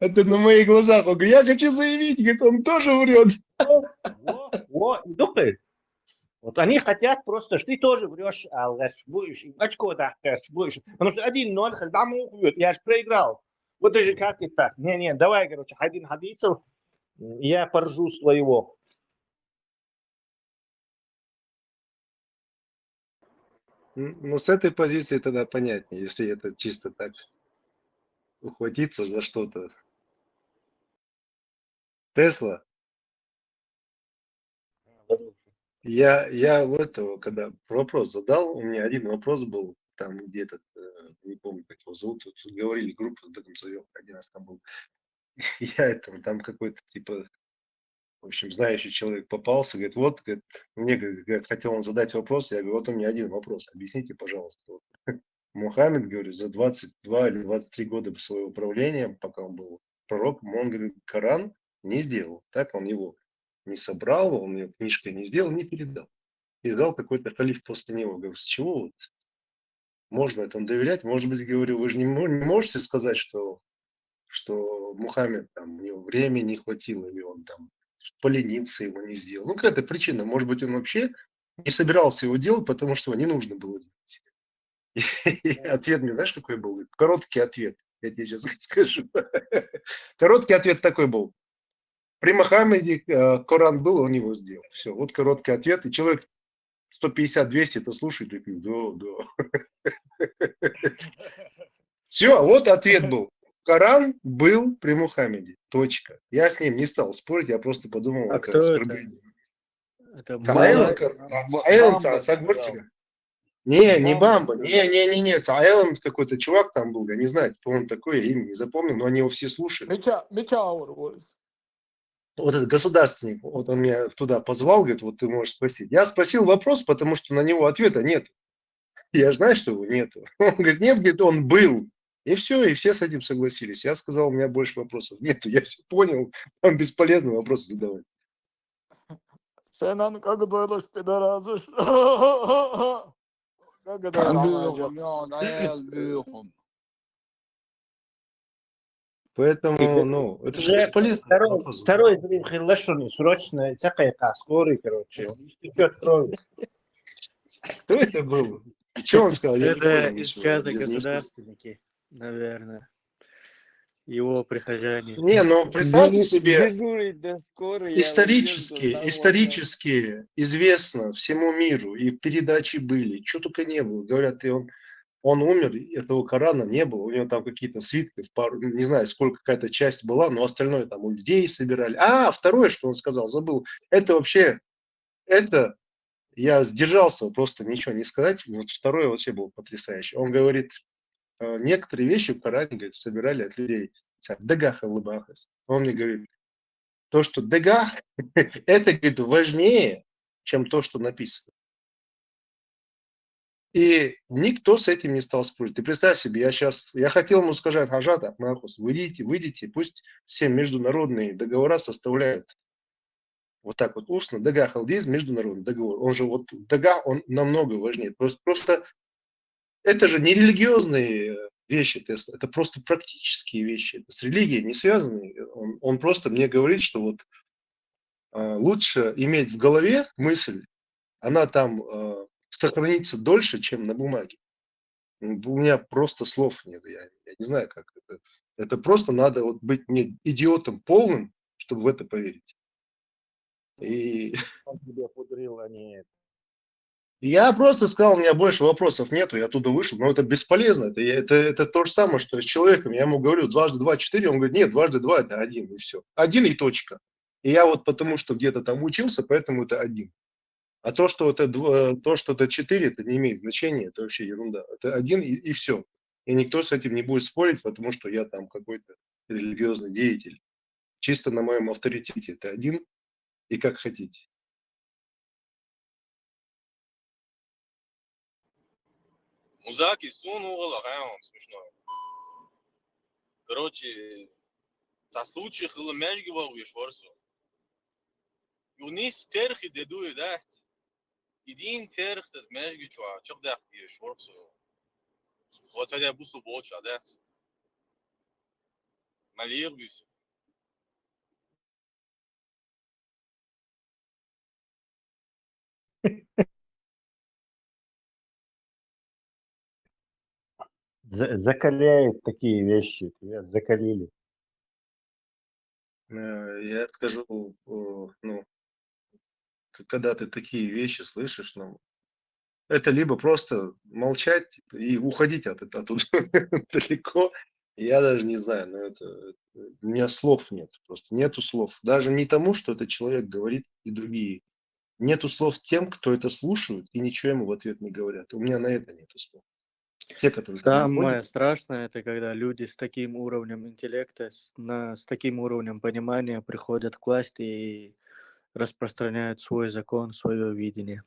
Это на моих глазах. Он говорит, я хочу заявить, говорит, он тоже врет. Вот они хотят просто, что ты тоже врешь, будешь, очко дашь, будешь. Потому что 1-0, когда врет, я же проиграл. Вот даже как и так. Не, давай, короче, один хадийцев, я поржу своего. Ну, с этой позиции тогда понятнее, если это чисто так ухватиться за что-то. Тесла. Я в этого, когда вопрос задал, у меня один вопрос был, там где-то, не помню, как его зовут, тут говорили, группу в этом своем, один раз там был. Я это, там какой-то, типа, в общем, знающий человек попался, говорит, вот, говорит, мне, говорит, хотел он задать вопрос, я говорю, вот у меня один вопрос, объясните, пожалуйста. Вот. Мухаммед, говорю, за 22 или 23 года своего правления, пока он был пророком, он, говорит, Коран не сделал, так он его не собрал, он ее книжкой не сделал, не передал. Передал какой-то халиф после него. Говорю, с чего вот можно этому доверять? Может быть, говорю, вы же не можете сказать, что Мухаммед, там, у него времени не хватило, или он там поленился, его не сделал. Ну, какая-то причина. Может быть, он вообще не собирался его делать, потому что его не нужно было делать. И ответ мне, знаешь, какой был? Короткий ответ. Я тебе сейчас скажу. Короткий ответ такой был. При Мухаммеде Коран был, он его сделал. Все, вот короткий ответ. И человек 150-200 это слушает и говорит, да. Все, вот ответ был. Коран был при Мухаммеде. Точка. Я с ним не стал спорить, я просто подумал, А это кто оскорбление. Это Цаэлом. Не Бамба. Не. Цаэлом какой-то чувак там был, я не знаю, кто он такой, я имя не запомнил, но они его все слушали. Вот этот государственник, вот он меня туда позвал, говорит, вот ты можешь спросить. Я спросил вопрос, потому что на него ответа нет. Я знаю, что его нету. Он говорит, нет, говорит, он был. И все, и все с этим согласились. Я сказал, у меня больше вопросов нету. Я все понял, там бесполезно вопросы задавать. Сенан как дойлош пидоразуш. Как это Поэтому, ну, это же бесполезно. Второй Хиллашуни, срочно, всякая скорый, короче, он истечет кровью. Кто это был? И что он сказал? Я не Это понял из ничего. чата государственники. наверное. Его прихожане. Не, ну представьте себе, Дежурить до скорой, я вообще исторически известно всему миру, и передачи были, что только не было. Говорят, он умер, и этого Корана не было, у него там какие-то свитки, не знаю, сколько какая-то часть была, но остальное там у людей собирали. Второе, что он сказал, забыл, это вообще, это я сдержался просто ничего не сказать, вот второе вообще было потрясающе. Он говорит, некоторые вещи в Коране, говорит, собирали от людей. Дагах аллабахас. Он мне говорит, то, что дагах, это, говорит, важнее, чем то, что написано. И никто с этим не стал спорить. Ты представь себе, я хотел ему сказать, Хаджат, Махус, выйдите, пусть все международные договора составляют. Вот так вот устно. Дагах алдиз, международный договор. Он же вот, дагах, он намного важнее. Просто это же не религиозные вещи, это просто практические вещи. Это с религией не связаны. Он просто мне говорит, что вот лучше иметь в голове мысль, она там сохранится дольше, чем на бумаге. У меня просто слов нет. Я не знаю, как это. Это просто надо вот быть не идиотом полным, чтобы в это поверить. И Он тебе подарил, а не... я просто сказал, у меня больше вопросов нету, я оттуда вышел, но это бесполезно, это то же самое, что с человеком, я ему говорю, 2 × 2 = 4, он говорит, нет, 2 × 2 это 1, и все. 1 и точка. И я вот потому, что где-то там учился, поэтому это 1. А то, что это 4, это не имеет значения, это вообще ерунда. Это 1 и все. И никто с этим не будет спорить, потому что я там какой-то религиозный деятель. Чисто на моем авторитете это 1, и как хотите. Музаки сунул, смешно. Короче, со случая хилмешги вовиш ворсу. Юнис терхи дедуе дать. Идин терх тас межги чуа, чок дахти ворсу. Вот это бусу больше дать. Малир бис. Закаляют такие вещи, тебя закалили. Я скажу, ну, когда ты такие вещи слышишь, ну, это либо просто молчать и уходить оттуда далеко. Я даже не знаю, но у меня слов нет, просто нету слов. Даже не тому, что этот человек говорит, и другие. Нету слов тем, кто это слушают и ничего ему в ответ не говорят. У меня на это нету слов. Те, которые там Самое находятся. страшное, это когда люди с таким уровнем интеллекта, с таким уровнем понимания приходят к власти и распространяют свой закон, свое видение.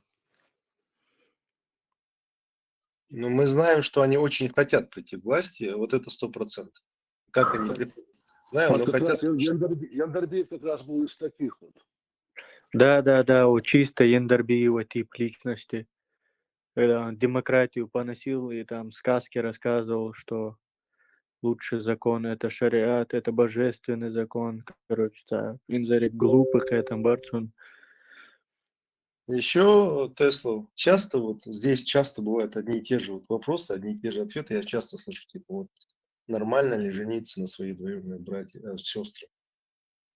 Но мы знаем, что они очень хотят прийти к власти, вот это 100%. Как они приходят, знаем, Вот но как хотят. раз Яндарбиев как раз был из таких вот. Да, вот чисто Яндарбиева тип личности. Когда он демократию поносил и там сказки рассказывал, что лучший закон это шариат, это божественный закон. Короче, да, инзарик глупых это барцун. Еще Теслу часто вот здесь часто бывают одни и те же вот вопросы, одни и те же ответы. Я часто слышу, типа, вот нормально ли жениться на своих двоюродных братьях, сестрах?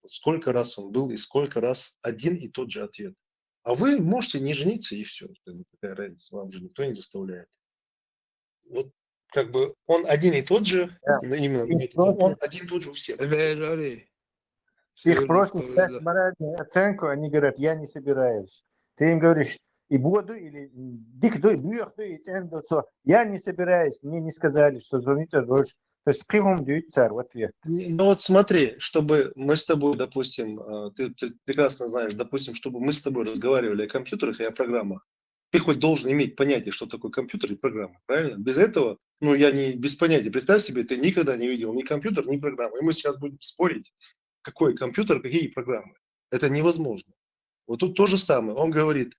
Вот сколько раз он был и сколько раз один и тот же ответ. А вы можете не жениться и все. Какая разница, вам же никто не заставляет. Вот как бы он один и тот же, именно на этот день, он один и тот же у всех. Их просят дать моральную оценку, они говорят, я не собираюсь. Ты им говоришь, и буду, или дикдуй, бьёхдуй, я не собираюсь, мне не сказали, что звоните дольше. То есть прямом дают царь в ответ. Ну вот смотри, чтобы мы с тобой, допустим, ты прекрасно знаешь, допустим, чтобы мы с тобой разговаривали о компьютерах и о программах, ты хоть должен иметь понятие, что такое компьютер и программа, правильно? Без этого, ну я не без понятия, представь себе, ты никогда не видел ни компьютер, ни программу, и мы сейчас будем спорить, какой компьютер, какие программы. Это невозможно. Вот тут то же самое, он говорит,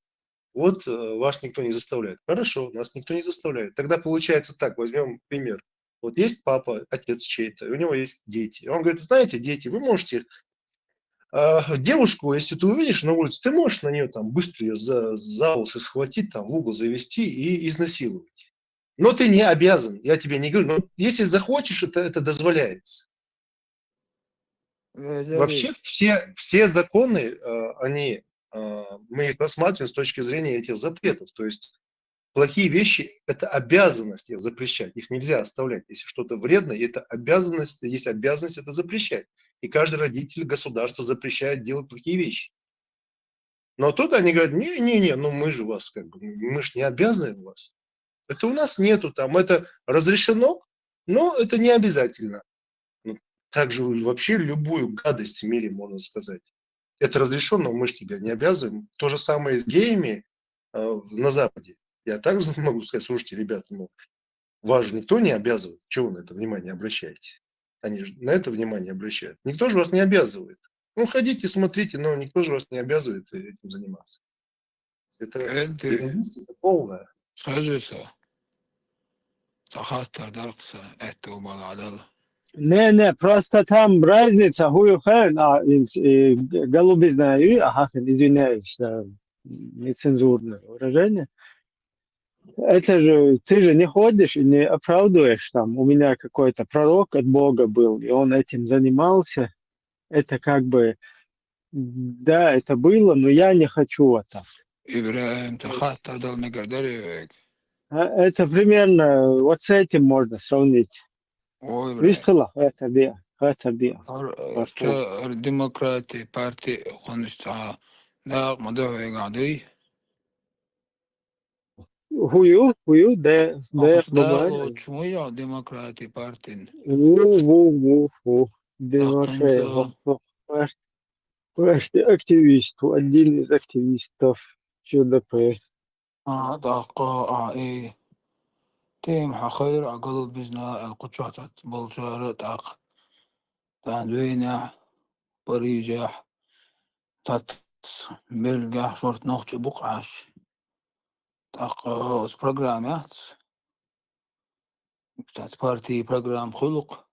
вот вас никто не заставляет. Хорошо, нас никто не заставляет. Тогда получается так, возьмем пример. Вот есть папа, отец чей-то, и у него есть дети. Он говорит, знаете, дети, вы можете девушку, если ты увидишь на улице, ты можешь на нее там быстро ее за волосы схватить, там в угол завести и изнасиловать. Но ты не обязан, я тебе не говорю. Но если захочешь, это дозволяется. Вообще все законы, мы их рассматриваем с точки зрения этих запретов. То есть плохие вещи – это обязанность их запрещать. Их нельзя оставлять. Если что-то вредно, это обязанность, есть обязанность это запрещать. И каждый родитель, государство запрещает делать плохие вещи. Но тут они говорят, не, ну мы же вас мы же не обязываем вас. Это у нас нету там, это разрешено, но это не обязательно. Ну, также вообще любую гадость в мире можно сказать. Это разрешено, но мы же тебя не обязываем. То же самое с геями на Западе. Я также могу сказать, слушайте, ребята, вас же никто не обязывает. Чего вы на это внимание обращаете? Они же на это внимание обращают. Никто же вас не обязывает. Ну, ходите, смотрите, но никто же вас не обязывает этим заниматься. Это ерунда полная. Скажите, تخطر درقسة أتو بالعدل. Не, просто там разница, голуби знаю, извиняюсь за нецензурное выражение. Это же, ты же не ходишь и не оправдываешь там. У меня какой-то пророк от Бога был, и он этим занимался. Это как бы, да, это было, но я не хочу это. إبراهيم تخطر دل مقدري. Это примерно вот с этим можно сравнить. Ой, Вишкала, это бия. الديمقراطي بارتي خنشتا دا مدوي قاعدي Хую, да, أخداغو شوية ديمقراطي بارتين Демократия. Активист, один из активистов ЧДП. دقا إيه تيم حخير أقل بزنا القشطة بلجارة أق تانوينة بريجح تات بلجح شورت نوخش بقعش تق اس برنامجات بتاعت بارتي برنامج خلق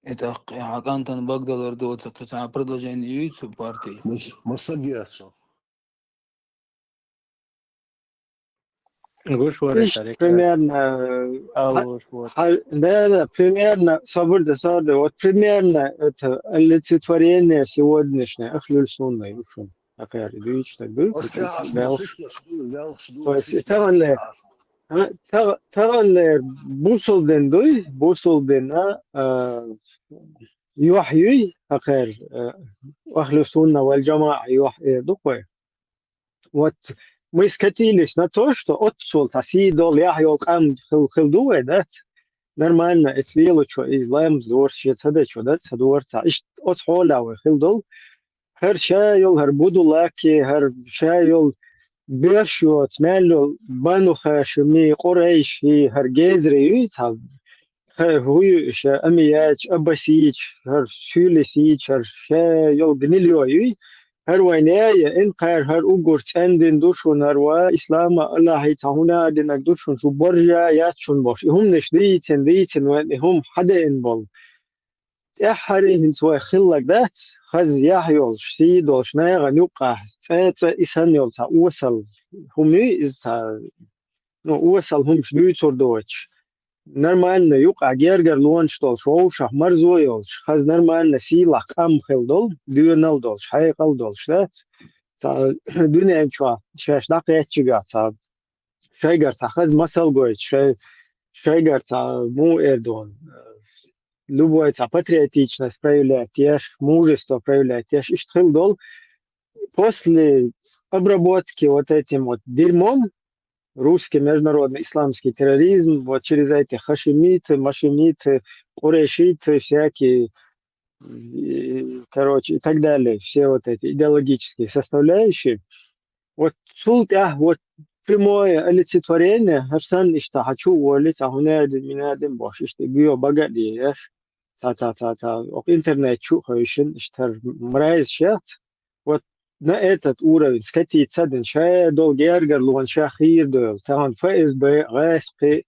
اتق عقانتن بقدر دوت كتاع برضجين يوتيوب بارتي Массагиацо. Примерно, да, примерно, свобода сада, вот примерно это олицетворение сегодняшнее Ахлюль Сунна. Такая религия, да? То есть, تغن بوصل يوحي أخير أهل السنة والجماعة يوحي دقوة вот мы скатились на то, что отцул сосидол, я его сам хилдуе, да, нормально, это дело, что излам сдорщи, это что, да, сдорца, и от холавы хилдул, хер шайол, хер будулаки, хер шайол, بيشوت مالو بانو خاشمي قريشي هرجزري يتها هو أمياج أبسيج هر شولسيج هر شايل بنيليوي هر وينايا إنقر هر أوجر تندن دوشون هر وا إسلام الله يتهونا دينك دوشون شو برجع ياتشون باش هم ديتن وهم حدا إنبال أحرين سوى خلق ذات خز يحيول شيدول شناغا نوقع تاتا إسانيول تا أوصل هم إزها نو أوصل هم شبيتور دوتش نرمالنا يوقع جيرجر لونشتول شوشح مرزويولش خز نرمالنا سيلق أم خلدول ديونال دولش حيقل دولش ذات تا دنيا شوا شاش دقيت شجع تا شايقر تا خز مسل قويت شايقر تا مو إردون любое патриотичность проявлять, мужество проявлять. Я Хилдол после обработки вот этим вот дерьмом, русский международный исламский терроризм, вот через эти хашимиты, машимиты, курешиты, всякие, короче, и так далее, все вот эти идеологические составляющие. Вот тут вот прямое олицетворение, Харсан ишта хочу уволить, а хунядин минадин бош, ишта гио багади, интернет чухающий, ишта мрайз шат. Вот на этот уровень скатиться, ден шая долгергер, луан шахир дол, там ФСБ, ГСП,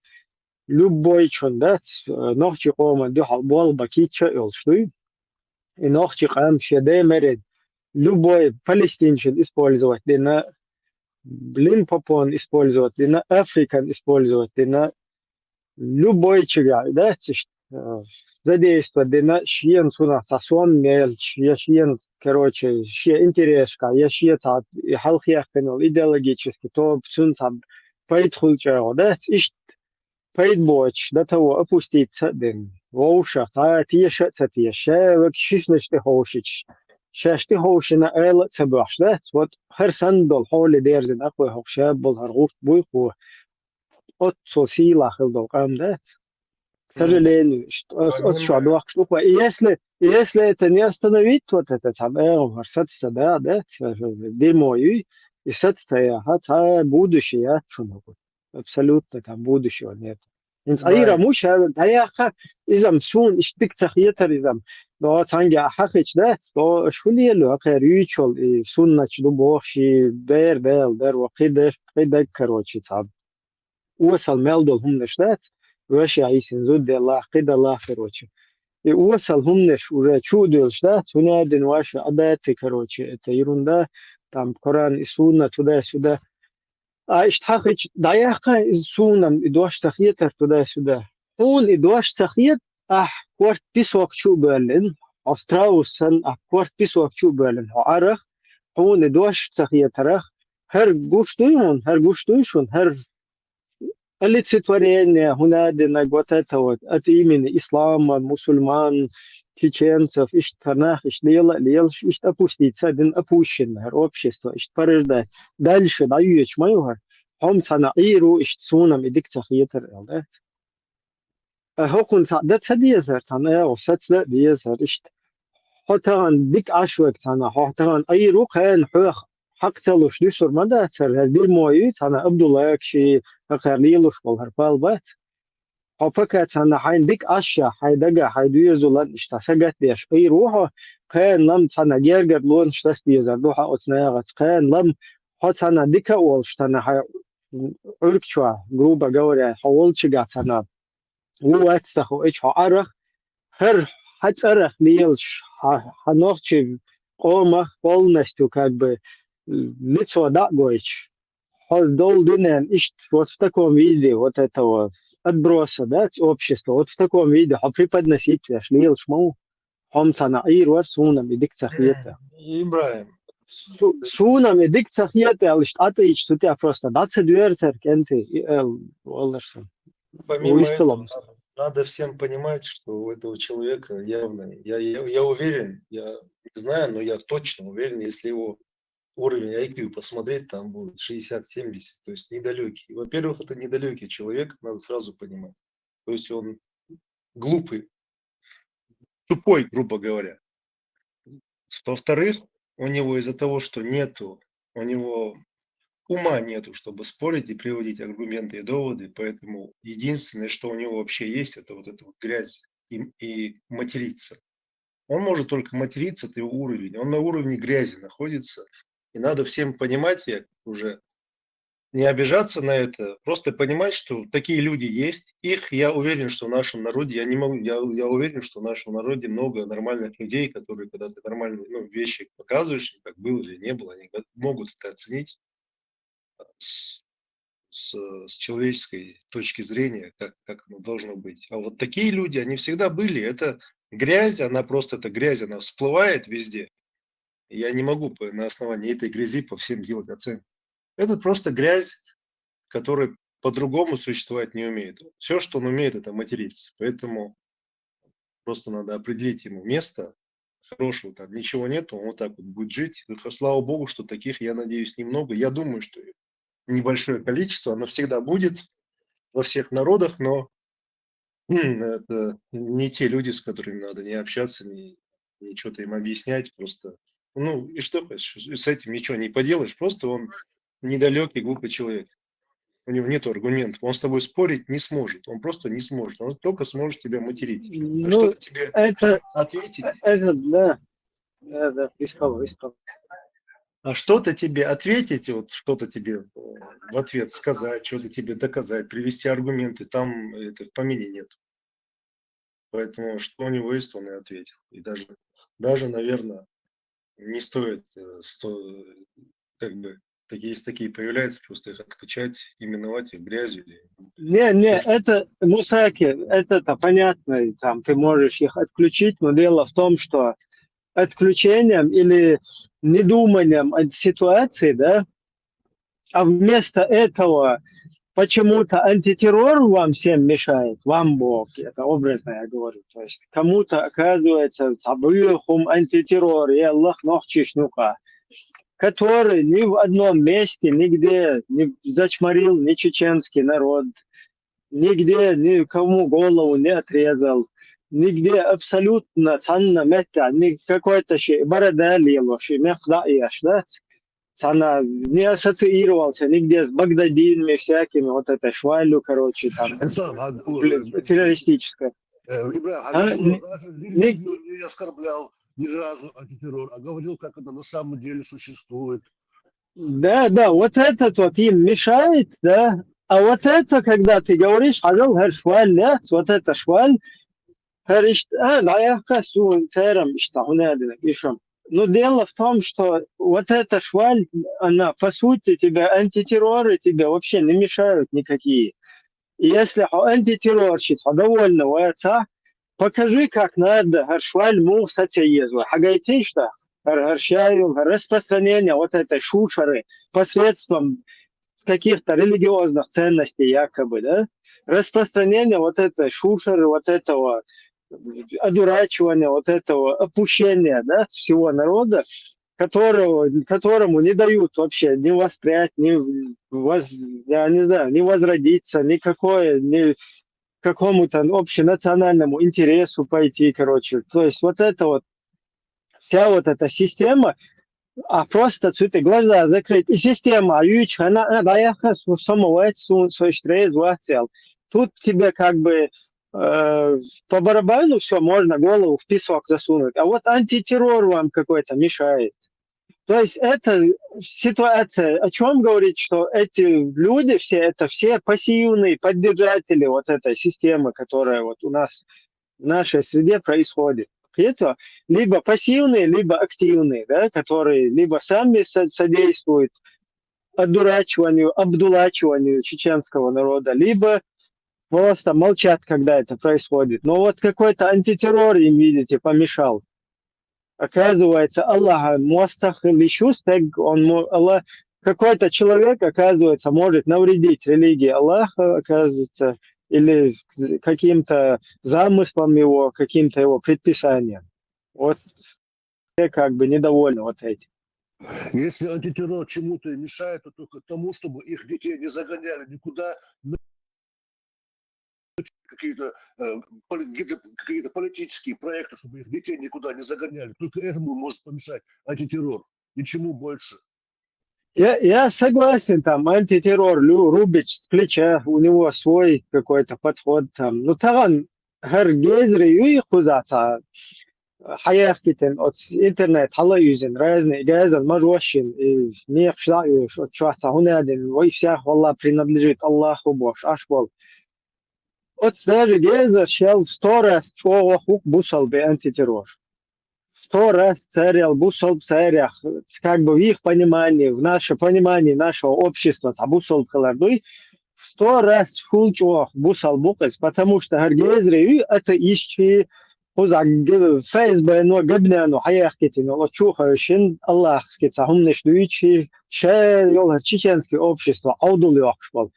любой чондат, нохчи кома духал бол бакича илшты, и нохчи кам шеде меред, любой палестинчин использовать, дена Лимпопон использовать, и на Африкан использовать, и на любой чага, да, задействовать, и на шиен суна сасон мелч, я шиен, короче, шия интереска, я шия цад, и халхиях канал, идеологически, то сун сам, поет хулчао, да, поет боч, до того опуститься, дын, воуша, тиеша, тиеша, век шишнешты хоушич, شاشتي هوشنا آلة تبعش ده вот هر سندل حول ديرزن أقوى هوشاب بول هرغوت بويخو отцо сила хилдо кам да. К сожалению, от что Понимаю. штука. И если это не остановить, вот это самое, да, да, дерьмо, и я, будущее, абсолютно там будущего нет. Инс айра Брайан, муша, да я изам сун, иштик цахиетер изам, да цанга хахич, да, то шулиелу, ака рючол, и суннач дубохши, бер, вакидер, короче, там. وصل ميلدو هم نشدات وش عايزين زود الله قد الله كروتشي وصل هم نش ورچو دلشدات هنا دن واش عادات كروتشي تيرون ده تام قران سنة تدا سدا اشتحقش دايقة سنة إدواش تخيط تدا سدا هون إدواش تخيط كورت بيسوق شو برلين أستراوسن كورت بيسوق شو برلين عرق هون إدواش تخيط رخ هر گوشتويشون هر олицетворение هنا вот это вот от имени ислама, мусульман, чеченцев, ищ танах, ищ лел, ищ опуститься, дин опущенное общество, ищ порождать. Дальше даешь мою, هم تنعيرو ищ сунам и диктахиетер элдет. هكون سعدت هديزر تنا وساتلا ديزر ищ هتان ديك عشوك تنا هتان أيرو كان حق تلوش دي سر مدى تر هدي المويت تنا عبد الله يكشي هقرليلوش بالهربال فكرة أن عندك أشياء حيدقة حيدويزولان اشتسقت ديش أي روحه كان لم تنا جيرجر لون اشتس ديزر دوحة أتناغت كان لم حتنا ديكا أولش تنا حي عربشوا جروبا جوري حولش قاتنا هو أتسخو إيش عرخ هر حتى أرخ ليلش حنوختي قومخ полностью как бы лицо дагоич дол дынен ищ вот в таком виде вот этого отброса, да, общества, вот в таком виде, преподносить шлил шму, хомсана айр сунам и дикцахиета. и Брайан, Сунам и дикцахиета, лишь атеич, что тебя просто даться дверцер, кенты, воллерсон. помимо этого, надо всем понимать, что у этого человека явно, я уверен, я не знаю, но я точно уверен, если его уровень IQ посмотреть, там будет 60-70, то есть недалекий. Во-первых, это недалекий человек, надо сразу понимать. То есть он глупый, тупой, грубо говоря. Во-вторых, у него из-за того, что нету, у него ума нету, чтобы спорить и приводить аргументы и доводы, поэтому единственное, что у него вообще есть, это вот эта вот грязь и материться. Он может только материться, это его уровень. Он на уровне грязи находится. И надо всем понимать, я уже не обижаться на это, просто понимать, что такие люди есть. Их, я уверен, что в нашем народе, я уверен, что в нашем народе много нормальных людей, которые, когда ты нормальные вещи показываешь, как было или не было, они могут это оценить с человеческой точки зрения, как оно должно быть. А вот такие люди, они всегда были. Это грязь, она всплывает везде. Я не могу на основании этой грязи по всем делать оценку. Это просто грязь, которая по-другому существовать не умеет. Все, что он умеет, это материться. Поэтому просто надо определить ему место хорошего. Там ничего нету, он вот так вот будет жить. Слава Богу, что таких, я надеюсь, немного. Я думаю, что небольшое количество, оно всегда будет во всех народах, но это не те люди, с которыми надо не общаться, не что-то им объяснять. Просто, и что, с этим ничего не поделаешь. Просто он недалекий, глупый человек. У него нет аргументов. Он с тобой спорить не сможет. Он просто не сможет. Он только сможет тебя материть. А что-то тебе ответить. Да, искал. А что-то тебе ответить, вот что-то тебе в ответ сказать, что-то тебе доказать, привести аргументы, там это в помине нет. Поэтому что у него есть, он и ответил. И даже наверное, не стоит есть такие появляются, просто их отключать, именовать их грязью. Не, это, Мусаки, это-то понятно, там ты можешь их отключить, но дело в том, что отключением или недуманием от ситуации, да, а вместо этого почему-то антитеррор вам всем мешает, вам Бог, это образно я говорю. То есть кому-то оказывается табыхум антитеррор, и Аллах нохчишнука, который ни в одном месте, нигде не зачморил ни чеченский народ, нигде никому голову не отрезал, нигде абсолютно цанна метка, ни какой-то барадалило, да, она не ассоциировался нигде с Багдадинами всякими, вот этой швалью, короче, там, террористической. Ибрахим, даже религию не оскорблял ни разу антитеррор, а говорил, как это на самом деле существует. Да, вот этот вот им мешает, да, а вот это, когда ты говоришь, шваль, нет, вот это шваль, но дело в том, что вот эта шваль, она, по сути, тебя, антитерроры тебе вообще не мешают никакие. И если антитеррорщик довольно, покажи, как надо, шваль мусать езу. Хагайте, что распространение вот этой шушеры посредством каких-то религиозных ценностей якобы, да, распространение вот этой шушеры, вот этого одурачивания, вот этого опущения, да, всего народа, которому не дают вообще ни воспрять, я не знаю, ни возродиться, ни какому-то общенациональному интересу пойти, короче. То есть вот это вот, вся вот эта система, а просто цветы глаза закрыть. И система, она доехала самого тут тебе как бы по барабану все, можно голову в песок засунуть. А вот антитеррор вам какой-то мешает. То есть это ситуация, о чем говорит, что эти люди все, это все пассивные поддержатели вот этой системы, которая вот у нас в нашей среде происходит. Это либо пассивные, либо активные, да, которые либо сами содействуют одурачиванию, обдулачиванию чеченского народа, либо просто молчат, когда это происходит. Но вот какой-то антитеррор им, видите, помешал. Оказывается, Аллах Аллах, какой-то человек, оказывается, может навредить религии Аллаха, оказывается, или каким-то замыслом его, каким-то его предписанием. Вот все как бы недовольны вот этим. Если антитеррор чему-то мешает, то только тому, чтобы их детей не загоняли никуда, какие-то политические проекты, чтобы их детей никуда не загоняли. Только этому может помешать антитеррор. Ничему больше. Я согласен, там, антитеррор рубит с плеча, у него свой какой-то подход там. Ну, там, гергезри, кузата, حياة от интернет, хала юзен, разные газы, мажвашин, и не считаю, что чувствуется, он один, во всех, Аллах принадлежит Аллаху Бог, аж бол. От даже газа шел 100 раз, чего хук бусал бы антитеррор. 100 раз царил, бусал царях, как бы в их понимании, в наше понимание нашего общества, бусал халардуй, 100 раз шулчо бусал букас, потому что гергезри, это ищи, ФСБ, но габляну, хаяхкетину, вот чухающин, Аллах скица, умниш дуичи, чеченское общество, аудул яхшвал.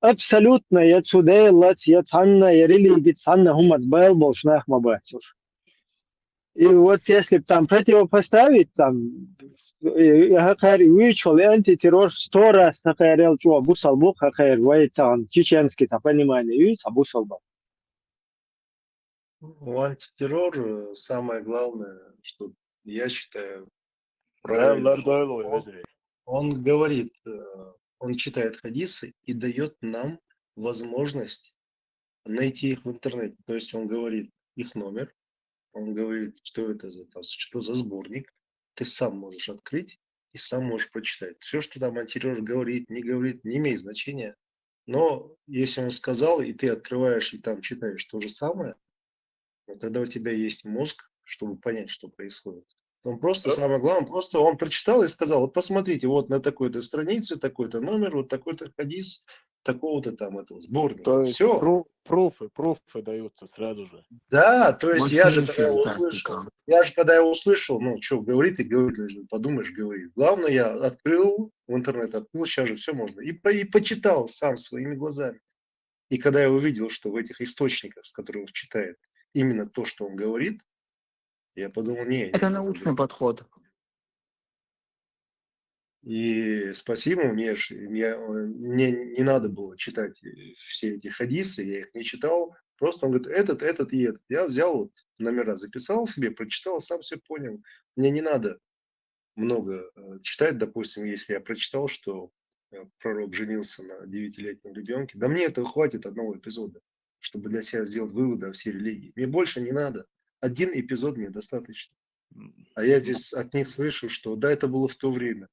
Абсолютно, я цудей, лац, я цанна, я религия, цанна, хумац, байл, болшнах, мабацуш. И вот если там противопоставить, там, вычел антитеррор 100 раз, хахарел, чего, бусал бух, хахар, вайтан, чеченский, понимание, видите, бусал бух. У антитеррор самое главное, что я считаю правильно. Он говорит, он читает хадисы и дает нам возможность найти их в интернете. То есть он говорит их номер, он говорит, что это что за сборник. Ты сам можешь открыть и сам можешь прочитать. Все, что там антитеррор говорит, не имеет значения. Но если он сказал, и ты открываешь и там читаешь то же самое, но тогда у тебя есть мозг, чтобы понять, что происходит. Он просто, самое главное, просто он прочитал и сказал, вот посмотрите, вот на такой-то странице, такой-то номер, вот такой-то хадис, такого-то там этого сборника. То есть Все. пруфы даются сразу же. Да, то есть я же когда Мощнейшая его тактика. услышал, ну, что, говорит и говорит, подумаешь, говорит. Главное, я открыл в интернет, открыл, сейчас же все можно. И почитал сам своими глазами. И когда я увидел, что в этих источниках, с которых он читает, именно то, что он говорит, я подумал, Это научный подход. И спасибо, мне не надо было читать все эти хадисы, я их не читал. Просто он говорит, этот и этот. Я взял, вот, номера записал себе, прочитал, сам все понял. Мне не надо много читать, допустим, если я прочитал, что пророк женился на 9-летнем ребенке. Да мне этого хватит одного эпизода, чтобы для себя сделать выводы о всей религии. Мне больше не надо. Один эпизод мне достаточно. А я здесь от них слышу, что да, это было в то время.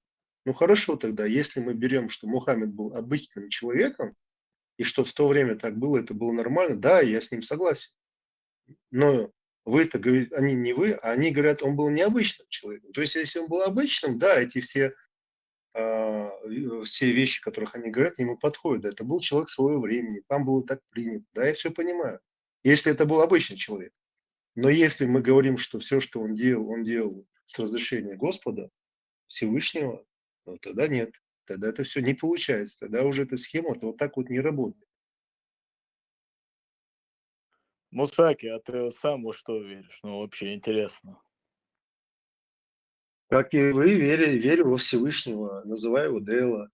Ну хорошо тогда, если мы берем, что Мухаммед был обычным человеком, и что в то время так было, это было нормально, да, я с ним согласен. Но вы-то говорите, они не вы, а они говорят, он был необычным человеком. То есть, если он был обычным, да, эти все вещи, о которых они говорят, ему подходят. Да, это был человек своего времени, там было так принято. Да, я все понимаю. Если это был обычный человек. Но если мы говорим, что все, что он делал с разрешения Господа, Всевышнего, ну, тогда нет. Тогда это все не получается. Тогда уже эта схема вот так вот не работает. Мусаки, а ты сам во что веришь? Ну, вообще интересно. Как и вы, верю во Всевышнего, называю его Дела.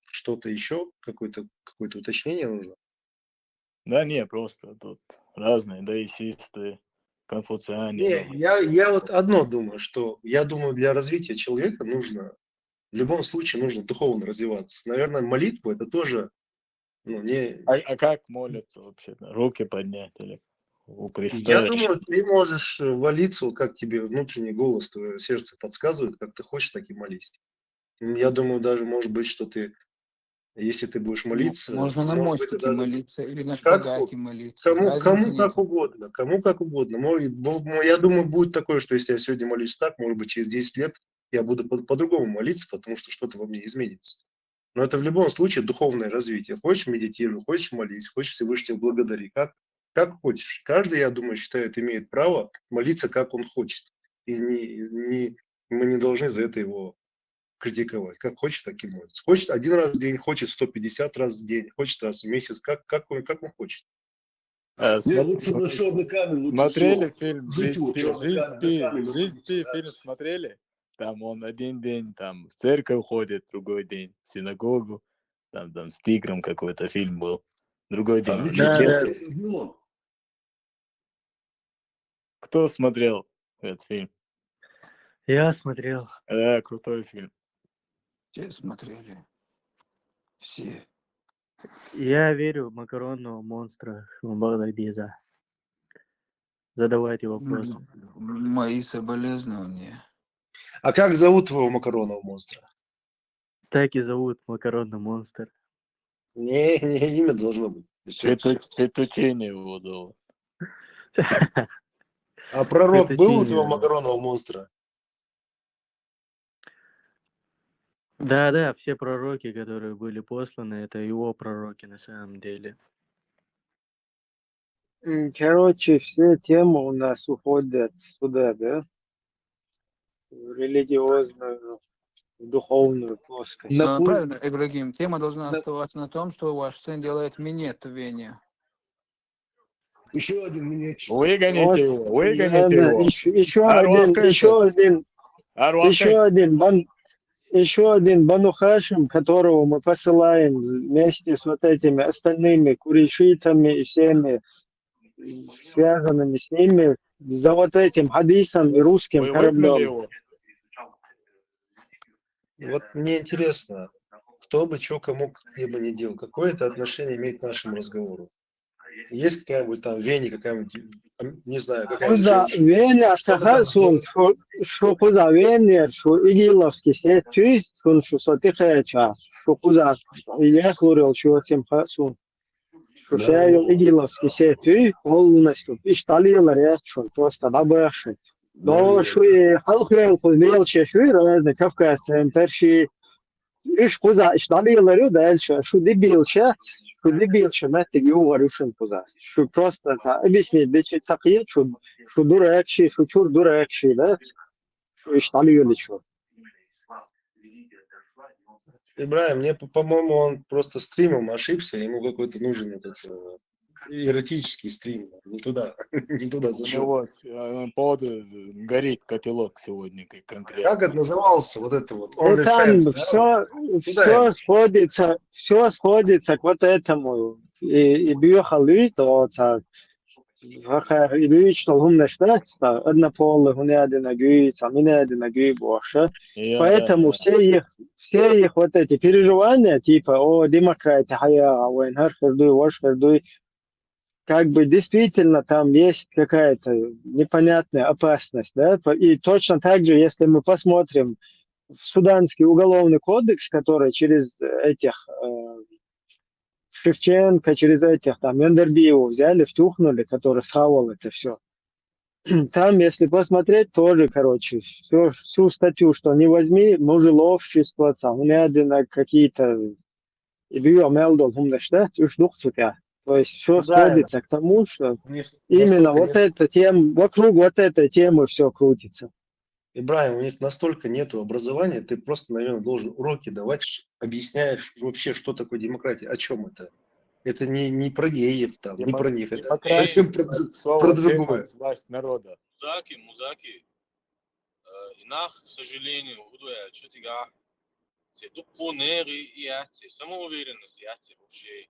Что-то еще? Какое-то уточнение нужно? Да не, просто тут разные даисисты, конфуциане. Не, я вот одно думаю, что я думаю, для развития человека нужно, в любом случае нужно духовно развиваться. Наверное, молитва это тоже, ну, не... А как молятся вообще? Руки поднять или у Я престола? думаю, ты можешь молиться, вот как тебе внутренний голос, твое сердце подсказывает, как ты хочешь, так и молись. Я думаю, даже может быть, что ты, если ты будешь молиться, Можно на может быть, ты мостике даже молиться или на как шпагате молиться. кому Разницы нет. как угодно, кому как угодно. Я думаю, будет такое, что если я сегодня молюсь так, может быть, через 10 лет я буду по-другому молиться, потому что что-то во мне изменится. Но это в любом случае духовное развитие. Хочешь медитируй, хочешь молись, хочешь Всевышнего благодари. Как хочешь. Каждый, я думаю, считает, имеет право молиться, как он хочет. И мы не должны за это его критиковать. Как хочет, так и молится. Хочет один раз в день, хочет 150 раз в день, хочет раз в месяц, как он хочет. Не, лучше на черный камень, лучше Смотрели всего. фильм Жить вот черный камень, на камень «Жизнь находиться, Пи» да, фильм всё. смотрели? Там он один день там в церковь ходит, другой день в синагогу. Там с тигром какой-то фильм был. Другой день А, в мечеть. честно, Дилон, Кто смотрел этот фильм? Я смотрел. Крутой фильм. Все смотрели. Все. Я верю в макаронного монстра Шумбагда Диза. Задавайте вопросы. Мои соболезнования. А как зовут твоего макаронного монстра? Так и зовут макаронный монстр. Не, имя должно быть. Фетучини его зовут. А пророк был у Фетучини, твоего да. макаронного монстра? Да, все пророки, которые были посланы, это его пророки на самом деле. Короче, все темы у нас уходят сюда, да? В религиозную, в духовную плоскость. Правильно, Ибрагим. Тема должна оставаться на том, что ваш сын делает минет в Вене. еще один минет. Выгоните его, выгоните Ладно, его. еще один Бану Хашим, которого мы посылаем вместе с вот этими остальными курейшитами и всеми связанными с ними за вот этим хадисом и русским Вы выгнали кораблем. его? Вот мне интересно, кто бы что кому где-бы не делал, какое это отношение имеет к нашему разговору? Есть какая-нибудь там в Вене, какая-нибудь, не знаю, какая-нибудь Куза женщина? Веня Что-то там Сахасун, что Куза Веня, что Игиловский сеть, что ты хочешь, что Куза я говорил, что тем Хасун. Что я Игиловский сеть полностью, и шталилар я что просто добавший. Но шуи халхрел поздел шуи разные Кавказ, перши иш куза штали ларю дальше, шу дебил ша мати говорюшен куза. Шу просто объяснить, да че цакиет, шу дуракши, шу чур дуракши, да? Шу штали личо. Ибраим, мне, по-моему, он просто стримом ошибся, ему какой-то нужен этот эротический стрим. Не туда, не туда У зашел. него горит котелок сегодня конкретно. Как это назывался, вот это вот? Ну там OnlyFans, да? Куда все сходится к вот этому. И бьехали, то и лично умно штатство, однополых, у меня один нагуи, а меня один нагуи больше. Поэтому все их вот эти переживания, типа, о, демократия, хая, войн, харфердуй, вошфердуй, как бы действительно там есть какая-то непонятная опасность, да, и точно так же, если мы посмотрим в суданский уголовный кодекс, который через этих Шевченко, через этих там Мендербиеву взяли, втюхнули, который схавал это все. Там, если посмотреть, тоже, короче, всю статью, что не возьми, мужеловщество, там, на какие-то биомелдол, то есть все сводится к тому, что именно вот эта тема, вокруг вот этой темы все крутится. Ибраим, у них настолько нету образования, ты просто, наверное, должен уроки давать, объясняешь вообще, что такое демократия, о чем это. Это не про геев, там, не про них, это совсем про другое. Власть народа. Музаки. Инах, к сожалению, что тига, це тупонери и це самоуверенность, це вообще,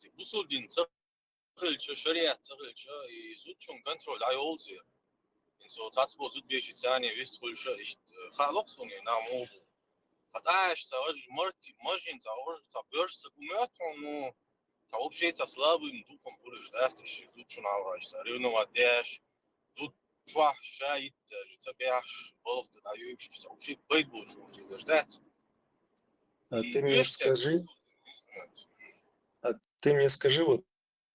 це бусулдин, цахыльча, шариат, цахыльча, и зудчун контроль, айолзир. So tatsächlich so wie ich sagen, wisst wohl schon, ich habe so eine Namen. Хатаешь, сажаешь, можешь, заберешь, ну, общаться слабым духом будешь, да, ты тут что наваешь, ревновать, тут чувак, шаит, жицабяш, волк, ты даешь, вообще быть будешь, ждать. А ты мне скажи, вот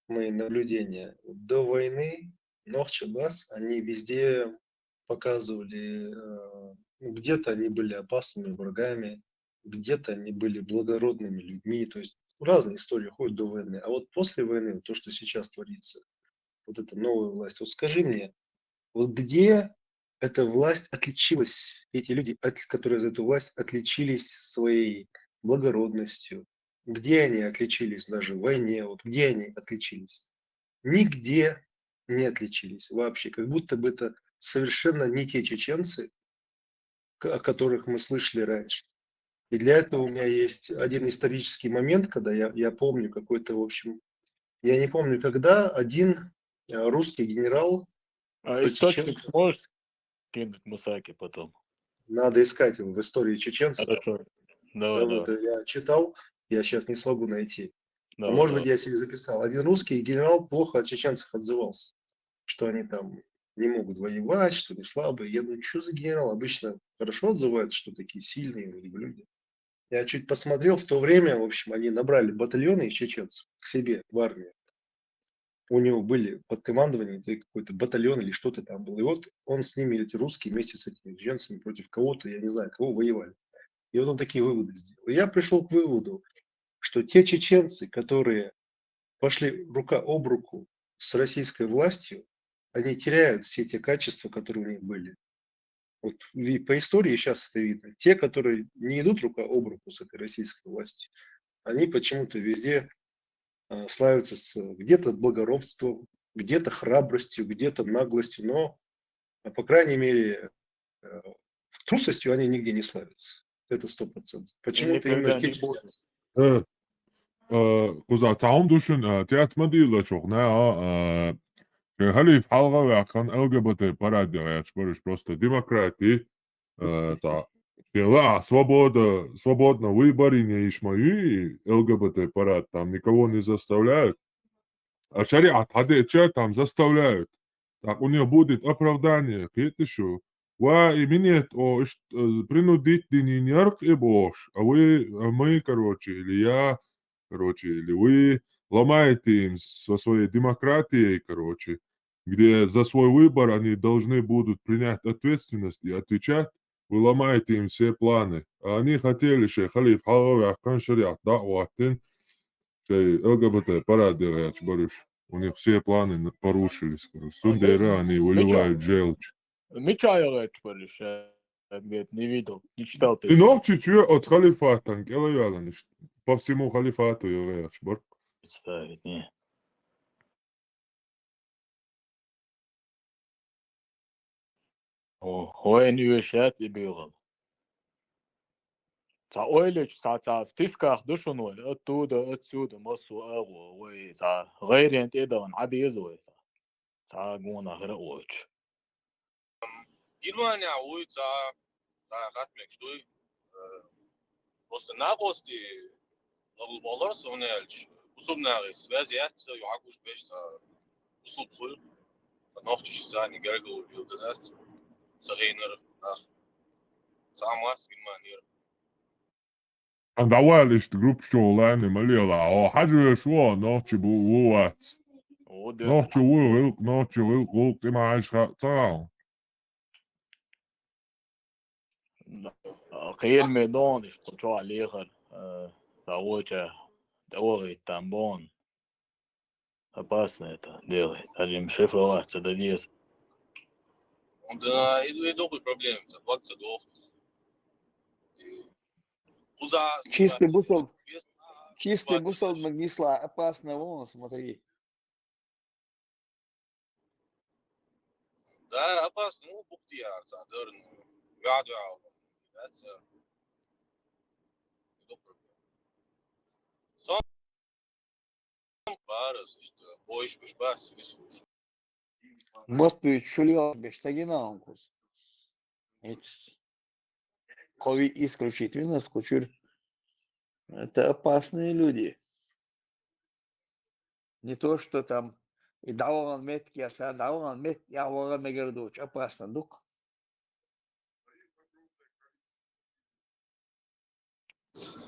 мои наблюдения. До войны Нохчебас, они везде показывали, где-то они были опасными врагами, где-то они были благородными людьми, то есть разные истории ходят до войны. А вот после войны, вот то, что сейчас творится, вот эта новая власть, вот скажи мне, вот где эта власть отличилась, эти люди, которые за эту власть отличились своей благородностью, где они отличились даже в войне, вот где они отличились? Нигде не отличились вообще, как будто бы это совершенно не те чеченцы, о которых мы слышали раньше. И для этого у меня есть один исторический момент, когда я помню какой-то, в общем, я не помню, когда один русский генерал... источник сможешь кинуть Мусаки потом? Надо искать его в истории чеченцев. Хорошо. Давай. Вот, я читал, я сейчас не смогу найти. Давай, Может быть, я себе записал. Один русский генерал плохо о чеченцах отзывался, что они там не могут воевать, что они слабые. Я думаю, что за генерал? Обычно хорошо отзываются, что такие сильные люди. Я чуть посмотрел, в то время, в общем, они набрали батальоны из чеченцев к себе в армию. У него были под командованием какой-то батальон или что-то там было. И вот он с ними, эти русские, вместе с этими чеченцами против кого-то, я не знаю, кого воевали. И вот он такие выводы сделал. И я пришел к выводу, что те чеченцы, которые пошли рука об руку с российской властью, они теряют все те качества, которые у них были. Вот и по истории сейчас это видно. Те, которые не идут рука об руку с этой российской властью, они почему-то везде славятся где-то благородством, где-то храбростью, где-то наглостью, но, по крайней мере, трусостью они нигде не славятся. Это 100%. Почему-то именно те чеченцы. куза цаум душун театмадила шогна халиф халга вахан ЛГБТ парадия ячбориш просто демократии Дела, свободно выборы не ишмаи, ЛГБТ парад, там никого не заставляют. А шариат хадеча там заставляют. Так у нее будет оправдание, кетишу. Ва и минет о принудительный нерк и бош. А мы, короче, или я, короче, или вы ломаете им со своей демократией, короче. где за свой выбор они должны будут принять ответственность и отвечать, вы ломаете им все планы. А они хотели, шей халиф халави аккан шариат да'ватин, шей ЛГБТ парадилаяч барыш. У них все планы порушились. Сундера они выливают желчь. Мечаю говоришь, говорит, не видел, не читал ты. И ночью чё от халифата, келавяланиш. По всему халифату являешь, бар. Представить, не. Ой, не вещать и было. За ойлич, в тисках душуной, оттуда, отсюда, массу агу, ой, за гайрент идан, абизуй. За гуна граоч. Германия уйца, хатмек, что просто на гости, болар сонельч, усубнari, связи яц, юакуш беш, усубхуй, нохчиш за не гергал билденат, сагейнер, самас Германия. А давай лишь групп шоулайны малела, а хажу шо, ночью буват. Ночью выл, ты маешь хатал. خير ميدان اشتركوا عليه زوجة دوري тамбон. Опасно это делать. Один шифроваться до диез. Да, и добрые проблемы, заплатиться долг. Чистый бусол нанесла опасно, вон, смотри. Да, опасно, ну, буктияр, дырн, гадуал. Это добрые проблемы. Сам парус, что боишь, бас, не слушай. Вот ты чулил без тагинаункус. Кови исключительно скучur. Это опасные люди. Не то, что там и давал метки, а давал мет, я вора мегардуч. Опасно, дук.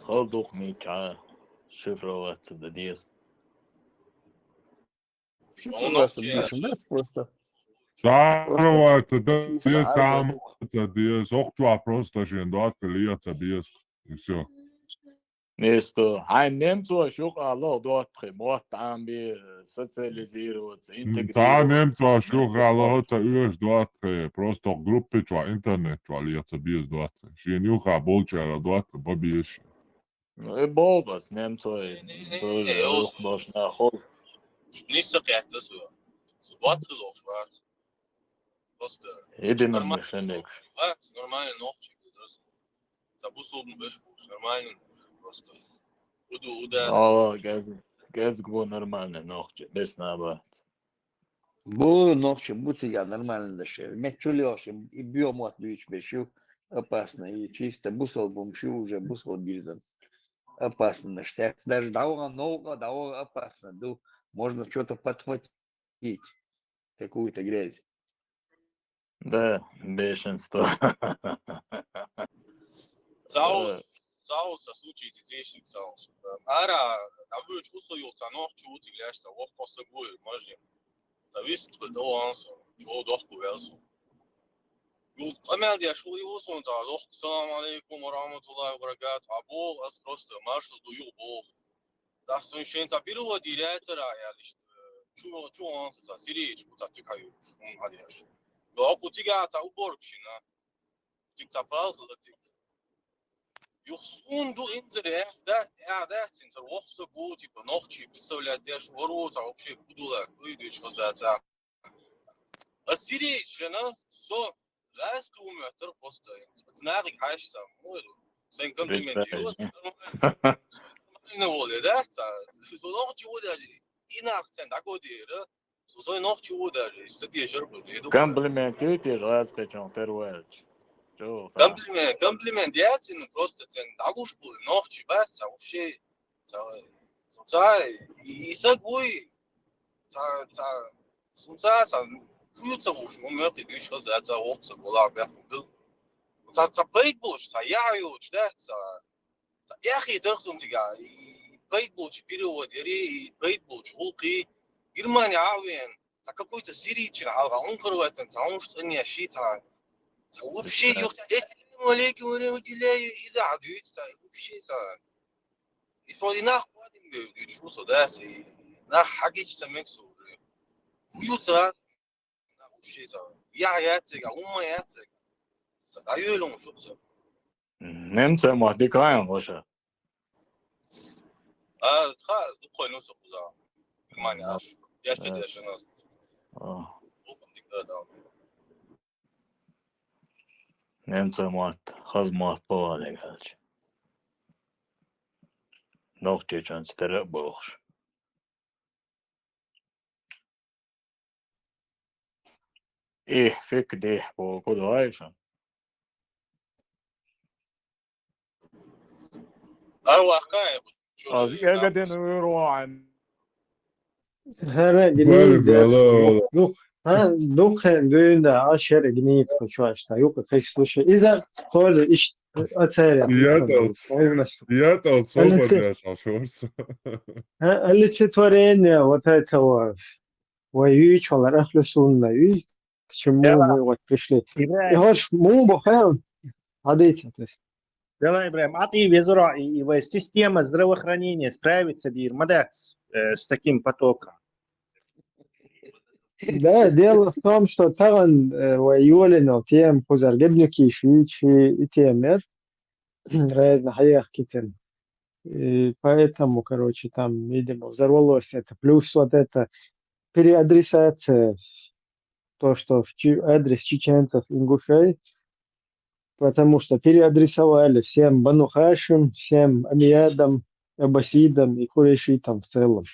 Халдук меча шифроваться до диез. Шифроваться дышим, да, просто. Шарваться, да, Чисто есть там, дух. диез, охчуа просто жендуат, лияца диез, и все. Место. Ein немцу шук алло дот химот там би социализироваться, Та интегрироваться. немца шухалоца уж дуатре, просто группы чуа интернет чуа лияца биез дуатре. Шинюха болчара дуатре бабиеш. Ну и болбас немцу тоже рух должна хол. Не сакятся сюда. Субботы лошват. Просто. Единым мешаник. Нормально ногти. Забусобно беш, нормально. Просто. Уда. О, газ гво нормально ногти, без набат. Было ночью, будь я нормально дошел. Мет чулёшь, и бьем от бич бешу. Опасно. И чисто бусол бумшу уже бусол бизом. Опасно на штат. Даже давно много, давно опасно. Можно что-то подхватить. Какую-то грязь. Да, бешенство. Цаус, случаите здесь, цаус. Ара, такую чувствую, цанох, чего ты гляшься, вов посыгуй, может. Зависит от того, чего дохку велсу. Амел, шо его сон, дох, салам алейкум, раматуллахи баракат, абол, аз просто маршал дую бог. Да, священ, забирова директора, я лишь, чего он, сирич, куда ты каю, адиаш. Но кутига, та уборщина. Тик цапал, يخصون دو انزل ده قاعدة سنتر وقت بوتي بنوختي بسولة داش وروت أو شيء بدولا ويدوش خزاتا السيري شنا سو لا استوم يعترف بوستا بتناغي عايش سامو سين كومبلمنت يوز إنه ولا ده سو نوختي وده إنا أحسن دعودي ده سو نوختي وده استدي شرب Комплиментируйте раз хочу тервелч. Комплимент яцин просто цен дагуш был ночи бац, а вообще и сагуй фьются уж он мертвый гриш раз да за окса была бях был пейтбуш яют да яхи дерсун тига пейтбуш перевод и пейтбуш улки Германия авен какой-то сирийчик, а он крует, он что не считает. Вообще, я ассаляму алейкум ва рахматуллахи иза адуется, вообще, и вроде нахуй, что сюда, на хагич самексу. Уютно, вообще, я яцек, умма яцек. Аюлом что. Немцы модикаем вообще. خلاص دخول نوصل وزارة Германия аж. Я что я жена. Немцы мод, хазмат повали, короче. Ногти чан стерет бог. И фиг дих по куда أروح كاين. Az قاعدين يروحون Herre Vale, gnid, brother. yok. Ha, dukhen düğünde aşer gnid koçuaşta. Yok kayıs слушай. İza koydu iş atayla. Я то свободно шашорс. Олицетворение вот этого воюющего рахлюсунна. И к чему мы вот пришли. И хош, му бухаем. Адайте. Давай, Ибраим, а ты везра и система здравоохранения справится, Дир, мадакс, с таким потоком? Да, дело в том, что там воюли тем хузаргебники, швичи и темер. Разные хаях китен. И поэтому, короче, там, видимо, взорвалось это. Плюс вот это переадресация, то, что в адрес чеченцев, ингушей, потому что переадресовали всем Бану Хашим, всем Амиядам, Аббасидам и Курейшитам в целом.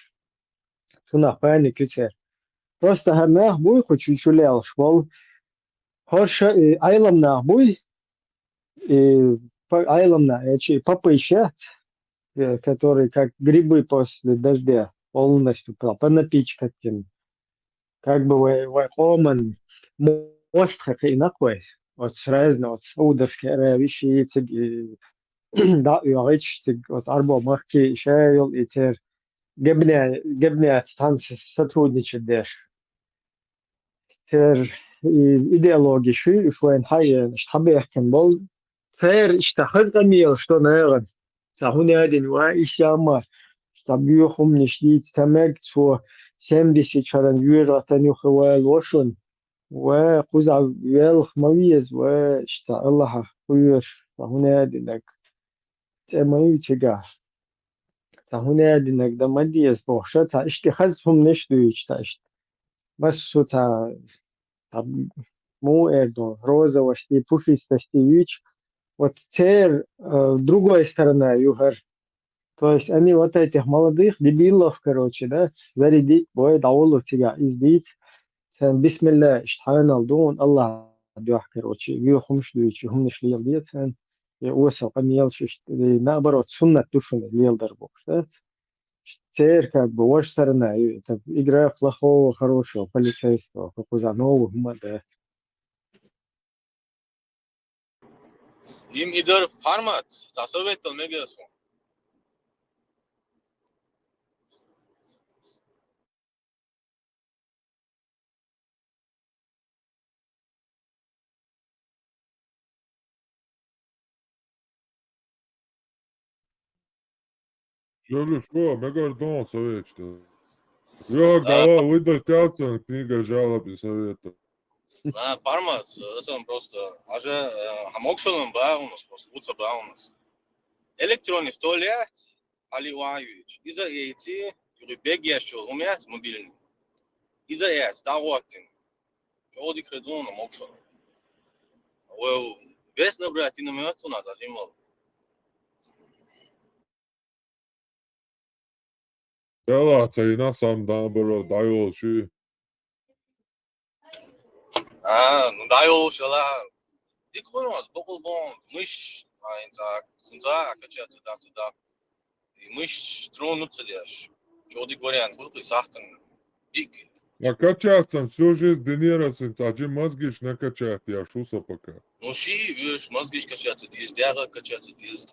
Шунах паник все. Просто гарнах буй, хоть чучулял школ. Хорша и айламнах буй, и айламна, эти попыщат, которые как грибы после дождя полностью понапичкать им. Как бы вы оман мостах и накой. Вот сразу вот саудовские аравиши, да, и вот арбо махки, шайл, и тер гебня станции сотрудничать дальше. تر إيديولوجي شوين هاي مش حابة يحكي بول تر اشتخذ قميل شتو ناغن سهوني هادين وايش ياما شتابيوخم نشديد تمك تو 70 شرن يورا تانيو خوال وشون وقوزع ويالخ مويز واشتا الله خوير سهوني هادينك تأميو تيجا سهوني هادينك دمديز بوخشا تا اشتخذهم نشدو اشتا بس شو تا му эрдо розовости, пушистости ВИЧ, вот теперь другая сторона югар. То есть они вот этих молодых дебилов, короче, да, зарядить, бой, даулу тебя издить, сен бисмилля, иштхан алдун, Аллах дюах, короче, юхум шлючи, хум нишли ялдит, сен, и осал, помел, наоборот, суннат душун излил дарбок, да. Теперь как бы вот сторона, это игра плохого, хорошего, полицейского, как у Занова, да. Им идер формат, засоветовал мегасу. Что, мега дом совет, что? Я гава выдать тяцу, книга жалоб и совета. Формат, это просто, аже хамокшалом ба у нас, просто лучше ба у нас. Электронный в туалет, аливаевич, из-за эти, юрибеги еще умеют мобильный. Из-за эти, да вот им. Чего дикредон хамокшал. Well, без набрать и намёту надо, зимал. Дела, цей на сам дамбро, дай ши. Ну дай шала. Дикронос, боколбон, мышь, так, сунца, качаться, да. И мышь тронутся дешь. Чего ты вариант, вот и сахтан. Дик. А качаться всю жизнь тренироваться, а мозги накачать, я шуса пока. Ну ши, видишь, мозги качаться, здесь дяга качаться, здесь.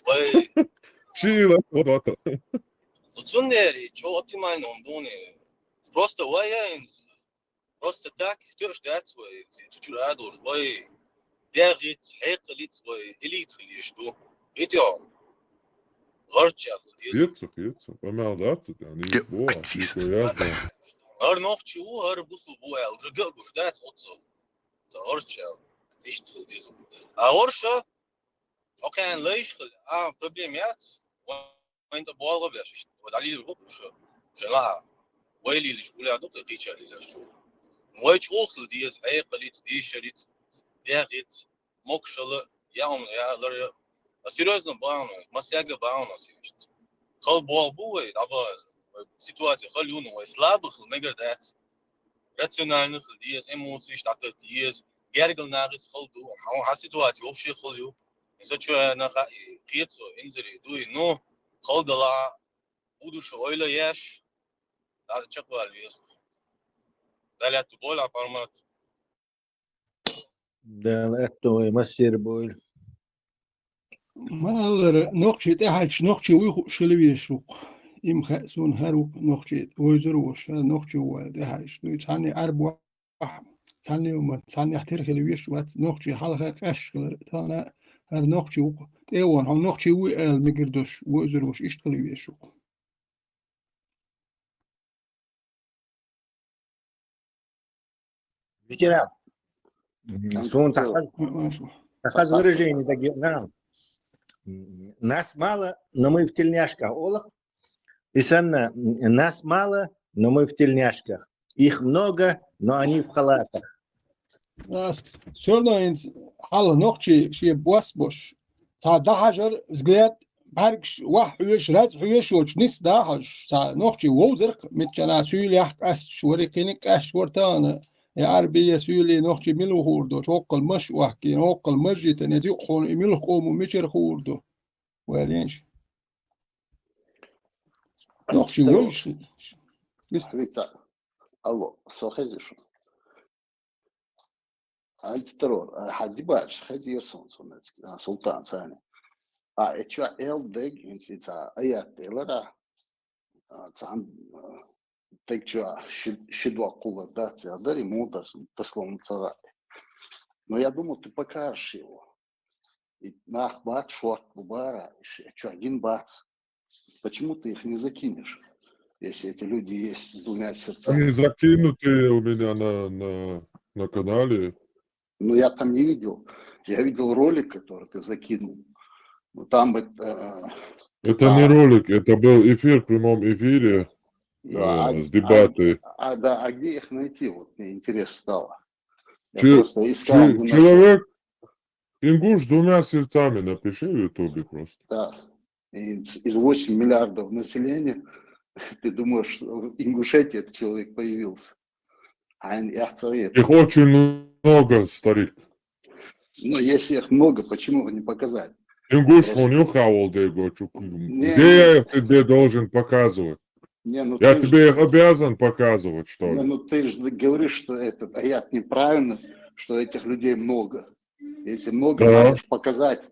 Ой. Ши, вот. Ну цундери, чего оптимально он доне. Просто вояинс. Просто так, ты ждать свой. Чуть радуешь, бой. Дерит, хекалит свой, элит что. Идем. Горчак. Piecas. Pameldāts, tā nīs boā, tīko jāsdā. Ar noch чего, ar buslu boja. Уже гелгу ждать отцов. За горчак. Nicht diesem. А горша, окей, лишь, проблем нет. وين تبغى بيش ودليل الوقت شو جماعة ويلي ليش ولا نقطة قيشة ليش شو ويش أخل ديز أي قليت دي شريت داغت مكشلة يوم يا لر سيريزن باونو ما سياق باونو سيشت خل بوي دابا سيتواتي خل يونو ويسلاب خل مجر دات راتيونال خل ديز إيموتي شتات ديز جارجل ناقص خل دو ها سيتواتي وبشي خل يو إذا شو أنا قيتو إنزري دوي نو خل دلا будущее ойла яш надо чеквал вес далее тубола формат Да, это мастер бой. Малер ногчи тахач ногчи уйху шелевиешук. Им хасун харук ногчи ойзруш ногчи уа тахач. Ну тани арбу тани ума тани احتر خلويش وات نقطي حلقة قشقل تانا هر نقطي وق تيوان هم نقطي وقال مقردوش وزروش اشتغلوا يشوق Ветеран. Сон тахаз выражение такие. Нас мало, но мы в тельняшках. Олах. И санна, нас мало, но мы в тельняшках. Их много, но они в халатах. Все равно حالا نقطه شيء بوش تا ده هجر زغلات برگش وحوش رز حوش وش نیست ده هج تا نقطه وزرق متجنا سویلی حق است شوری کنیک اش ورتانه عربية سويلي نقطه ملو خوردو توقل مش وحكي نوقل مجي تنزي قون ملو قوم ومشر خوردو ولينش نقطه وش Виктор, алло, сохезишь? Антитеррор, хадибаш, хазирсон, султан, сани. Это элдэг, это аят элара, цан, так что шидва кулар, да, цадари мудр, послом царат. Но я думал, ты покажешь его. И нах бат, шорт, бубара, что один бац. Почему ты их не закинешь? Если эти люди есть с двумя сердцами. Они закинуты у меня на канале. Ну, я там не видел. Я видел ролик, который ты закинул. Ну, там это... Это не ролик, это был эфир в прямом эфире с дебаты. А где их найти? Вот мне интересно стало. Я просто искал. Человек, ингуш с двумя сердцами, напиши в ютубе просто. Да. Из 8 миллиардов населения, ты думаешь, что в Ингушетии этот человек появился? Их очень много, старик. Ну, если их много, почему бы не показать? Ингуш, он юхавал, где я тебе должен показывать? Я тебе их обязан показывать, что ли? Ну, ты же говоришь, что этот аят неправильно, что этих людей много. Если много, надо же показать.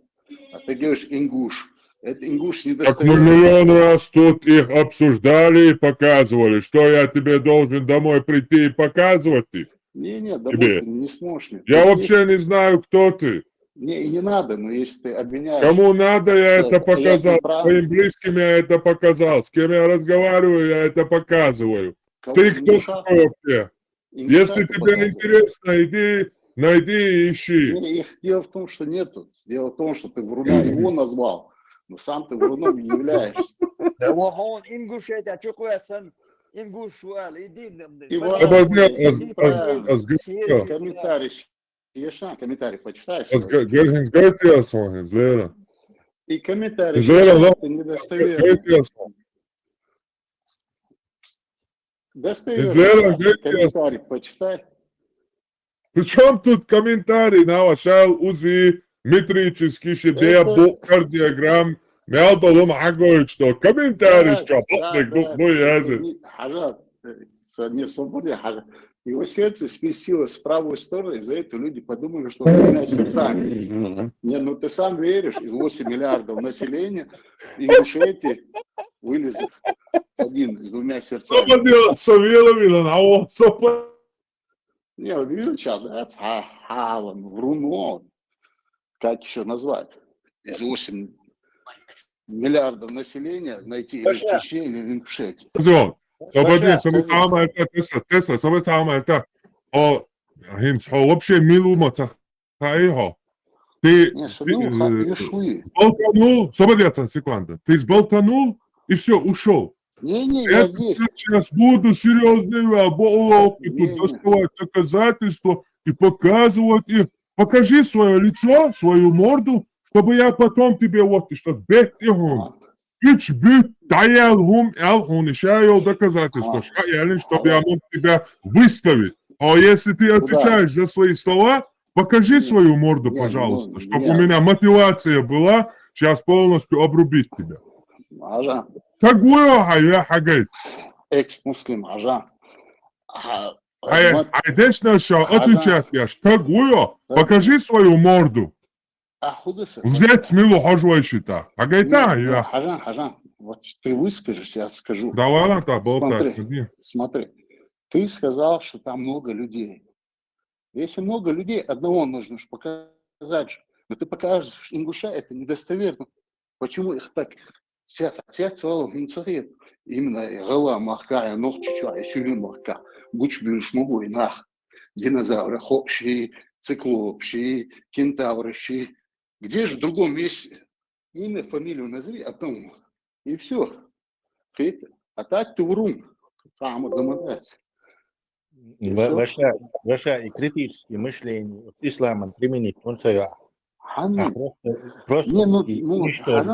А ты говоришь ингуш. Это ингуш не Так мы достает. миллион раз тут их обсуждали и показывали. Что я тебе должен домой прийти и показывать их? Не, домой Тебе. ты не сможешь. Я вообще не знаю, кто ты. Не, и не надо, но если ты обвиняешь... Кому надо, я что это показал. неправильно. Своим близким я это показал. С кем я разговариваю, я это показываю. Ты кто Ингуша? такой вообще? Ингуша Если ты тебе показываешь. интересно, иди, найди и ищи. Не, их дело в том, что нету. Дело в том, что ты вруна его назвал, но сам ты вруном не являешься. وهون انجوش هذا شو كويسن انجوش سؤال يدين Комментарий. Ешна, комментарий почитаешь? Gelhins Gaitias, Zlera. И комментарий. Zlera, Это недостоверно. Достоверно. Комментарий почитай. Причем тут комментарий навошел УЗИ метрический шедея кардиограмм Мялдолом Агович, что комментарий, что ну язык. Хажат, не свободный хажат. Его сердце сместилось в правую сторону, из-за этого люди подумали, что он двумя сердцами. Не, ну ты сам веришь, из 8 миллиардов населения, Ингушетии, вылез один с двумя сердцами. Слободела, совеловила, на о, Не, видишь, да, Халан, Врунон, как еще назвать? Из 8 миллиардов населения найти или в Паша, Чечне, или в Ингушетии. Слободела, Паша, самотама это, Теса, самотама это, о, хинцхо, вообще милума цахаихо. Ты Не, Шамилуха и Шуи. сболтанул, свободиться, секунду, ты сболтанул и все, ушел. Не, я Это здесь. я сейчас буду серьезный уроки тут Не. доставать доказательства и показывать их. Покажи свое лицо, свою морду, чтобы я потом тебе вот что бехтихум. Üç büyük dayalhum elhun işaret доказательства. Чтобы я мог тебя выставить. А если ты отвечаешь за свои слова, покажи свою морду, пожалуйста, чтобы у меня мотивация была сейчас полностью обрубить тебя. Ажа, Какую я хагайт? экс-муслим, Ажа. Айдешна шо отвечать я. Какую? Покажи свою морду. Взять смело хожуешь-то. Хагайта я. Ажа, вот ты выскажешься, я скажу. Давай ладно, болтать. Смотри, ты сказал, что там много людей. Если много людей, одного нужно же показать. Но ты покажешь, что ингуша это недостоверно. Почему их так именно гала махкая, ногчича, и сюлин махка, гуч блюшмовой нах, динозавры, хопши, циклопши, кентавры, где же в другом месте? Имя, фамилию назови одному. И все. А так ты врун. Сам домогаться. Ваше и критическое мышление с исламом применить, он своя. Просто Не, ну, уничтожить.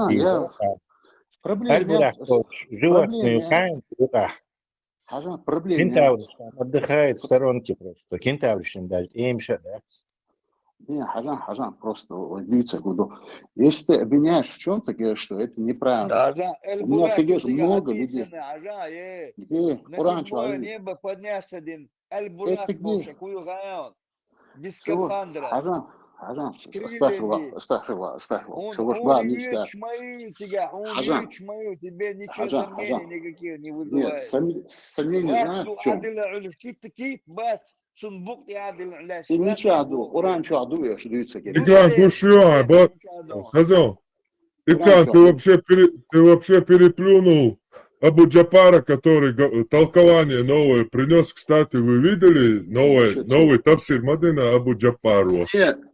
проблема. Животную каин в руках. Проблема. Кентавриш там отдыхает в сторонке просто. Кентавриш им даже. Им что, да? Не, Хажан, просто убийца буду. Если ты обвиняешь в чем-то, говоришь, что это неправильно. У меня, ты говоришь, много людей. Где? На небо поднялся один. Аль-Бурак, без скафандра. Хажан, оставь. Он лечь мою тебя, тебе ничего сомнений никаких не вызывает. Нет, сомнений знаешь в чем? Ты ничего аду, уранчо аду, я шдуется. Игран, кушай, сказал. Игран, ты вообще переплюнул Абу Джапара, который толкование новое принес. Кстати, вы видели новый тафсир Мадина Абу Джапару?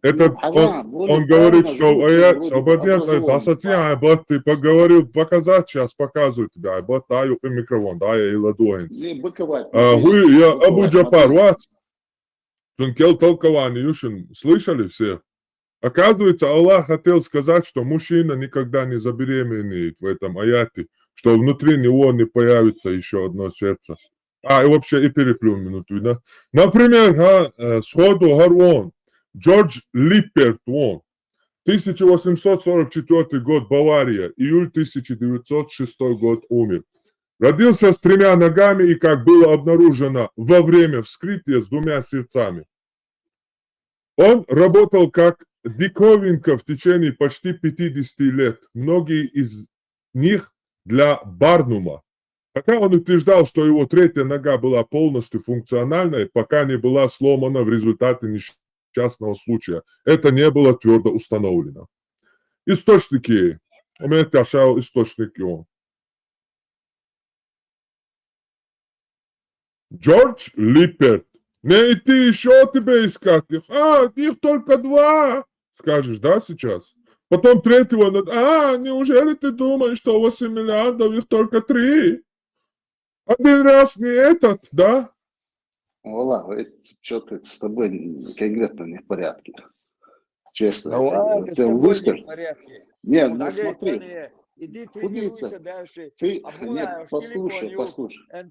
Это он говорит, что аят свободец, ассоциация, ты поговорил, показать, сейчас показываю тебе, айбат, даю микрофон, дай и ладонь. Я Абу Джапар, what? Сункел толкование, Юшин, слышали все? Оказывается, Аллах хотел сказать, что мужчина никогда не забеременеет в этом аяте, что внутри него не появится еще одно сердце. И вообще и переплю минуту, да? Например, сходу Гарвон, Джордж Липперт, 1844 год, Бавария, июль 1906 год умер. Родился с 3 ногами и, как было обнаружено во время вскрытия, с 2 сердцами. Он работал как диковинка в течение почти 50 лет. Многие из них для Барнума. Хотя он утверждал, что его 3-я нога была полностью функциональной, пока не была сломана в результате несчастного случая. Это не было твердо установлено. Источники. У меня тяжел источники. Джордж Липперт. Не идти еще тебе искать их. Их только 2. Скажешь, да, сейчас? Потом 3-го. Неужели ты думаешь, что 8 миллиардов, их только 3? Один раз не этот, да? Ола, что-то с тобой конкретно не в порядке. Честно. Ну ладно, с ты тобой выскажешь? не в порядке. Нет, Вот, ну Агей, смотри. иди Убийца. тренируйся дальше. Ты, Обгуляешь нет, послушай.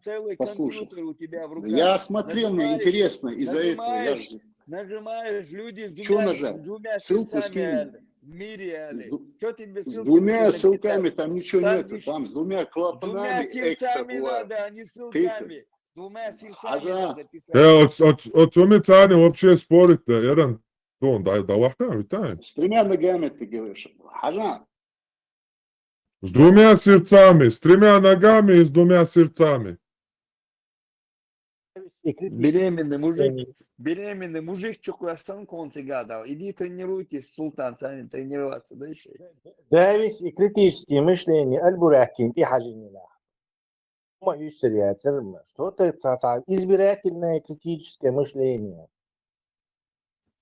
целый компьютер у тебя в руках. Я смотрел, мне интересно, из-за этого я же... Нажимаешь, люди с Чё двумя нажать? Ссылку скинь. в мире. Что тебе С ссылки 2 нужно ссылками написать? там ничего Сам нету. пиши. Там с 2 С клапанами 2 экстра сердцами бывает. надо, а не ссылками. 2 сердцами надо писать. От Сумицани вообще спорит. Еран, да вахта, витаю. С 3 ногами ты говоришь. Хажан, С двумя сердцами, с тремя ногами и с двумя сердцами. Беременный мужик Чукурастан концега дал. Иди тренируйтесь, Султан, сами тренироваться дальше. Зависть и критические мышления, альбуракин и хажинина. Что-то избирательное критическое мышление.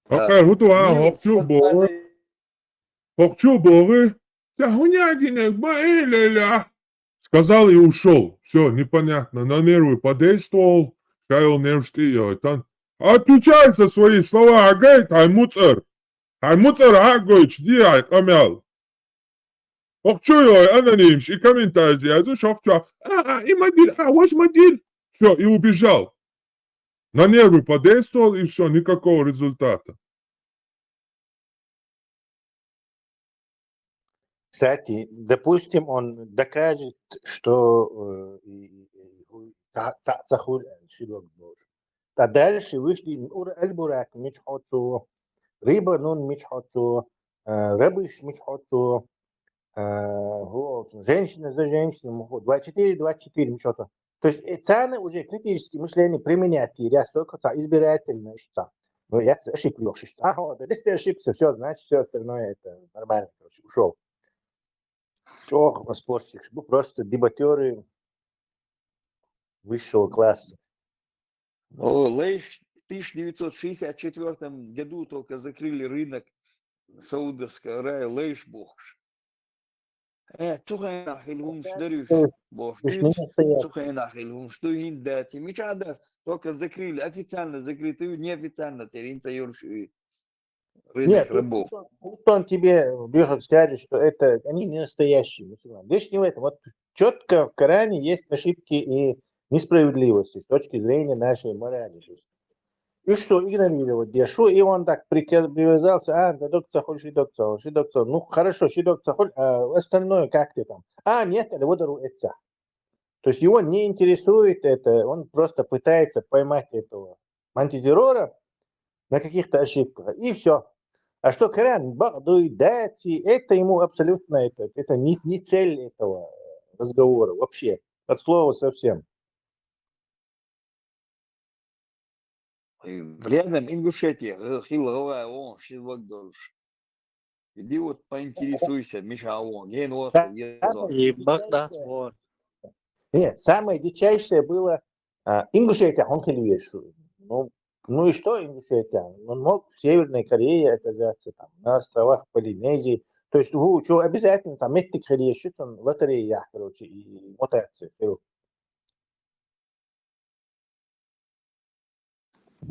Окей, Хохчу Боры, сказал и ушел. Все, непонятно. На нервы подействовал. Шайл нервштия. Отвечай за свои слова. Агайт, аймуцер. Аймуцер агойч, диай, камял. Хохчу йой, анонимш, и комментарий. Я душ хохчу. И мадир, ваш мадир. Все, и убежал. На нервы подействовал, и все, никакого результата. Кстати, допустим, он докажет, что а дальше вышли альбурак мичхоцу, рыба нун мичхоцу, рыбыш мичхоцу, женщина за женщину, 24 мичхоцу. То есть цены уже критические мышления применять, я столько избирательно что. Ну, я ошибся. Ага, если ты ошибся, все, значит, все остальное это нормально, короче, ушел. Ох, спорщик, просто дебатеры высшего класса. Лейш в 1964 году только закрыли рынок Саудовской Аравии, Лейш бохш. Тухайнахил хумшдарюш бохш. Тухайнахил хумштуин дати. Мичада только закрыли, официально закрыты, неофициально царинца юрши. Нет, тут он тебе, Бюхов, скажет, что это они не настоящие мусульмане. Речь не в этом. Вот четко в Коране есть ошибки и несправедливости с точки зрения нашей морали. И что, игнорировать дешу, и он так привязался, док цахоль, шидок цахоль. Ну, хорошо, шидок цахоль, а остальное как ты там? Нет, это водору это. То есть его не интересует это, он просто пытается поймать этого антитеррора на каких-то ошибках, и все. А что Коран, дати, это ему абсолютно, это не цель этого разговора вообще, от слова совсем. Рядом Ингушетия, Хиловая, он, Шилвагдольш. Иди вот поинтересуйся, Миша, он, И Багдад, вот. Нет, самое дичайшее было Ингушетия, он хилвешу. Ну и что Ингушетия? Он мог в Северной Корее оказаться, там, на островах Полинезии. То есть что обязательно там Меттик Хелешит, он лотерея, короче, и мотоцикл.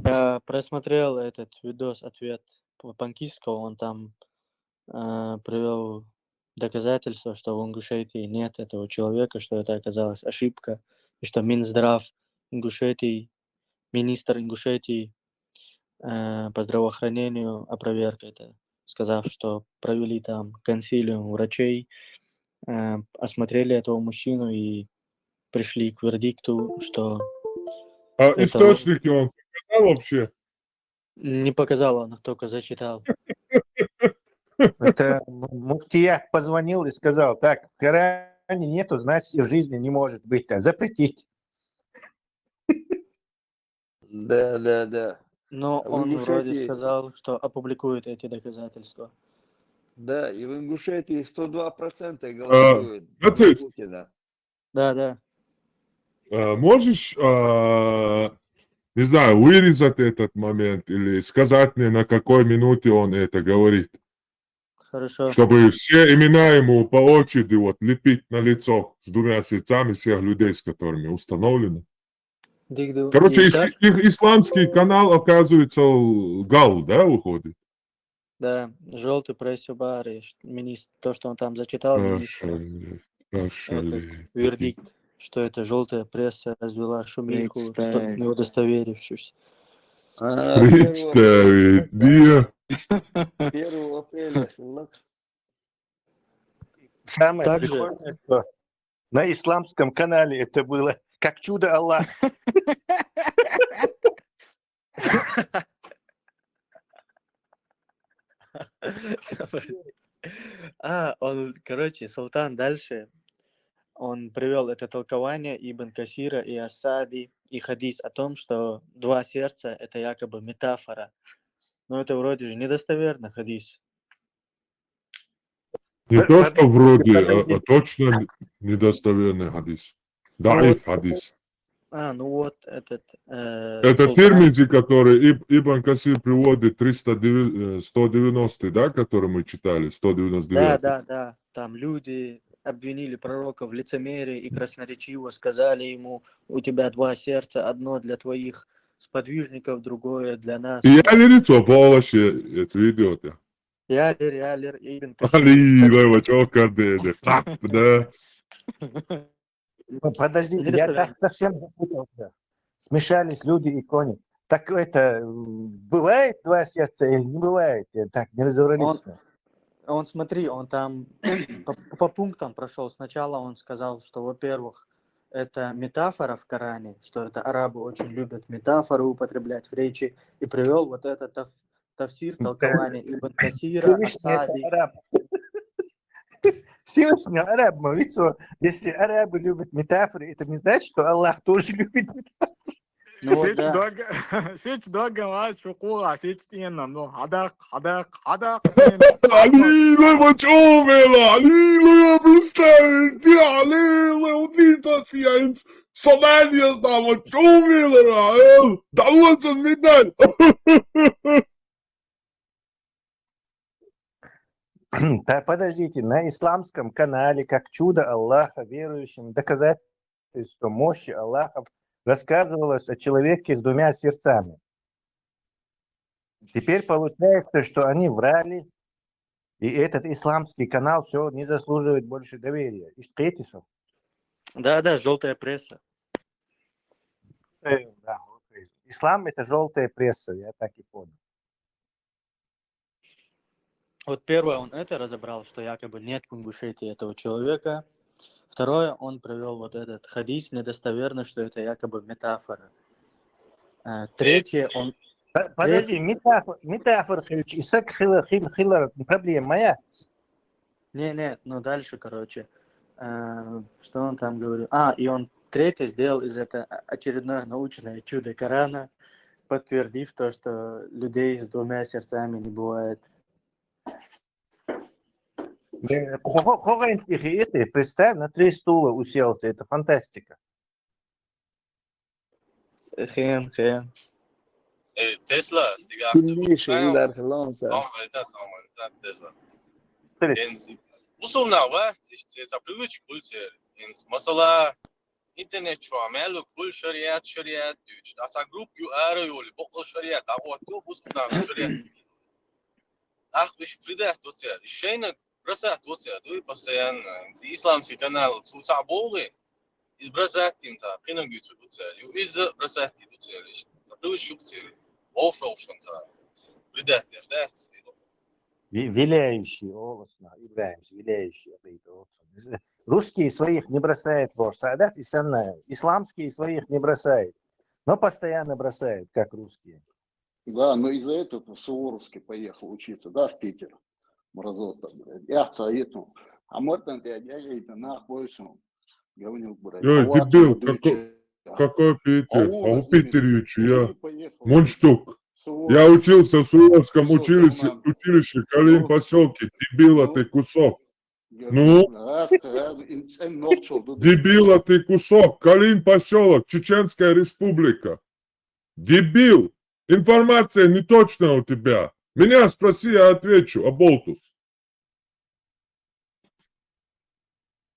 Я просмотрел этот видос, ответ Панкистского, он там привел доказательства, что в Ингушетии нет этого человека, что это оказалась ошибка, и что Минздрав Ингушетии, министр Ингушетии по здравоохранению опроверг это, сказав, что провели там консилиум врачей, осмотрели этого мужчину и пришли к вердикту, что... Источники он показал вообще? Не показал, он только зачитал. Это Муфтияк позвонил и сказал, так, в Коране нету, значит, и в жизни не может быть. Запретить. Да. Но В он вроде Ингушетии, сказал, что опубликует эти доказательства. да, и в Ингушетии 102% голосуют за Нацист, Путина. Да. можешь, не знаю, вырезать этот момент или сказать мне, на какой минуте он это говорит? Хорошо. Чтобы все имена ему по очереди вот лепить на лицо с двумя сердцами всех людей, с которыми установлено. Короче, их исламский канал, оказывается, Гал, да, выходит? Да, желтый пресс-бар, министр, то, что он там зачитал, министр, вердикт, что это желтая пресса развела шумиху, не удостоверившись. Представить, где? 1 апреля. Самое Также... прикольное, что на исламском канале это было как чудо Аллаха. Короче, Султан дальше, он привел это толкование Ибн Касира и Асади и хадис о том, что два сердца – это якобы метафора. Но это вроде же недостоверный хадис. Не то, что вроде, подождите. а точно недостоверный хадис. Ну Даиф вот, хадис. ну вот этот Это Султан. терминцы, которые Ибн Касир приводит 190, да, который мы читали, 199. Да. Там люди обвинили пророка в лицемерии и красноречиво сказали ему: у тебя два сердца, одно для твоих сподвижников, другое для нас. И я не лицо полоще, это идет. Ялер, Ибн Касир. Али, лево, чока, да. Подождите, я так совсем запутался. Смешались люди и кони. Так это бывает два сердца или не бывает? Я так не разобрались. Он смотри, он там по пунктам прошел. Сначала он сказал, что, во-первых, это метафора в Коране, что это арабы очень любят метафоры употреблять в речи, и привел вот это тафсир, толкование Ибн Касира, Асади. Всевышний араб, лицо. Если арабы любят метафоры, это не значит, что Аллах тоже любит метафоры. Ну вот да. فيك دوغا ما شقوقة فيك تينا منو حدق Али, лево, чомела, Али, леvo, представить, Али, леvo, титас, яйц, Somalië staan we чомела, да вот он медаль. Да, подождите, на исламском канале, как чудо Аллаха, верующим, доказательство мощи Аллаха, рассказывалось о человеке с двумя сердцами. Теперь получается, что они врали, и этот исламский канал все не заслуживает больше доверия. Да, желтая пресса. Да, ислам — это желтая пресса, я так и понял. Вот первое, он это разобрал, что якобы нет в Ингушетии этого человека. Второе, он привел вот этот хадис недостоверно, что это якобы метафора. Третье, он... Подожди, метафора, Исаак Хилар, проблема моя. Не, ну дальше, короче. Что он там говорил? И он третье сделал из этого очередное научное чудо Корана, подтвердив то, что людей с двумя сердцами не бывает. Представь, на 3 стула уселся, это фантастика. Хен. Tesla, وصلنا وقت تبلوش كل سر مثلا internet شامل كل شريعة دوش that's a group you are يولي بقول شريعة دعوة تو وصلنا شريعة مش بدأ توصل الشيء برسة توصل دوي بستيان إسلام في كنال توسع بوغي إز برسة تنسى قينا جوتو توصل يو إز برسة توصل تبلوش شو تصير وش تنسى بدأ تفتح Виляющий, виляющий. Русские своих не бросают вождь, Саадат и Санная. Исламские своих не бросают, но постоянно бросают, как русские. Да, но из-за этого Суворовский поехал учиться, да, в Питер. Мразота, блядь. Я эту. А Мортон ты одягивает на большем. Говнюк, блядь. Дебил, какой Питер? А у Питере я Мундштук. Я учился в Суворовском училище Калин поселке. Дебила ты кусок. Ну? Дебила ты кусок. Калин поселок, Чеченская республика. Дебил. Информация не точная у тебя. Меня спроси, я отвечу. Аболтус.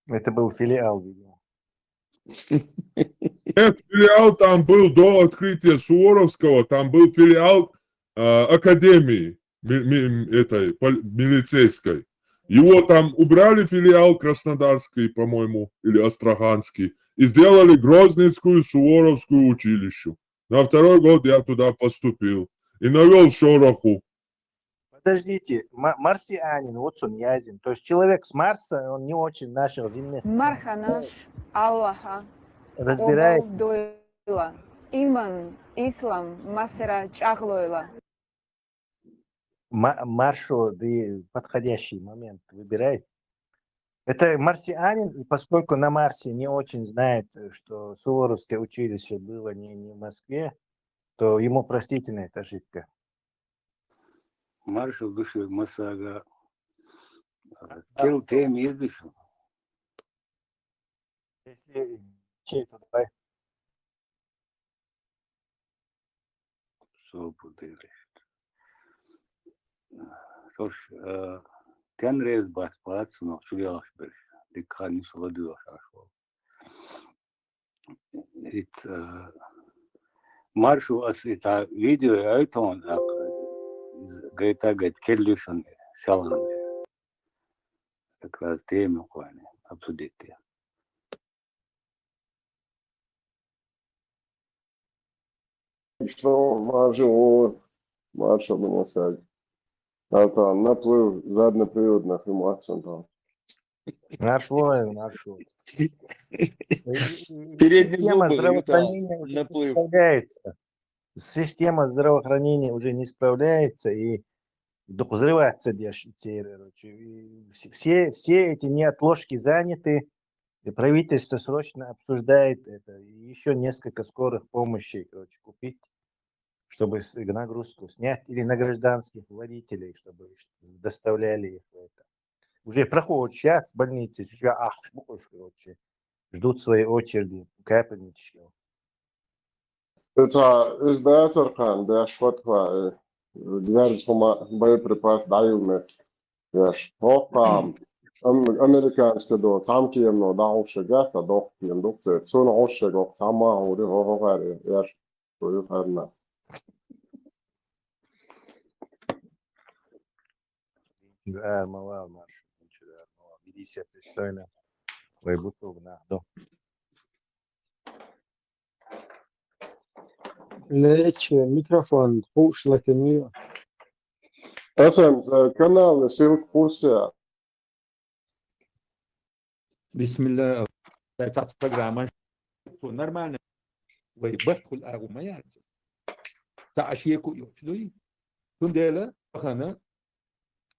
Это был филиал, видимо. Нет, филиал там был до открытия Суворовского, там был филиал академии этой милицейской. Его там убрали филиал Краснодарский, по-моему, или Астраханский, и сделали Грозницкую Суворовскую училище. На 2-й год я туда поступил и навел шороху. Подождите, марсианин, вот он язин. То есть человек с Марса, он не очень наших земных Марханаш Аллаха разбирает. Иман, Ислам, Масера Чахлойла. Маршо, подходящий момент выбирай. Это марсианин, и поскольку на Марсе не очень знает, что Суворовское училище было не в Москве, то ему простительна эта ошибка. Маршал души Масага. Кел тем ездишь. Если чей, то давай. Что будет? Тош, тен рез баспац, но шулялах берешь. Дикхани солодуя шашвал. Ит маршу ас это видео айтон ак гайта гайт келлюшан салан. Как раз тему квани обсудить. Что маршал Масага. Это наплыв заднеприводных эмоций. Нашло. Передние Система зубы здравоохранения уже не наплыв. справляется. Система здравоохранения уже не справляется, и взрываться все эти неотложки заняты, и правительство срочно обсуждает это. И еще несколько скорых помощей, купить, чтобы нагрузку снять, или на гражданских водителей, чтобы доставляли их в это. Уже проходит час в больнице, ждут своей очереди, капельнички. Это издается Архан, да, шкотва, говорит, что боеприпас дают, я шкотва, американские до самки, но да, уже гasta, до индукции, все на уже го сама, уже говорит, я что это. Мало, Маша, веди себя пристойно. Лечь микрофон, пушла темию. Канал Силк Пуся. Бисмилlah. Это программа. Нормально. Вы بدخل أغميات. تعشيكو يوشلوي. تندلا أخنا.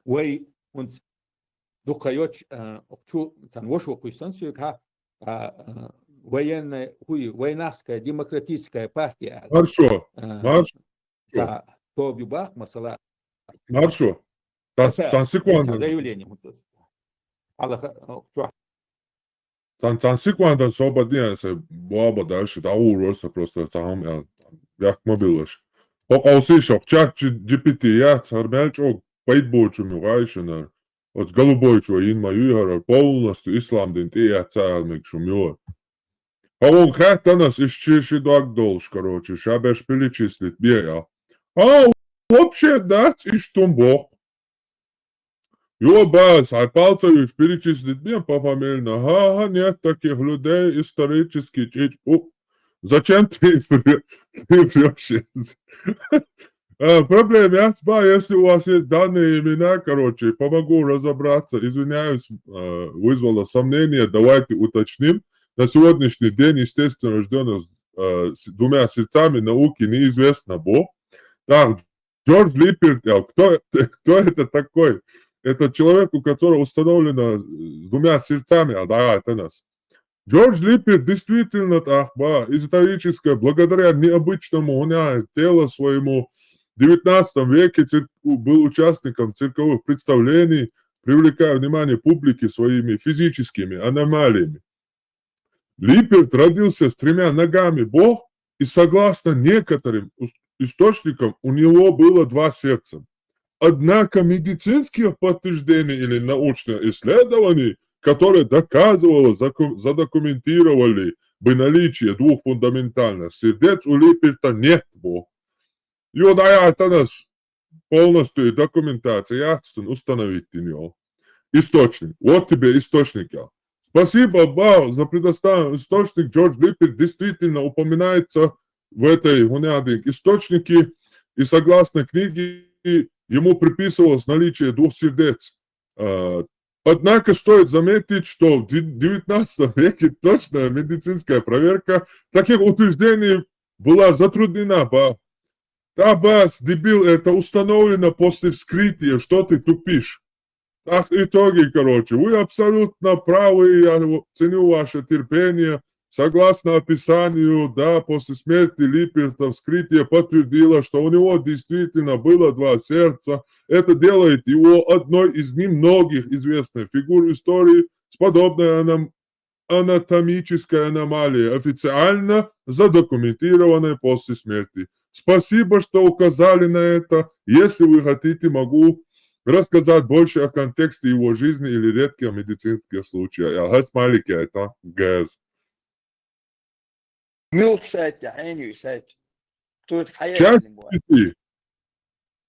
وي und دقيوش أكتو تنوشوا كويسان سيكها. Военная демократическая партия. Маршо. То бюбах масала. Маршо. Танциквандан. Танциквандан собадия се боаба дальше даурос просто цахам як мобилаш. Оqaусишок чат GPT я цармелчо пайдбочу мюгайшнер. От голубойчо инма юйхар полностью исламдин я цаалмекшу мюр. А он хатанас исчеши дагдолш, короче, шабеш перечислить бея. А вообще дать и что бог. Бас, а пальцев перечислить бея пофамильно. Ага, нет таких людей исторически. Зачем ты врешь? Проблема если у вас есть данные имена, короче, помогу разобраться. Извиняюсь, вызвало сомнение, давайте уточним. На сегодняшний день, естественно, рожденный с двумя сердцами науки неизвестно Бог. Так, Джордж Липперт, кто это такой? Это человек, у которого установлено с двумя сердцами, да, это нас. Джордж Липперт действительно историческое, благодаря необычному телу своему, в 19 веке был участником цирковых представлений, привлекая внимание публики своими физическими аномалиями. Липперт родился с 3 ногами Бог, и согласно некоторым источникам у него было 2 сердца. Однако медицинских подтверждений или научных исследований, которые доказывали, задокументировали бы наличие 2 фундаментальных сердец, у Липперта нет Бог. И вот это нас полностью документация установить него. Источник. Вот тебе источник. Спасибо, Бог, за предоставленный источник. Джордж Липперт действительно упоминается в этой источнике, и согласно книге ему приписывалось наличие 2 сердец. Однако стоит заметить, что в 19 веке точная медицинская проверка таких утверждений была затруднена по Да, бас, дебил, это установлено после вскрытия, что ты тупишь. Так, итоги, короче, вы абсолютно правы, я ценю ваше терпение. Согласно описанию, да, после смерти Липерта вскрытие подтвердило, что у него действительно было два сердца. Это делает его одной из немногих известных фигур истории с подобной анатомической аномалией, официально задокументированной после смерти. Спасибо, что указали на это. Если вы хотите, могу рассказать больше о контексте его жизни или редких медицинских случаях. Я гасмалики, это гэз. ملك ساعات يا عيني ساعات طولة حياتي Чат اللي مو GPT.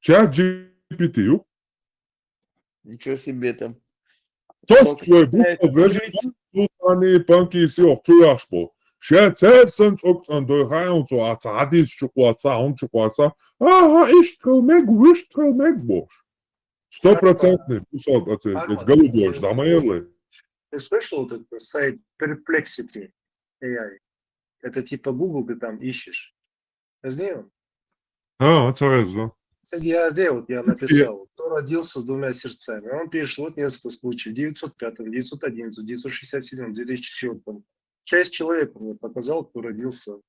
Чат GPT. Ничего себе там. Tot Только bu пытается скрыть. Sultani Bankis yok Tuyaşbo. Şetersen çoktan doyhayon so ata hadis çukwatsa on çukwatsa. Aha iştrilmek boş. 100% кусок от голубой, да, моя. Ты слышал вот этот сайт Perplexity AI? Это типа Google, ты там ищешь. Сделал? Интересно. Кстати, я написал, кто родился с двумя сердцами. Он пишет, вот несколько случаев. В 905, 911, 967, 2004. 6 человек мне показал, кто родился.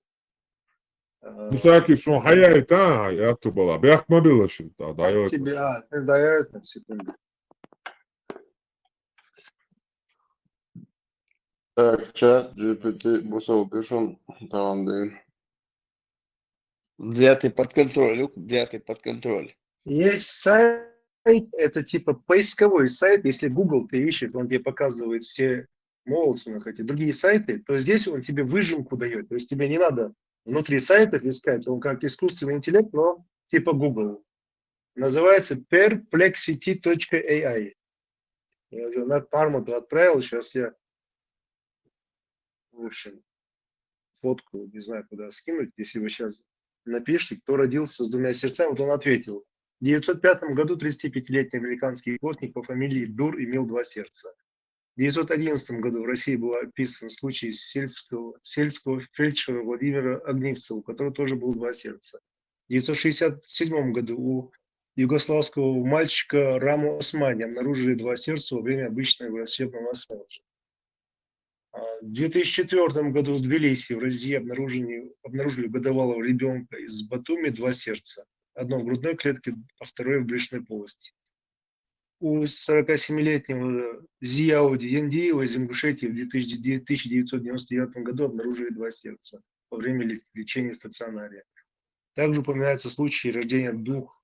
Müsaki son hayat ha, yaptı bala. Bırakma bile şimdi daha dayı. Тебя дают на секунду. Так, чат GPT бусал пишем, там да. Взятый под контроль, Люк, взятый под контроль. Есть сайт, это типа поисковой сайт. Если Google ты ищешь, он тебе показывает все Молотсунах, эти другие сайты, то здесь он тебе выжимку дает. То есть тебе не надо внутри сайтов искать. Он как искусственный интеллект, но типа Google. Называется perplexity.ai. Я уже на Пармуту отправил. Сейчас я, в общем, фотку, не знаю, куда скинуть. Если вы сейчас напишите, кто родился с двумя сердцами, вот он ответил. В 1905 году 35-летний американский плотник по фамилии Дур имел два сердца. В 1911 году в России был описан случай сельского фельдшера Владимира Огнивцева, у которого тоже было два сердца. В 1967 году у югославского мальчика Раму Османи обнаружили два сердца во время обычного врачебного осмотра. В 2004 году в Тбилиси в России обнаружили годовалого ребенка из Батуми два сердца. Одно в грудной клетке, а второе в брюшной полости. У 47-летнего Зияуди Яндиева из Ингушетии в 1999 году обнаружили два сердца во время лечения в стационаре. Также упоминается случай рождения двух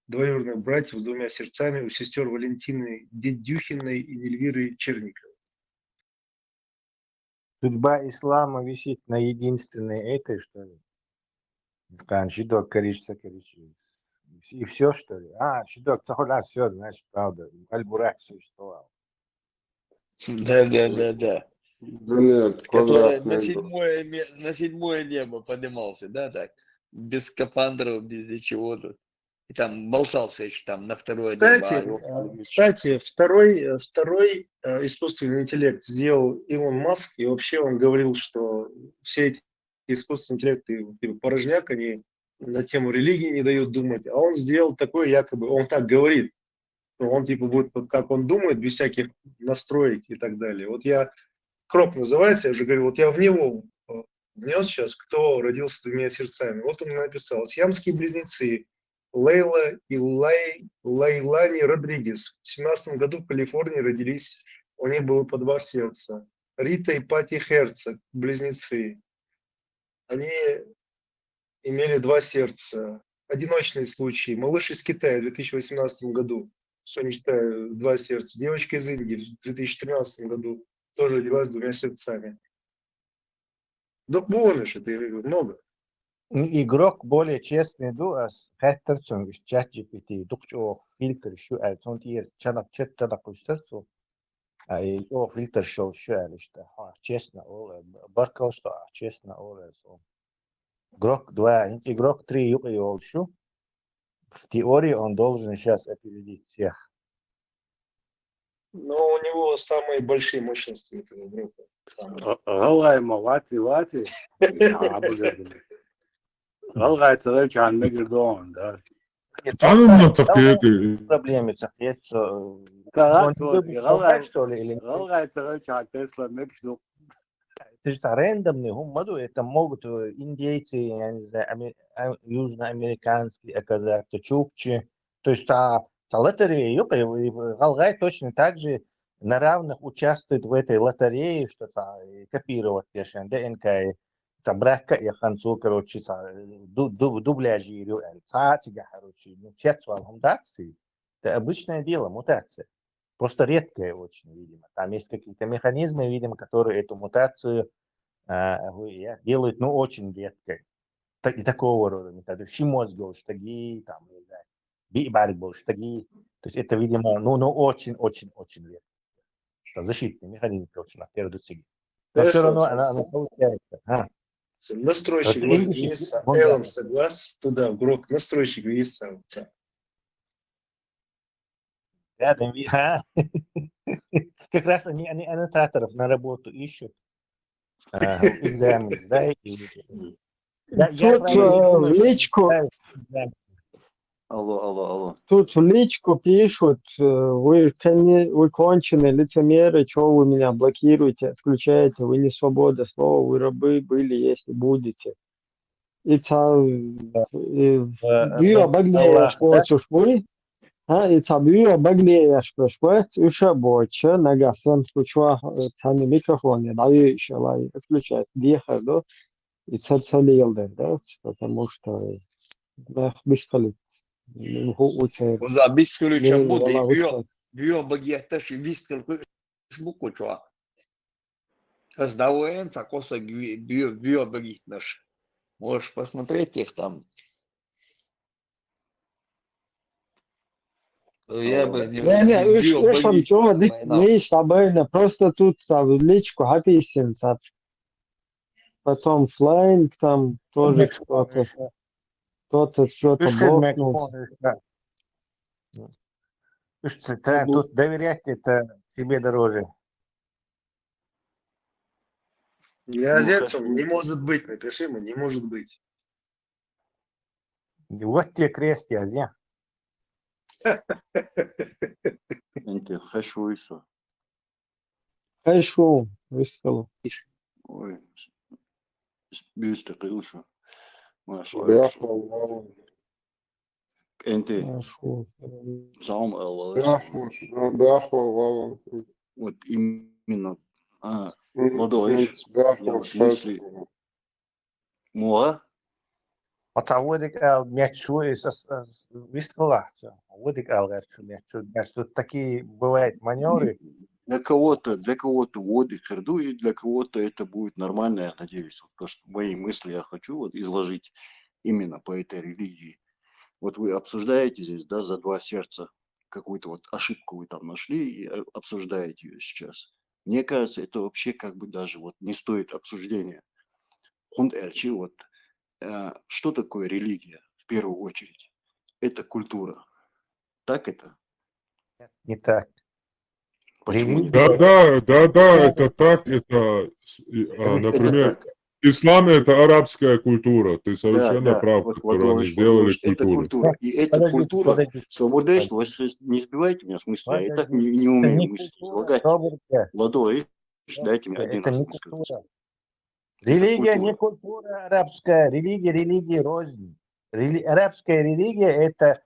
двоюродных братьев с двумя сердцами у сестер Валентины Дедюхиной и Эльвиры Черниковой. Судьба ислама висит на единственной этой, что ли? Шидок, количество. И все, что ли? Шидок, раз все, значит, правда. Аль-Бурак существовал. Да. Да нет, Который квадрат на между. седьмое небо поднимался, да, так? Без скафандров, без ничего-то. И там болтался еще там на второе небо. Кстати, второй искусственный интеллект сделал Илон Маск, и вообще он говорил, что все эти искусственные интеллекты типа порожняк, они на тему религии не дают думать, а он сделал такой якобы, он так говорит, что он типа будет, как он думает, без всяких настроек и так далее. Вот Кроп называется, я уже говорил, вот я в него внес сейчас, кто родился с двумя сердцами. Вот он написал, сиамские близнецы Лейла и Лайлани Родригес. В 1917 году в Калифорнии родились, у них было по два сердца. Рита и Пати Херцог, близнецы. Они имели два сердца. Одиночные случаи. Малыш из Китая в 2018 году. Что не считаю, два сердца. Девочка из Индии в 2013 году тоже родилась с двумя сердцами. Док Буоныш, это много. Игрок более честный, Хэттерсон, чат GPT, фильтр, он чанак кустарцу, фильтр шел, честно, баркал, что честно, игрок 3 в теории он должен сейчас опередить всех. Но у него самые большие мощности этой группы. Галай, лати. غلغة تغيرش عن مجردون ده أنا منطقيتي проблемы цахет كغات он صوتي болтать что ли или غلغة تغيرش عن تسلا مجردون это же рандомные гумаду это могут индейцы я не знаю южноамериканские оказаться чукчи то есть лотерея галгай точно так же на равных участвует в этой лотерее что копировать конечно ДНК брака и ханцу короче дубляжирую короче мутации это обычное дело мутация просто редкая очень видимо там есть какие-то механизмы видимо которые эту мутацию делают ну очень редкой и такого рода методы шимозго штаги там не знаю бибарбо штаги то есть это видимо ну очень редко это защитный механизм короче на первую цигу но все равно она получается Настройщик может виниться, Элом согласен, туда, Брок, настройщик винится. Как раз они аннотаторов на работу ищут, экзамен сдай. Тут в личку... Алло. Тут в личку пишут, вы конченые лицемеры, что вы меня блокируете, отключаете, вы не свобода слова, вы рабы были, если будете. И бюро багнеяш хочешь вы, и бюро багнеяш хочешь, уша больше, нога сам включила тани микрофон, да и еще лай отключать, дехар, да, и цалил, да, потому что бескали. Уза бискалюча буде, бюро багіяташ і бискалюча букву чувак. Раздаваем, коса бюро багит наш. Можешь посмотреть их там. Я бы не стабильно, просто тут в личку хатисин, потом флайн там тоже кто-то что-то бокнул. Тут доверять это себе дороже. Я зерцем не может быть, напиши ему, не может быть. Вот тебе крест, я. انت خشويسة Хорошо, высказал. ой بيستقيلشو ما شاء بياخد الله انت Хорошо. زعم الله بياخد вот именно молодой я в смысле муа Отаводик мячу вискала. Водик алгарчу мячу. Тут такие бывают маневры. для кого-то воды херду, и для кого-то это будет нормально, я надеюсь. Вот то, что мои мысли я хочу вот изложить именно по этой религии. Вот вы обсуждаете здесь, да, за два сердца какую-то вот ошибку вы там нашли и обсуждаете ее сейчас. Мне кажется, это вообще как бы даже вот не стоит обсуждения. Вот что такое религия в первую очередь? Это культура. Так это? Не так. Почему не Да, это так, это, например, ислам это арабская культура, ты совершенно прав, вот, которую они сделали это культура. И эта культура, свобода, не сбивайте меня с мысли, я и так не умею мысли излагать. Владой, дайте мне один раз высказаться. Религия не культура арабская, религия рознь. Арабская религия это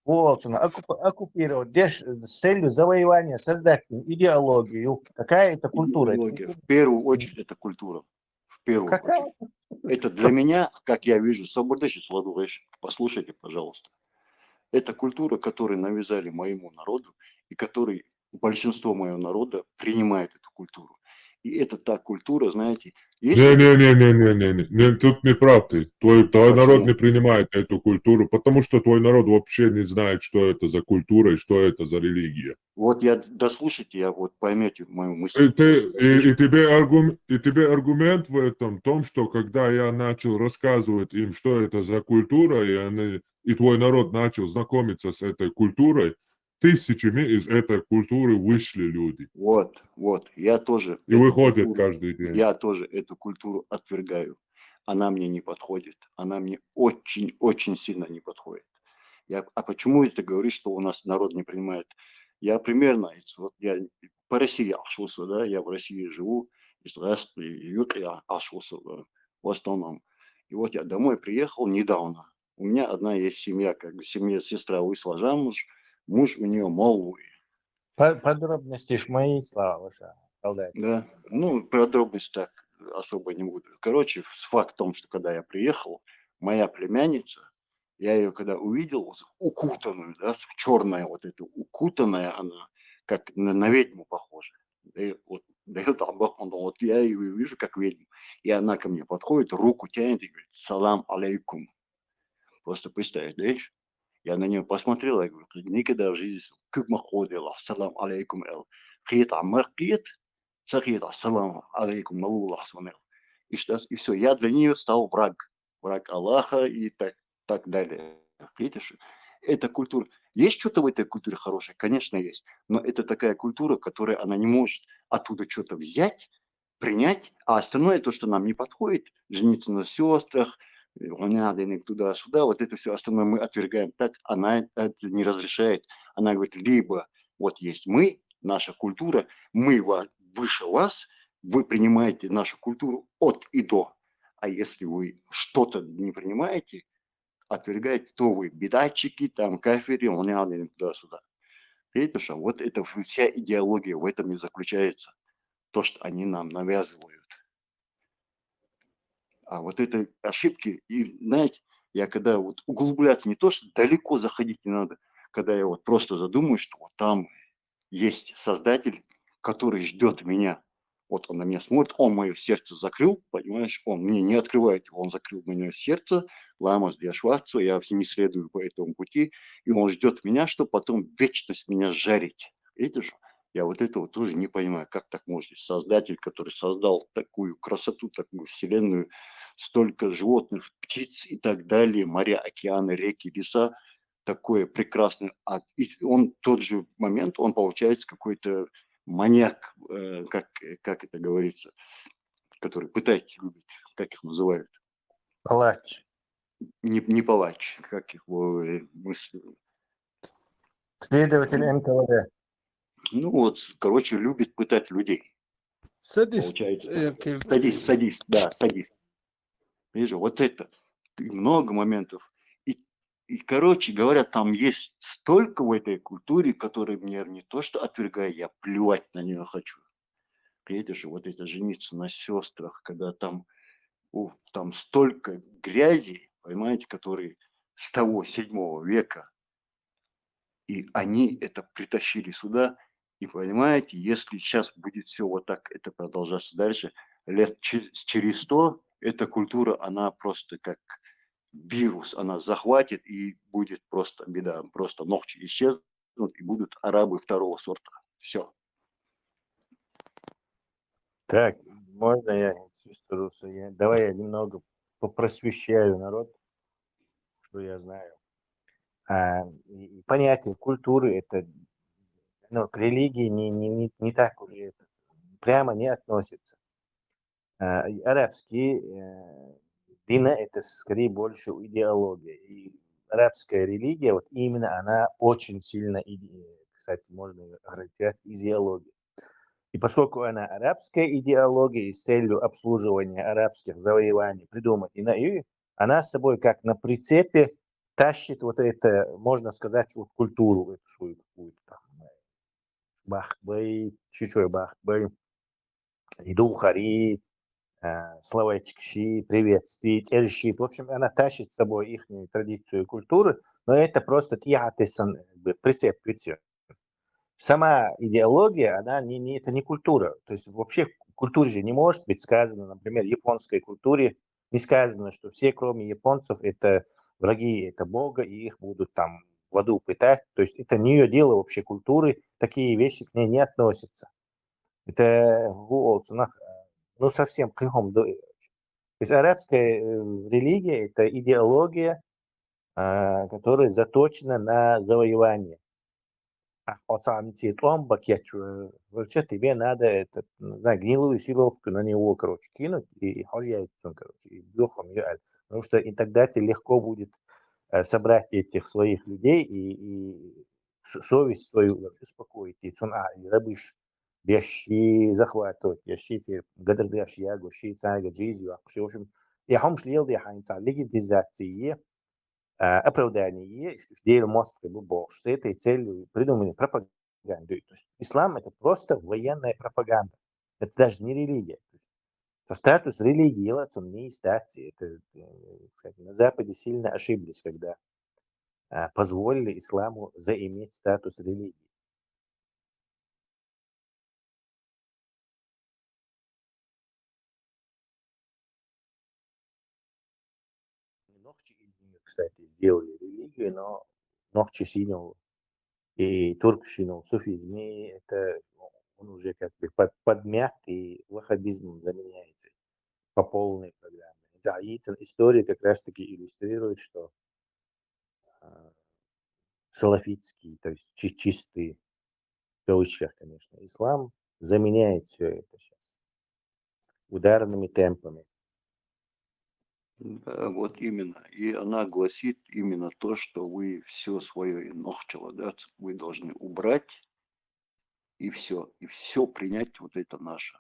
оккупировать с целью завоевания, создать идеологию. Какая это культура? Идеология. В первую очередь это культура. В первую очередь. Это для меня, как я вижу, послушайте, пожалуйста. Это культура, которую навязали моему народу, и который большинство моего народа принимает эту культуру. И это та культура, знаете... Не, тут не прав ты. Твой народ не принимает эту культуру, потому что твой народ вообще не знает, что это за культура и что это за религия. Вот я дослушайте, я вот поймете мою мысль. И тебе аргумент в этом, в том, что когда я начал рассказывать им, что это за культура, и твой народ начал знакомиться с этой культурой, тысячами из этой культуры вышли люди. Вот, я тоже... И выходят каждый день. Я тоже эту культуру отвергаю. она мне не подходит. Она мне очень сильно не подходит. А почему это говоришь, что у нас народ не принимает? Я примерно, вот я по России ашулся, да, я в России живу, я ашулся в основном. И вот я домой приехал недавно. У меня одна есть семья, как бы семья, сестра вышла замуж, муж у нее малый. Подробности ж мои слова ваша. Да, ну, подробности так особо не буду. Короче, факт в том, что когда я приехал, моя племянница, я ее когда увидел, вот укутанную, да, в черное вот это, укутанная она, как на ведьму похожа. Да я там, вот я ее вижу как ведьму. И она ко мне подходит, руку тянет и говорит: салам алейкум. Просто представь, да? Я на нее посмотрел, я говорю: никогда в жизни, как маходила, салам алейкум эл. Хит амаркит, сахит ассалам алейкум налулах смотрел. И все, я для нее стал враг Аллаха и так далее. Видишь, эта культура. Есть что-то в этой культуре хорошее? Конечно, есть. Но это такая культура, которая она не может оттуда что-то взять, принять, а остальное, то, что нам не подходит, жениться на сестрах, надо туда-сюда, вот это все остальное мы отвергаем. Так она это не разрешает. Она говорит: либо вот есть мы, наша культура, мы выше вас, вы принимаете нашу культуру от и до. А если вы что-то не принимаете, отвергаете, то вы бедатчики, там, кафири, он надо туда-сюда. Видишь, а вот это вся идеология в этом и заключается. То, что они нам навязывают. А вот это ошибки, и знаете, я когда вот углубляться, не то, что далеко заходить не надо, когда я вот просто задумаюсь, что вот там есть Создатель, который ждет меня. Вот он на меня смотрит, он мое сердце закрыл, понимаешь, он мне не открывает его, он закрыл мое сердце, ламас диашварцу, я не следую по этому пути, и он ждет меня, чтобы потом вечность меня жарить. Видишь? Я вот этого тоже не понимаю, как так может Создатель, который создал такую красоту, такую вселенную, столько животных, птиц и так далее, моря, океаны, реки, леса, такое прекрасное. И он в тот же момент, он получается какой-то маньяк, как это говорится, который пытается любить, как их называют? Палач. Не палач, как их мысли. Следователь НКВД. Ну вот, короче, любит пытать людей. Садист. Получается так. Садист, да, садист. Видишь, вот это. И много моментов. И, короче говоря, там есть столько в этой культуре, которые мне не то что отвергаю, я плевать на нее хочу. Видишь, вот это жениться на сестрах, когда там столько грязи, понимаете, которые с того 7 века, и они это притащили сюда. И понимаете, если сейчас будет все вот так, это продолжаться дальше, лет через 100, эта культура, она просто как вирус, она захватит и будет просто беда. Просто ногти исчезнут и будут арабы второго сорта. Все. Так, можно я чувствую, давай я немного попросвещаю народ, что я знаю. И понятие культуры это, ну, к религии не так уже это, прямо не относится. Арабские дина это скорее больше идеология. И арабская религия, вот именно она очень сильно, кстати, можно характеризовать идеологией. И поскольку она арабская идеология и с целью обслуживания арабских завоеваний придумать иную, она с собой как на прицепе тащит вот это, можно сказать, вот культуру эту свою какую-то там. Бахбэй, чуть-чуть бахбэй, идухари, словечки, приветствия, терщи. В общем, она тащит с собой их традицию и культуру, но это просто прицеп. Сама идеология, она это не культура. То есть вообще в культуре же не может быть сказано, например, в японской культуре не сказано, что все, кроме японцев, это враги, это Бога, и их будут там в аду пытать. То есть это не ее дело вообще культуры, такие вещи к ней не относятся. Это ну совсем кругом. То есть арабская религия – это идеология, которая заточена на завоевание. он бакетчу. Вообще тебе надо это, не знаю, гнилую силовку на него, короче, кинуть и хожяйцем, короче, и духом ее. Потому что и тогда тебе легко будет собрать этих своих людей и совесть свою вообще успокоить. И рабыш беши захватывать, беши гадардаш ягу, ши цага джизю, в общем, и хомш лил дي حينصار легитимизации, оправдание, что дело мост как бы Бог. С этой целью придумали пропаганду. То есть ислам это просто военная пропаганда. Это даже не религия. То статус религии делается не из стати. Кстати, на Западе сильно ошиблись, когда позволили исламу заиметь статус религии. Нохчи, кстати, сделали религию, но Нохчи синул и туркщину, суфизме, это он уже как бы подмят и ваххабизмом заменяется по полной программе. Да, и история как раз-таки иллюстрирует, что салафитский, то есть чистый, в кавычках, конечно, ислам заменяет все это сейчас ударными темпами. Да, вот именно. И она гласит именно то, что вы все свое нохчало, да, вы должны убрать и все принять вот это наше.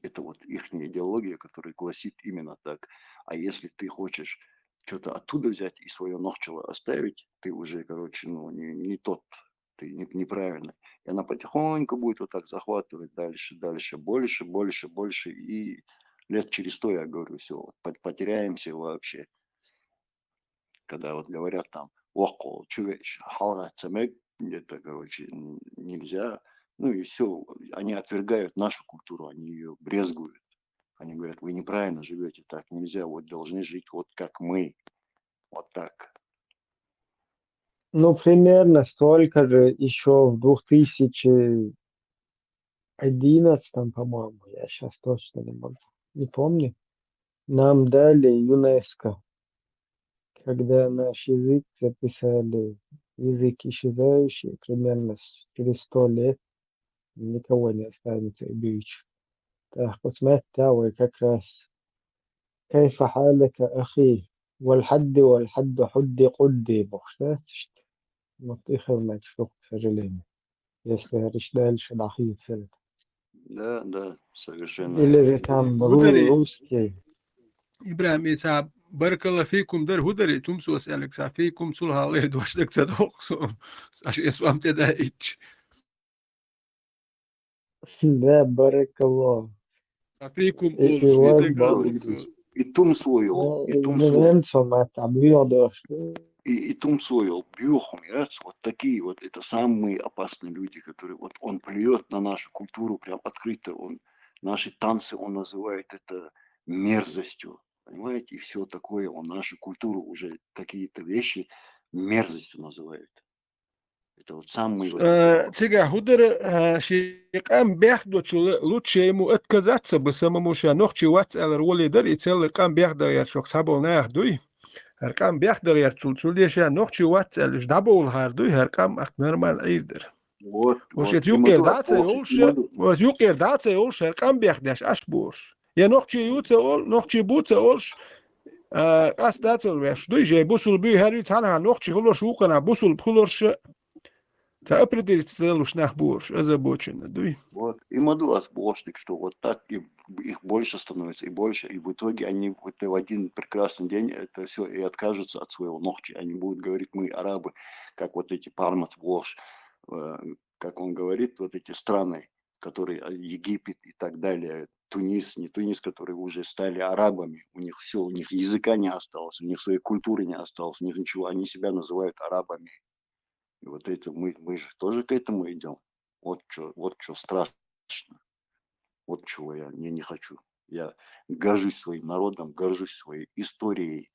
Это вот их идеология, которая гласит именно так. А если ты хочешь что-то оттуда взять и свое нохчало оставить, ты уже, короче, ну, не тот, ты неправильный. И она потихоньку будет вот так захватывать дальше, дальше, больше, больше, больше. И лет через 100, я говорю, все, вот, потеряемся вообще. Когда вот говорят там, около, чувеч, это, короче, нельзя. Ну и все, они отвергают нашу культуру, они ее брезгуют. Они говорят, вы неправильно живете, так нельзя, вот должны жить вот как мы, вот так. Ну, примерно столько же еще в 2011, по-моему, я сейчас точно не помню, нам дали ЮНЕСКО, когда наш язык записали язык исчезающий, примерно через 100 лет никого не останется бич. Так, посмотрите, как раз كيف حالك أخي والحد حد قدي بخشتش مطيخر شوق сожалению, если говоришь дальше нахид цель. Да, совершенно Или же верно. там هدري русский. إبراهيم يسعى بارك الله فيكم در هدري تمسو أسألك فيكم صلها الله دوش دك تدوق عش اسمم تدايتش Да, баракаллах. فيكم И أول вас شويتك балует. И тум своил, Измененцем это бьёдош. и тум своил, бьюхом, вот такие вот, это самые опасные люди, которые, вот он плюет на нашу культуру прям открыто, он, наши танцы, он называет это мерзостью, понимаете, и все такое, он нашу культуру уже какие-то вещи мерзостью называет. Это вот самый вот это вот. تيجا هدر شيقام بياخدو لوتشي مو اتكزاتس بسما موشا نوخشي واتسال رولي در يتسال قام بياخدو يا شوك سابو ناخدوي هرقام بياخدو يا تشوليشا نوخشي واتسال جدابول هاردوي هرقام اك نورمال ايردر وش يوكير داتسا يولش وش يوكير داتسا يولش هرقام بياخداش اشبورش يا نوخشي يوتسا اول نوخشي بوتسا اولش قاس داتسا ويش دوي جاي بوسل بي هاري تانا نوخشي خلوش وقنا بوسل بخلوش تا определить целую нахбурш, озабоченно, дуй. Вот, и Мадурас Бошник, что вот так их больше становится, и в итоге они вот в один прекрасный день это все и откажутся от своего ногчи. Они будут говорить, мы арабы, как вот эти Пармат Вош, как он говорит, вот эти страны, которые Египет и так далее, Тунис, не Тунис, которые уже стали арабами, у них все, у них языка не осталось, у них своей культуры не осталось, у них ничего, они себя называют арабами. И вот это мы же тоже к этому идем. Вот что страшно. Вот чего я не хочу. Я горжусь своим народом, горжусь своей историей.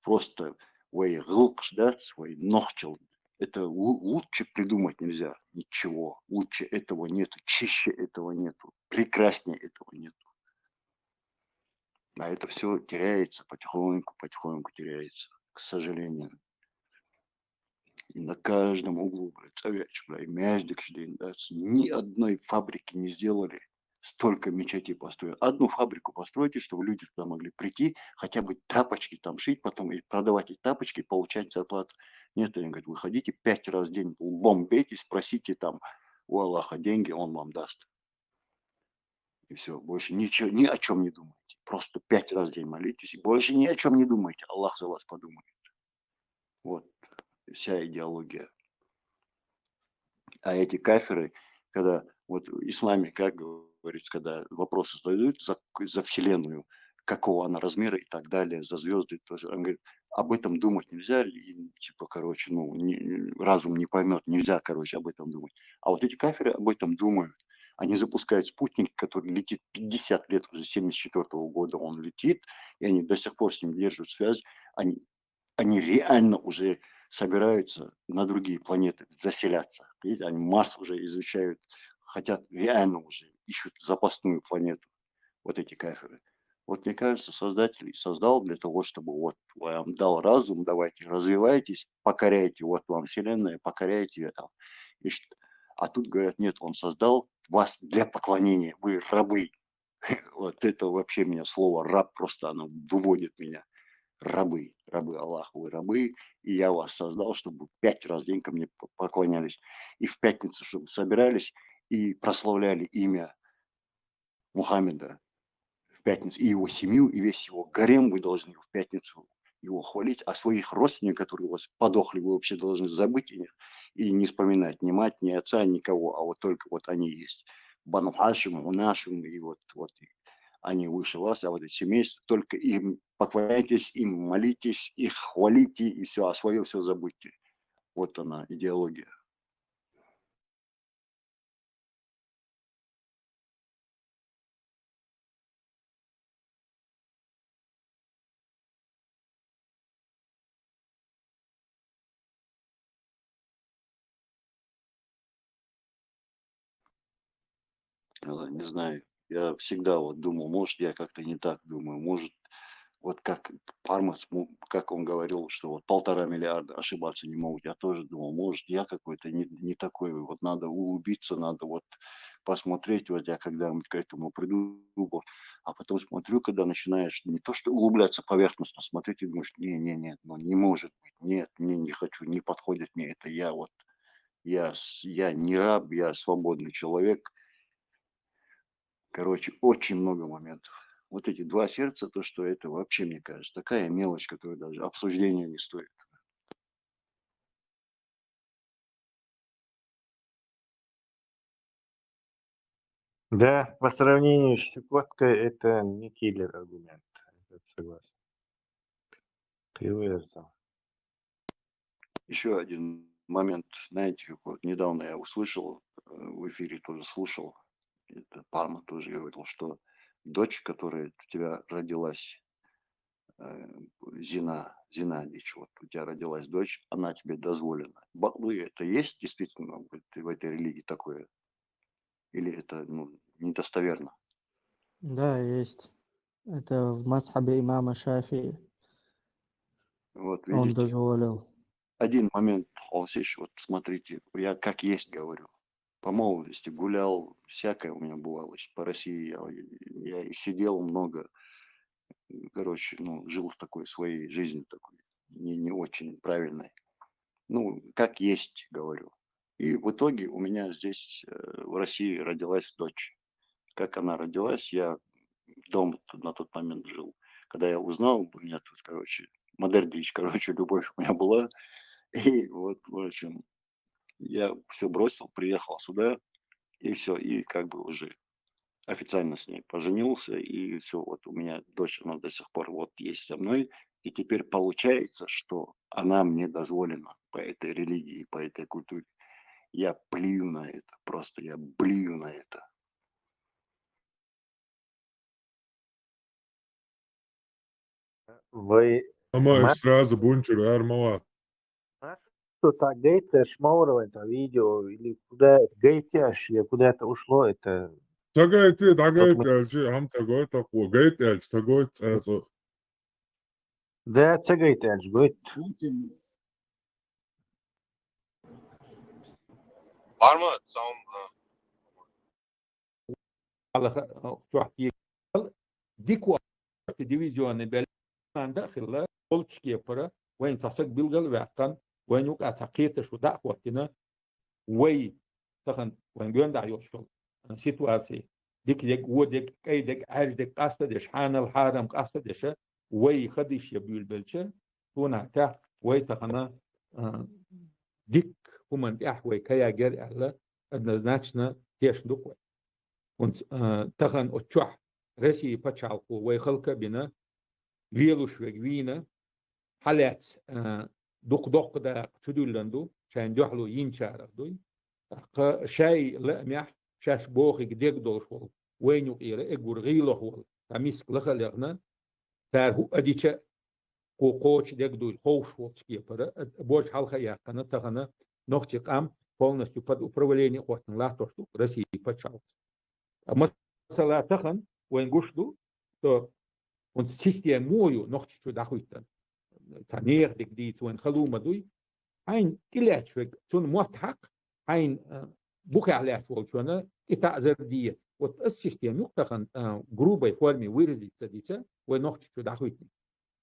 Просто да, свой нохчел. Это лучше придумать нельзя. Ничего. Лучше этого нету. Чище этого нету. Прекраснее этого нету. А это все теряется потихоньку теряется. К сожалению. И на каждом углу, блядь, советчик, блядь, мяждик, да, ни одной фабрики не сделали, столько мечетей построили. Одну фабрику постройте, чтобы люди туда могли прийти, хотя бы тапочки там шить, потом и продавать эти тапочки, получать зарплату. Нет, они говорят, выходите 5 раз в день, лбом бейтесь, просите там у Аллаха деньги, он вам даст. И все, больше ничего, ни о чем не думайте. Просто 5 раз в день молитесь, и больше ни о чем не думайте. Аллах за вас подумает. Вот вся идеология. А эти кафиры, когда вот в исламе, как говорится, когда вопросы задают за Вселенную, какого она размера и так далее, за звезды, тоже, он говорит, об этом думать нельзя, и, типа, короче, ну, разум не поймет, нельзя, короче, об этом думать. А вот эти кафиры об этом думают. Они запускают спутник, который летит 50 лет, уже 74 года он летит, и они до сих пор с ним держат связь. Они реально уже собираются на другие планеты заселяться. Видите, они Марс уже изучают, хотят реально уже, ищут запасную планету, вот эти кафиры. Вот мне кажется, Создатель создал для того, чтобы вот вам дал разум, давайте развивайтесь, покоряйте, вот вам Вселенная, покоряйте это. А тут говорят, нет, он создал вас для поклонения, вы рабы. Вот это вообще меня слово раб просто, оно выводит меня. Рабы, рабы Аллаха, вы рабы, и я вас создал, чтобы 5 раз в день ко мне поклонялись. И в пятницу, чтобы собирались и прославляли имя Мухаммеда в пятницу, и его семью, и весь его гарем вы должны в пятницу его хвалить, а своих родственников, которые у вас подохли, вы вообще должны забыть о них и не вспоминать ни мать, ни отца, никого, а вот только вот они есть. Бану Хашим, Унашим, и вот они выше вас, а вот эти семейства, только им поклоняйтесь, им молитесь, их хвалите, и все, а свое все забудьте. Вот она, идеология. Не знаю, я всегда вот думал, может, я как-то не так думаю, может, вот как Пармас, как он говорил, что вот 1,5 миллиарда ошибаться не могут. Я тоже думал, может, я какой-то не такой. Вот надо углубиться, надо вот посмотреть, вот я когда-нибудь к этому приду. А потом смотрю, когда начинаешь не то что углубляться поверхностно, смотреть и думаешь, не, ну не может быть, нет, не хочу, не подходит мне это. Я вот, я не раб, я свободный человек. Короче, очень много моментов. Вот эти 2 сердца, то, что это вообще, мне кажется, такая мелочь, которая даже обсуждения не стоит. Да, по сравнению с Чукоткой это не киллер аргумент. Это согласен. Ты выразил. Еще один момент, знаете, как вот недавно я услышал, в эфире тоже слушал, это Парма тоже говорил, что дочь, которая у тебя родилась, Зинадич, вот у тебя родилась дочь, она тебе дозволена. Баклы это есть действительно в этой религии такое? Или это недостоверно? Да, есть. Это в мазхабе имама Шафии. Вот Он видите, дозволил. один момент, Алсейш, вот смотрите, я как есть говорю. По молодости гулял, всякое у меня бывало еще по России. Я и сидел много, короче, жил в такой своей жизнью такой, не очень правильной. Ну, как есть, говорю. И в итоге у меня здесь, в России, родилась дочь. Как она родилась, я дома на тот момент жил. Когда я узнал, у меня тут, короче, модердич, короче, любовь у меня была. И вот, в общем, я все бросил, приехал сюда, и все, и как бы уже официально с ней поженился, и все, вот у меня дочь, она до сих пор вот есть со мной, и теперь получается, что она мне дозволена по этой религии, по этой культуре. Я плюю на это, просто я блюю на это. Вы Ama сразу бунчер армава. что-то гейт шмауровать видео или куда гейтяш, куда-то ушло это. Tagad Вот мы... ham tagad ko gaitāls tagad cēso. Да, это гейтяш, говорит. Parma, saum. على شو أحكي ديكوا ديفيزيون بلان داخل بولتشكي برا وين تصق بيلغل وعقن وين يوقع تقيت شو داك وقتنا وي تخن وين جون دا يوشل سيتواسي ديك وديك اي ديك عاج ديك قصد ديش حان الحرم قصد ديش وي خديش يبيل بلشه تونا تا وي تخنا ديك هم احوي كيا جر على ادناچنا تيش دوك und tagan otchwa resi pachalko way khalka bina vielush vegvina halat dok da tudullandu shan johlu yincharadoy qa shay la mah shash bokh gdeg dolshol waynu qira egur ghilo hol tamis lakhalagna tar hu adicha ko qoch deg dul khowshot skipara boj halkha yaqana tagana noqti qam полностью под управление хотн лахтошту России пачал مثلا تخن وين قشدو تو und систем мою noch zu dachuiten tanier dik dit وين خلوما دوي ein kilatschweg zum mothak ein buche علات wolchona itazer die und das system noch tخن грубой форме выразить садится وين noch zu dachuiten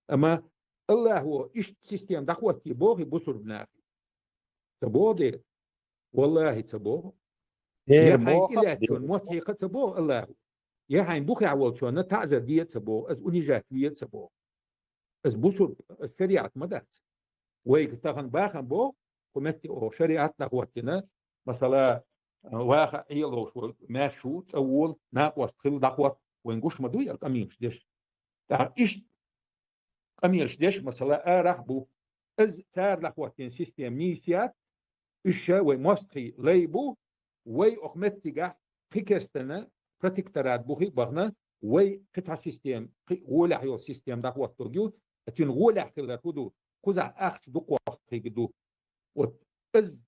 aber الله هو إيش систем дахуатки боги бусур бнахи табоди والله تبوه غير يحين بوخ إلى شون موت هي قد تبوه الله يحين بوخ عوض شون تعزر ديت تبوه از أنيجات ديت تبوه از بوسر السريعة مدات ويك تغن باخن بو كمتي أو شريعة نقوتنا مثلا واقع يلوش ماشو تأول ناقوس خل دقوت وينقوش مدوي القميش ديش تاع إيش قميش ديش مثلا راح بو از تار لقوتين سيستم نيسيات إيش ومستخي ليبو وي أخمتيجا فكرتنا براتيكترات بوخي بغنا وي قطع سيستم غولع يو سيستم دا وقت توجو اتين غولع كلا كودو كوزا اخش دو وقت كيدو وت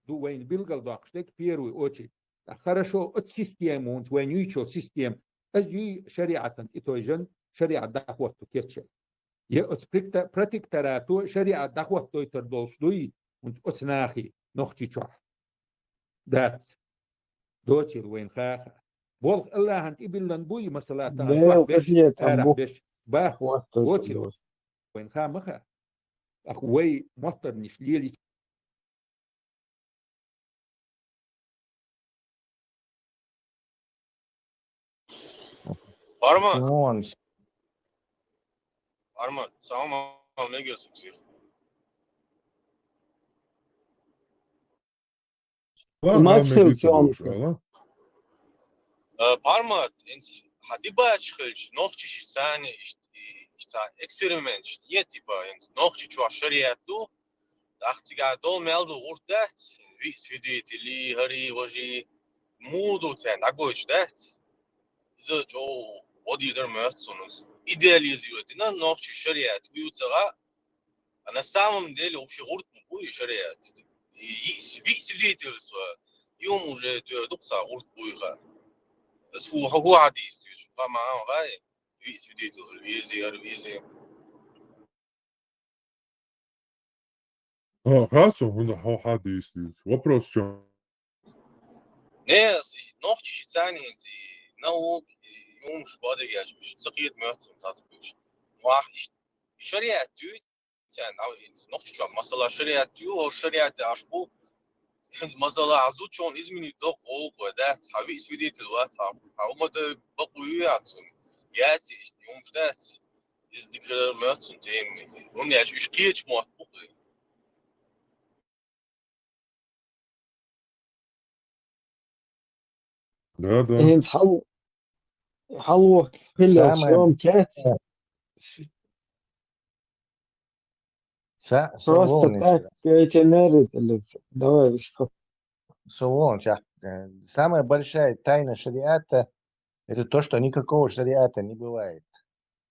دو وين بيلغل داكشتك بيروي اوتشي خرشو ات سيستم وانت وين يوتشو سيستم اجي شريعه اتوجن شريعه دا وقت كيتش يا ات براتيكتراتو شريعه دا وقت تويتر دوش دوي وانت اتناخي نختي تشوح دات دوتشير وين خاخ بول الله انت ابلن بوي مثلا تنصح بش ارح بش باه دوتشير وين خا مخا اخوي مطر نشليلي Parma, شلون parma, saum ne diyorsun siz? ما تخيل شلون Parma, hadiba çıkış, nohçiş sani işte eksperiment, yetiba, nohçi şu şariyattu, ahtiga dol meldu urdat, vidiyetli hari vaji mudu ten agoçdat, izo jo odider möhtsunuz. İdealiziyotina nohçi şariyat uyutsaga, ana samım deli o şey urt bu şariyat. Vidiyetli يوم уже دقصة ورد بويغا بس هو عادي يستوي قام معاه غاي يسوديتو الفيزي Хорошо, он حديث. Вопрос в чем? ناس نوحش شي ثاني انت نو يوم شبادي جاش مش تقيد مهتم تاسبوش واحد شريعة تو كان او نوحش شو مثلا شريعة تو او شريعة اشبو مثلا عزوت شون ازمني دوق او ودات حبي سوديت الوقت او مد بقويات ياتي يوم شتات ذكر مهتم تيم هم يعني ايش كيتش موت Да. هينز حلو خلال شلون كات просто так эти нарезали. Давай что? Шалом, самая большая тайна шариата – это то, что никакого шариата не бывает.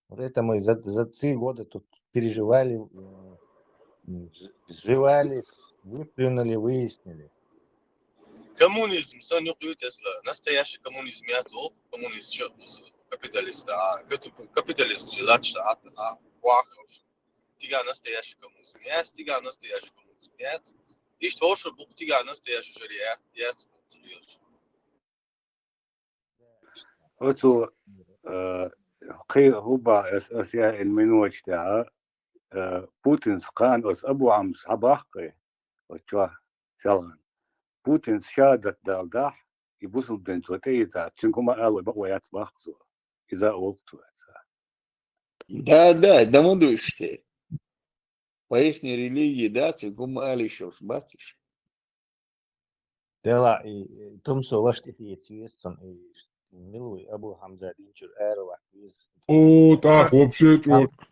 Вот это мы за 3 года тут переживали, сживались, выплюнули, выяснили. Коммунизм, санюкую Тесла, настоящий коммунизм яту, коммунист капиталист, капиталист, лачта, вахов, тига настоящий коммунизм, тига настоящий коммунизм, ишь тоже бук тига настоящий шариат, أتو قي هوبا أسيا المنوج تاع بوتين سقان أس أبو عم صباحقي وتشوا سلام بوتين شادت دالداح يبوسوا بنتوتي تاع تشنكما قالوا بقوا يتبخزوا إذا وقتوا Да, мудрости. По их религии, да, цигум алишос, батиш. Tela tumso lashti цвестон и милуй Абу Хамза Динчур Эрова из О, так, вообще,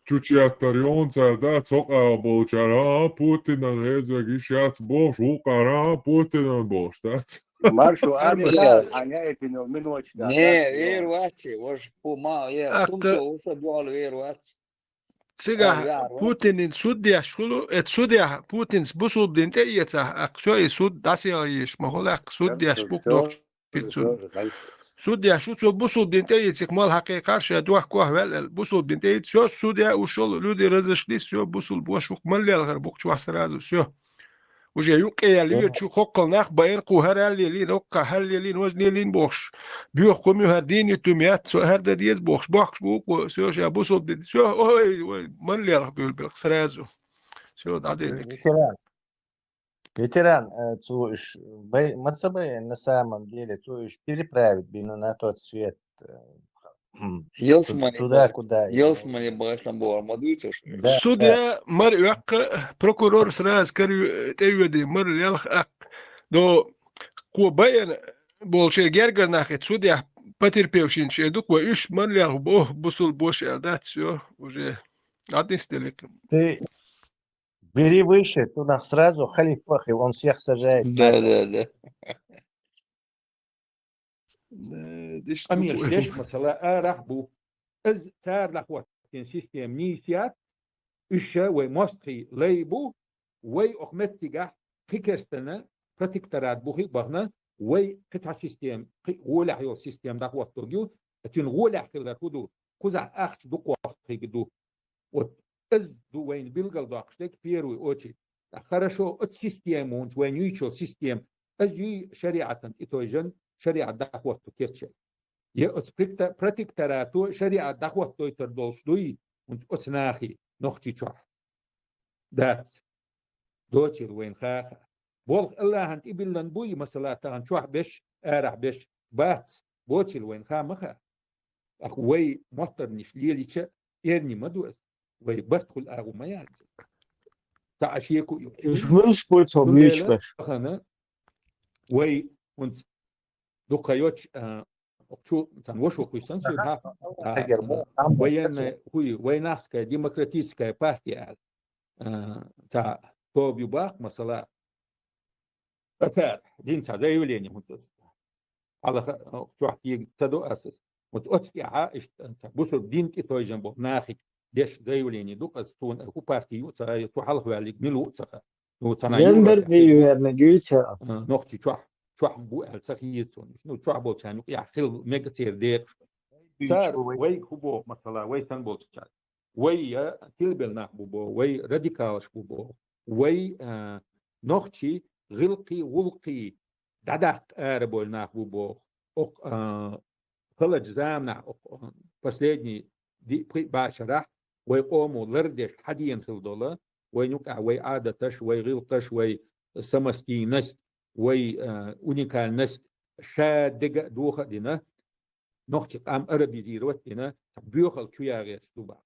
чучиатарионца, да, цока болчара, Путина резвеги, сейчас бош, укара, Путина бош, да? Маршу Не, армия, аняет минуч, да, не, вервати, вож пума, я, أق тумсо уса дуал вервати. سيجا بوتين سوديا شلو سوديا بوتين بوسو بدين تيتا أقصى سود داسيا يش ما هو لك سوديا شبوك دوك سوديا شو بوسو بدين تيتا كمال حقيقة شيء دوح كوه ول بوسو بدين تيتا شو سوديا وشل لودي رزش لي شو بوسو البوش وكمل لي الغربوك شو حسرازو شو وجا يوقع اللي شو خقل ناخ باين قوهر اللي لين وقع هل لين وزن لين بوش بيوخ كم يهردين يتوميات سو هردا ديز بوش بوخش بوك سو شا بوسو بدي سو اوي من اللي راح بيقول بالخسرازو سو دعدينك ветеран, то есть мацабе на самом деле, то есть переправить бину на тот свет туда, куда Елсмани бахтам бор, мадуйцаш. да, سوديا مر يق بروكورور سراز كريو تيودي مر يلخ اق دو قو باين بولشي جرجر ناخت سوديا باتير بيوشين شي دوك وايش من اللي بوه بوصل بوش دات سو وجه عدي ستلك ты бери выше, туда сразу халиф Фахи, он всех сажает. Да. ديش أمير ليش مثلا رحبو از تار لخوات سيستم نيسيات إشا وموسخي ليبو وي أخمتيجا خيكستنا براتيكترات بوخي بغنا وي قطع سيستم غولع يو سيستم دخوات توجو تين غولع كذا كودو كوزع أخش دوك وقت هيجدو وإز دو وين بيلقل داقشتك بيروي أوتشي خرشو ات سيستم ونت وين يشو سيستم از يي شريعة إتوجن شريعة دخوات توكيتشي يا ات براتيكتراتو شريعة دخوات تويتر دولشدوي ونت اتناخي نختي تشوح دات دوتشير وين خاخ بولق الله هنت إبلن بوي مثلا تان تشوح بش أرح بش بات بوتشير وين خا مخا أخوي مطرنش ليليتش إرني مدوس وي بدخل أغو ما يعرف تعشيكو Вылспульт обличкаш. أنا وي ونت دوكايوتش شو تان وشو كويسان سو وين هوي وين ناسكا ديمقراطيسكا партия تا то бюбах масала это дин та заявление вот على شو تدو اساس وتأتي عائش انت بوسو دين كي توي جنبو ناخي ديش заявление دوك استون هو партию تا تحلف عليك ملو تسخ نو Янбер виверне гүйча. نختي شو بو السخيتون شنو شو بو كانوا يا خل ميجاتير ديك صار وي كوبو مثلا وي سنبول تشال وي تلبل نحبو وي راديكال شبو وي نختي غلقي ولقي ددات اربول نحبو خلج زامنا последний باشرح وي قومو لردش حدين خلدولا وي نوقع وي عادتش وي غلقش وي سمستي نست وي اونيكال نست شادق دوخه دينا نختي قام عربي زيروت دينا بيوخل تشياغي ستوبا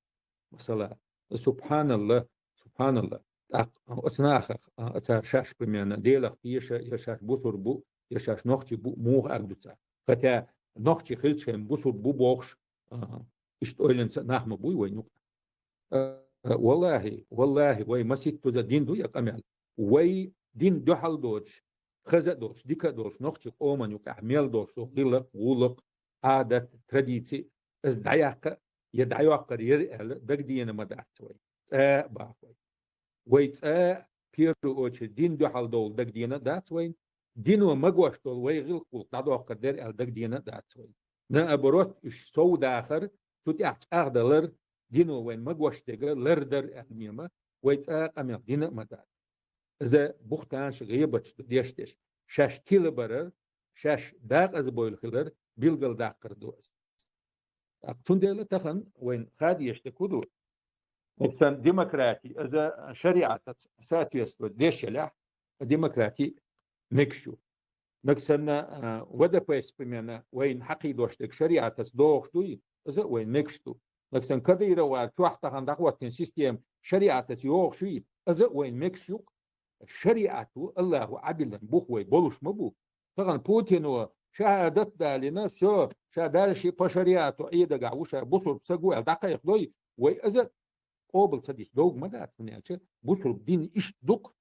مثلا سبحان الله اتناخ اتا شاش بمنا ديلا يشاش بوسر بو يشاش نختي بو موخ اقدوتا فتا نختي خلشم بوسر بو بوخش اشت اويلن نحم بو وينوك والله وي مسيت تو دين دو يقمل وي دين دو حل دوش خزا دوش ديكا دوش نختي قومن يوك احمل دوش غلق عادة تراديتي از دعياق يدعياق يرئل دقدينا ما دعتوي باقوي ويت بيرو اوتش دين دو حل دول دقدينا دعتوي دينو مقوش دول وي غلق تعدوق در ال دقدينا دعتوي نا ابروت اش سو داخر توتي اغدلر دينو وين مقوش دقر لردر الميما ويت قميق دينا ما دعت إذا بختانش غيبتش ديشتش شاش تيل برر شاش داق از بويل خلر بيلقل داقر دوز أقصون ديلا تخن وين خادي يشتكودو إنسان ديمقراطي إذا شريعة ساتي يسلو ديش لح ديمقراطي نكشو نكسنا ودا بيس بمنا وين حقي دوشتك شريعة تسدوخ دوي إذا وين نكشتو نكسن كذا وال توحت عن دعوة سيستم شريعة تسيوخ شوي إذا وين مكشوك الشريعة الله عبلا بوخ وي بولش مبو طبعا بوتين شهادت دالنا سو شهادال شي بشريعة ايدا قاوشة بوصل بسقوة دقائق دوي وإذا قابل صديق دوغ مدات من يالش بوصل بدين إيش دوق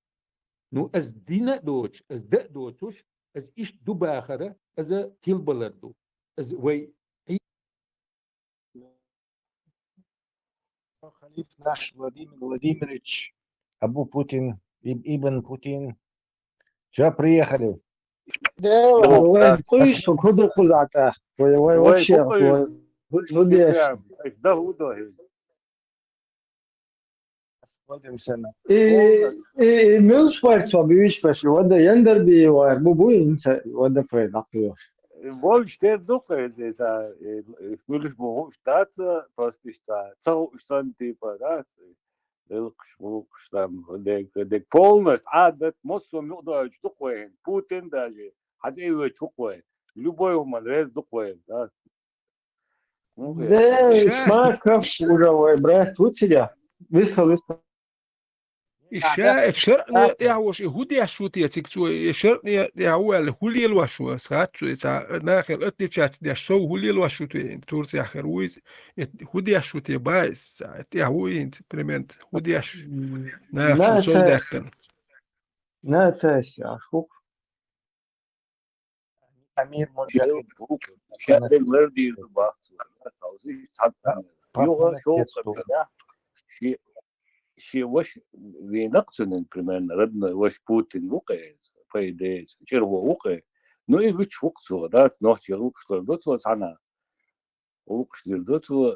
نو از دينا دوش از دا دوتوش از إيش دو باخرة از تيل بلردو از وي Халиф наш Владимир Владимирович, Абу Путин, Ибн Путин. Все, приехали. Да, وين قيس وكذا قزعته وين وشيء وديش مش فرق بيش بس وده يندر بي وبو انت وده في دقيقة Wollen steht doch, es ist natürlich Staat, fast ist so stand die Parat. Welch там der полностью das muss so mit Deutsch doch Putin даже hat чукой любой умалез духой да да шмаков уже брат тут сидя высхал الشرق يعوش يهودي شوتي تكتو الشرق يعو الهولي الوشو ساتو تا ناخل اتشات دي شو هولي الوشو تورس اخر ويز هودي شوتي بايس يعو انت بريمنت هودي ناخل سو داخل ناتاش اخو أمير مجاهد شاد الوردي الباص توزيع حتى يوغا شو شيء وش بينقصن بريمان ردنا وش بوتين وقع فايدة شير هو وقع نو يبيش وقته دات نوش يوقش لردوتو سانا وقش لردوتو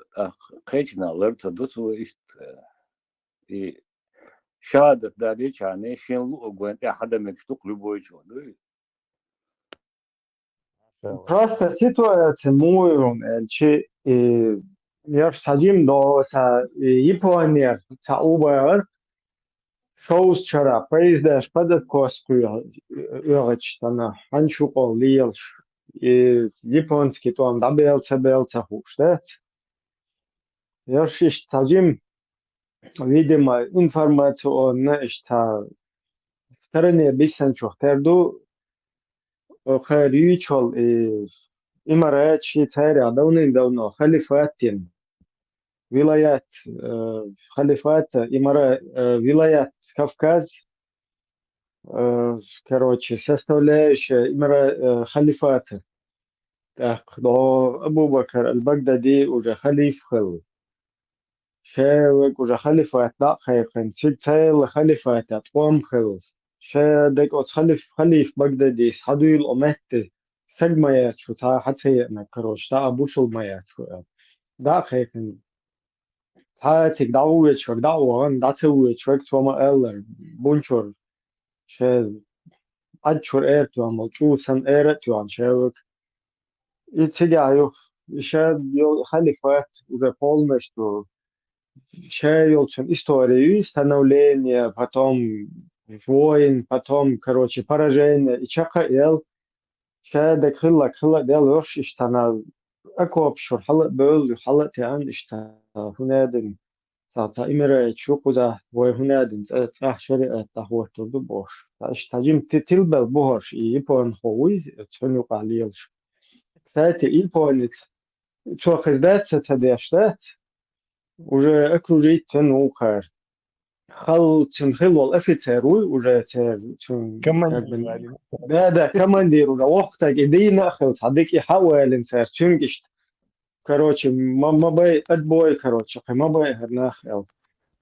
قيتنا لرتا دوتو إشت شادت داري كاني شين لو أقوانت حدا مكشتوق لبويشو Просто ситуация муйрун элчи яш садим до са Япония са убер шоус чара поездаш падат коску югач тана ханшуқол лиелш японский том дабелца хуштат яш иш садим видимо информацию он ишта стороне бисан чухтерду خارج الإمارات شويسريا دولة خليفاتين ولايات خليفات إمارات ولايات كافكاز короче составляющая إمارات خليفات أبو بكر البغدادي уже خليف خل شاوك уже خليفات لا خيخن سلسلة خليفات قوم خل شادك أو خليف بغدادي حدويل أمته سجمايات شو تا حتى نكروش تا أبوسول مايات شو دا خيفن تا تك دعوة شو دعوة دا تسوي شو توما إلر بونشور شاد أدشور إيرتو ملتو سن إيرتو عن شاوك يتجايو شاد يو خليفات وذا полностью شايلتون историю становления потом войн, потом, короче, поражение. И чака ел, شادك خلا ديال وش اشتنا أكو بشور حلق بول حلق تيان اشتنا هنادن تا إمرأة شوكوزا وهنادن تاح شريعة تهوه تردو بوش اشتاجيم تلبل بوهش يبون خوي تفنو قاليلش ساتي يبون شو خزدات ستديشتات уже окружить нукар хал цимхил офицеру уже командир да командир уже وقتك идينا خلص هديك يحاول انسان تشنقش короче ما باي ادبوي короче ما باي هرناخ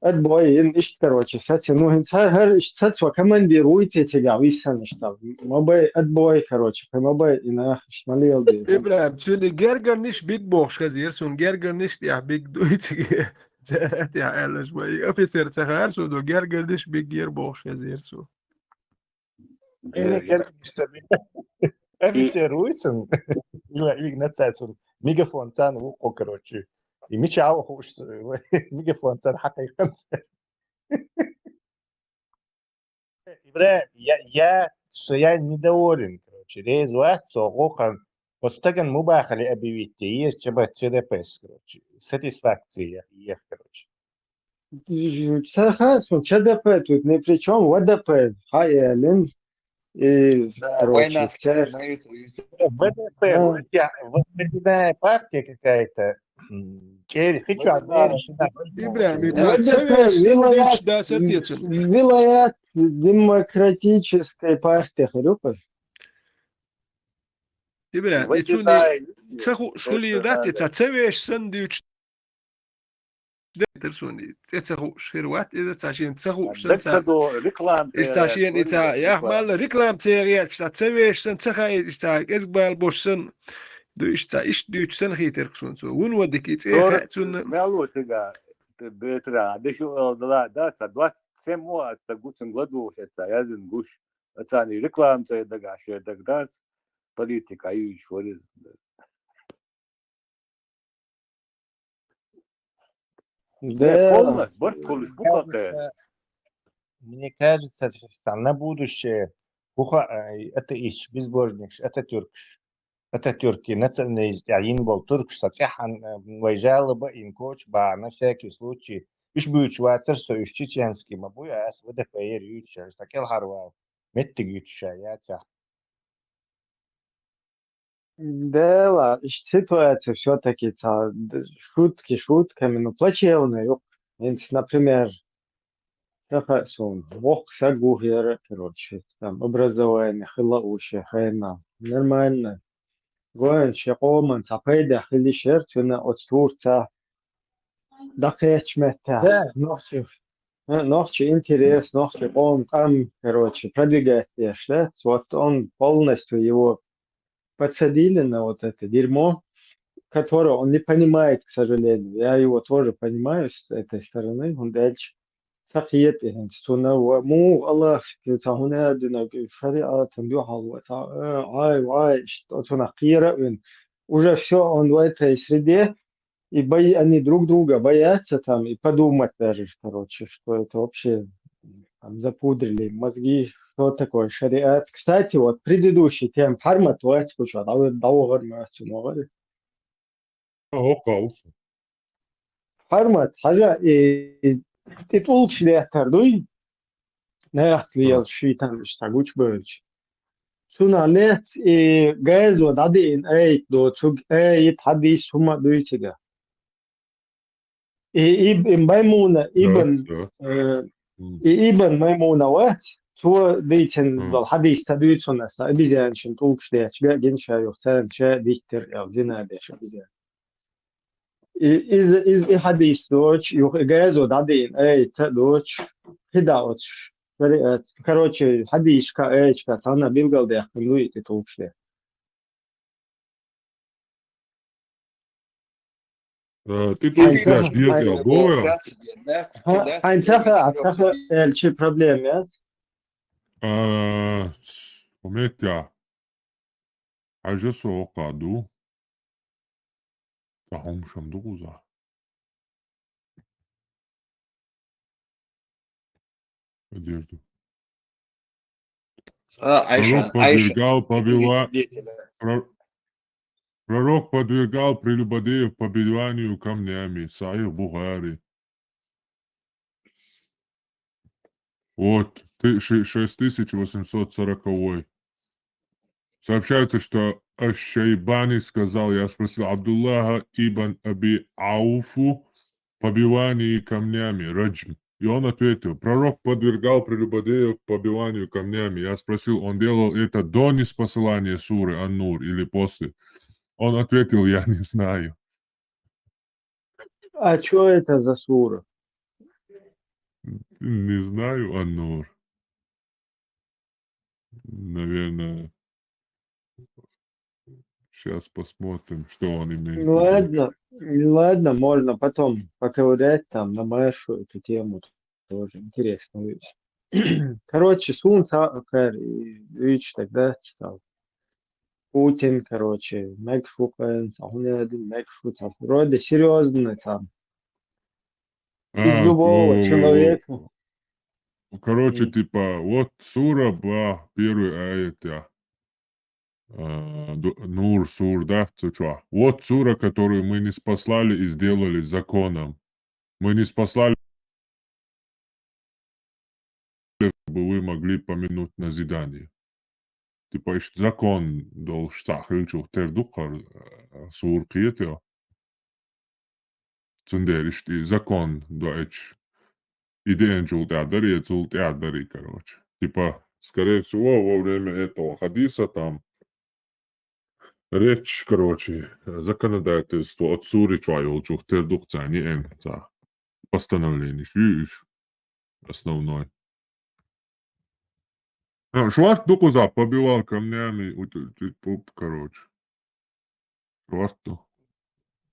ادبوي ايش короче ساتي ну هر ساتوا командир уйти тебя висан что ما باي ادبوي короче ما باي اناخ شماليل دي إبراهيم تشيلي جرجر نش بيج بوخ كزيرسون جرجر نش يا بيج دويت زارت يا ألش باي أفسر تخارسو دو جرجر نش بيج جير بوخ كزيرسو أنا كان Офицер Уитсон, Игнат мегафон цан وقو короче. И меча уж мегафон цан حقيقة. Я недоволен, короче. Результат соглахан. Постаган мубахали объявить, есть чего ЧДПС, короче. Сатисфакция их, короче. Сахасу, ЧДП тут ни при чем, ВДП, Хайелин, и, Да, короче, война вся... ВДП, Да. очередная партия какая-то. Хочу İbrahim, ВДП, seversin hiç daha sertiyetsin. Вилаят демократической партии, Хрюпас. İbrahim, içuni şuli dati seversin diç ترسوني تسخو شيروات إذا تاشين تسخو دك سنتا خدو ريكلام إيش تاشين إتا يا مال ريكلام تيريات إيش تسويش سن تسخا إيش تا إزبال بوشن دو إيش تا إيش دو تسن خيتر كسون سو ون ودك إيش إيه خاتون مالو تيجا بيترا دشو دا دوات سموا تقولن غدو إتا يازن غوش أتاني ريكلام تي دقا شيء دقدات политика أيش ورز Да. Мне кажется, что на будущее это иш безбожник, это тюркш. Это тюрки националист, а ин был туркш, сатяхан выезжал бы ин коч, ба на всякий случай. Иш будет швейцар, со иш чеченский, мабуя, ас ВДП юча, стакел харвал. Меттигюча, я тя. Да, ситуация все-таки шутки шутками, но плачевная. Например, Бог сагугера, короче, там образование, хилауши, хайна, нормально. Гуэн шакоман, сапайда, хилишертвина, отстурца, дахечмета, нохче интерес, нохче он там, короче, продвигает шлец, вот он полностью его подсадили на вот это дерьмо, которое он не понимает, к сожалению. Я его тоже понимаю с этой стороны. Он дальше سخيت إن سنة ومو الله سكت هنا دنا شريعة تنبيه عاي سنة خيرة إن уже все он в этой среде и они друг друга боятся там и подумать даже, короче, что это вообще там, запудрили мозги, что такое шариат. Кстати, вот предыдущий тем хармат вайц куча, даугар мацу могали. Хармат хажа и تقول شليه تردوي ناس لي الشيطان اشتاقوش برج سونا لات جاز ودادي ان اي دو تسوق اي حديث هما دويتشيغا ابن ميمونة ابن ميمونة وات سو ديتن الحديث تدويتشونا سا بيزان شنطوك شليه شبه جنشا يختان شا ديكتر او زنا ديش بيزان из حديث دوتش يغازو دادين اي تدوتش هداوتش короче حديث كا ايش كا انا بيلقال ده خلوي تتوش ده Ты тут дизель гоя? Ein Sache, welche Problem jetzt? ومتى حاجة سوق قادو فهم شمدوزة одежду. Пророк подвергал прелюбодеев побиванию камнями. Сахих Бухари. Вот, 6840. Сообщается, что Аш-Шайбани сказал, я спросил Абдуллаха ибн Аби Ауфу побивании камнями, раджм. И он ответил, пророк подвергал прелюбодеев побиванию камнями. Я спросил, он делал это до ниспосылания суры Ан-Нур или после? Он ответил, я не знаю. А что это за сура? Не знаю, Ан-Нур. Наверное, сейчас посмотрим, что он имеет в виду. Ладно, можно потом поковырять там на Машу эту тему. Тоже интересно. Короче, Сун Сахар и Вич тогда стал. Путин, короче, Мэкшукаен, Сахунядин, Мэкшуца. Вроде серьезно там. Из любого человека. Короче, типа, вот сура ба, первый аят, я. Нур, сур, да, чё? Вот сура, которую мы не спаслали и сделали законом. Мы не спаслали, чтобы вы могли помянуть назидание. Типа, ишь закон долж сахрильчух тердукар сур киетео. Цундериш, закон доэч. Идеен чултядари, короче. Типа, скорее всего, во время этого хадиса там речь, короче, законодательство от сури чуайолчух тердукца, не энца. Постановление, шиш основной. Шварт докуза побивал камнями, короче. Шварту.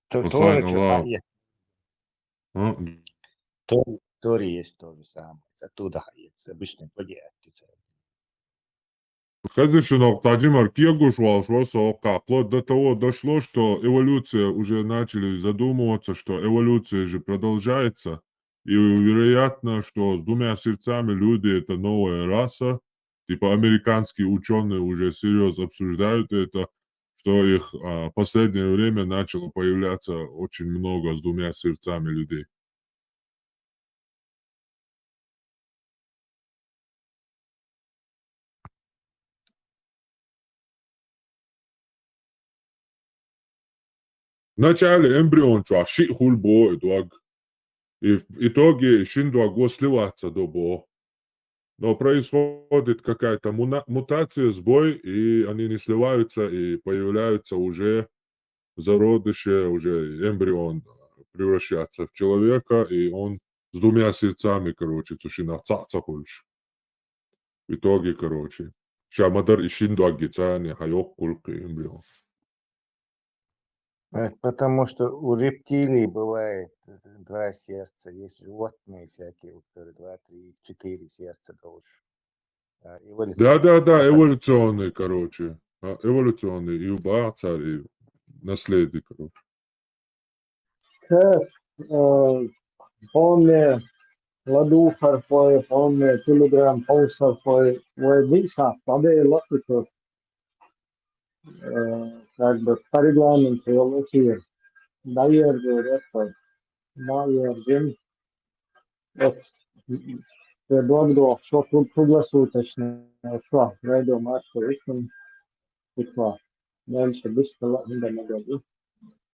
Послань Тоже Аллах. А, Тори есть то же самое. Оттуда есть обычный плагиат. Хазишинов Таджимар Кегушвал Швосока. Вплоть до того дошло, что эволюция, уже начали задумываться, что эволюция же продолжается. И вероятно, что с двумя сердцами люди это новая раса. Типа американские ученые уже серьезно обсуждают это, что их в последнее время начало появляться очень много с двумя сердцами людей. Вначале эмбрион ши хульбо и в итоге шиндуаго сливаться до бо. Но происходит какая-то мутация, сбой, и они не сливаются, и появляются уже в зародыше, уже эмбрион превращается в человека, и он с двумя сердцами, короче, цушина цаца хульш. В итоге, короче, шамадар и шиндуаги цани хайок кульки эмбрион. Потому что у рептилий бывает два сердца, есть животные всякие, у которых 2, 3, 4 сердца тоже. Да, эволюционный, короче. Эволюционный, и уба царь, и наследие, короче. Помню, ладухар foi, помню, килограмм полсар foi, вisa, победа лапитов, как бы по регламенту эволюции. Наверное, это, наверное, благодарю, что круглосуточно, что, я думаю, что это, дальше быстро, да,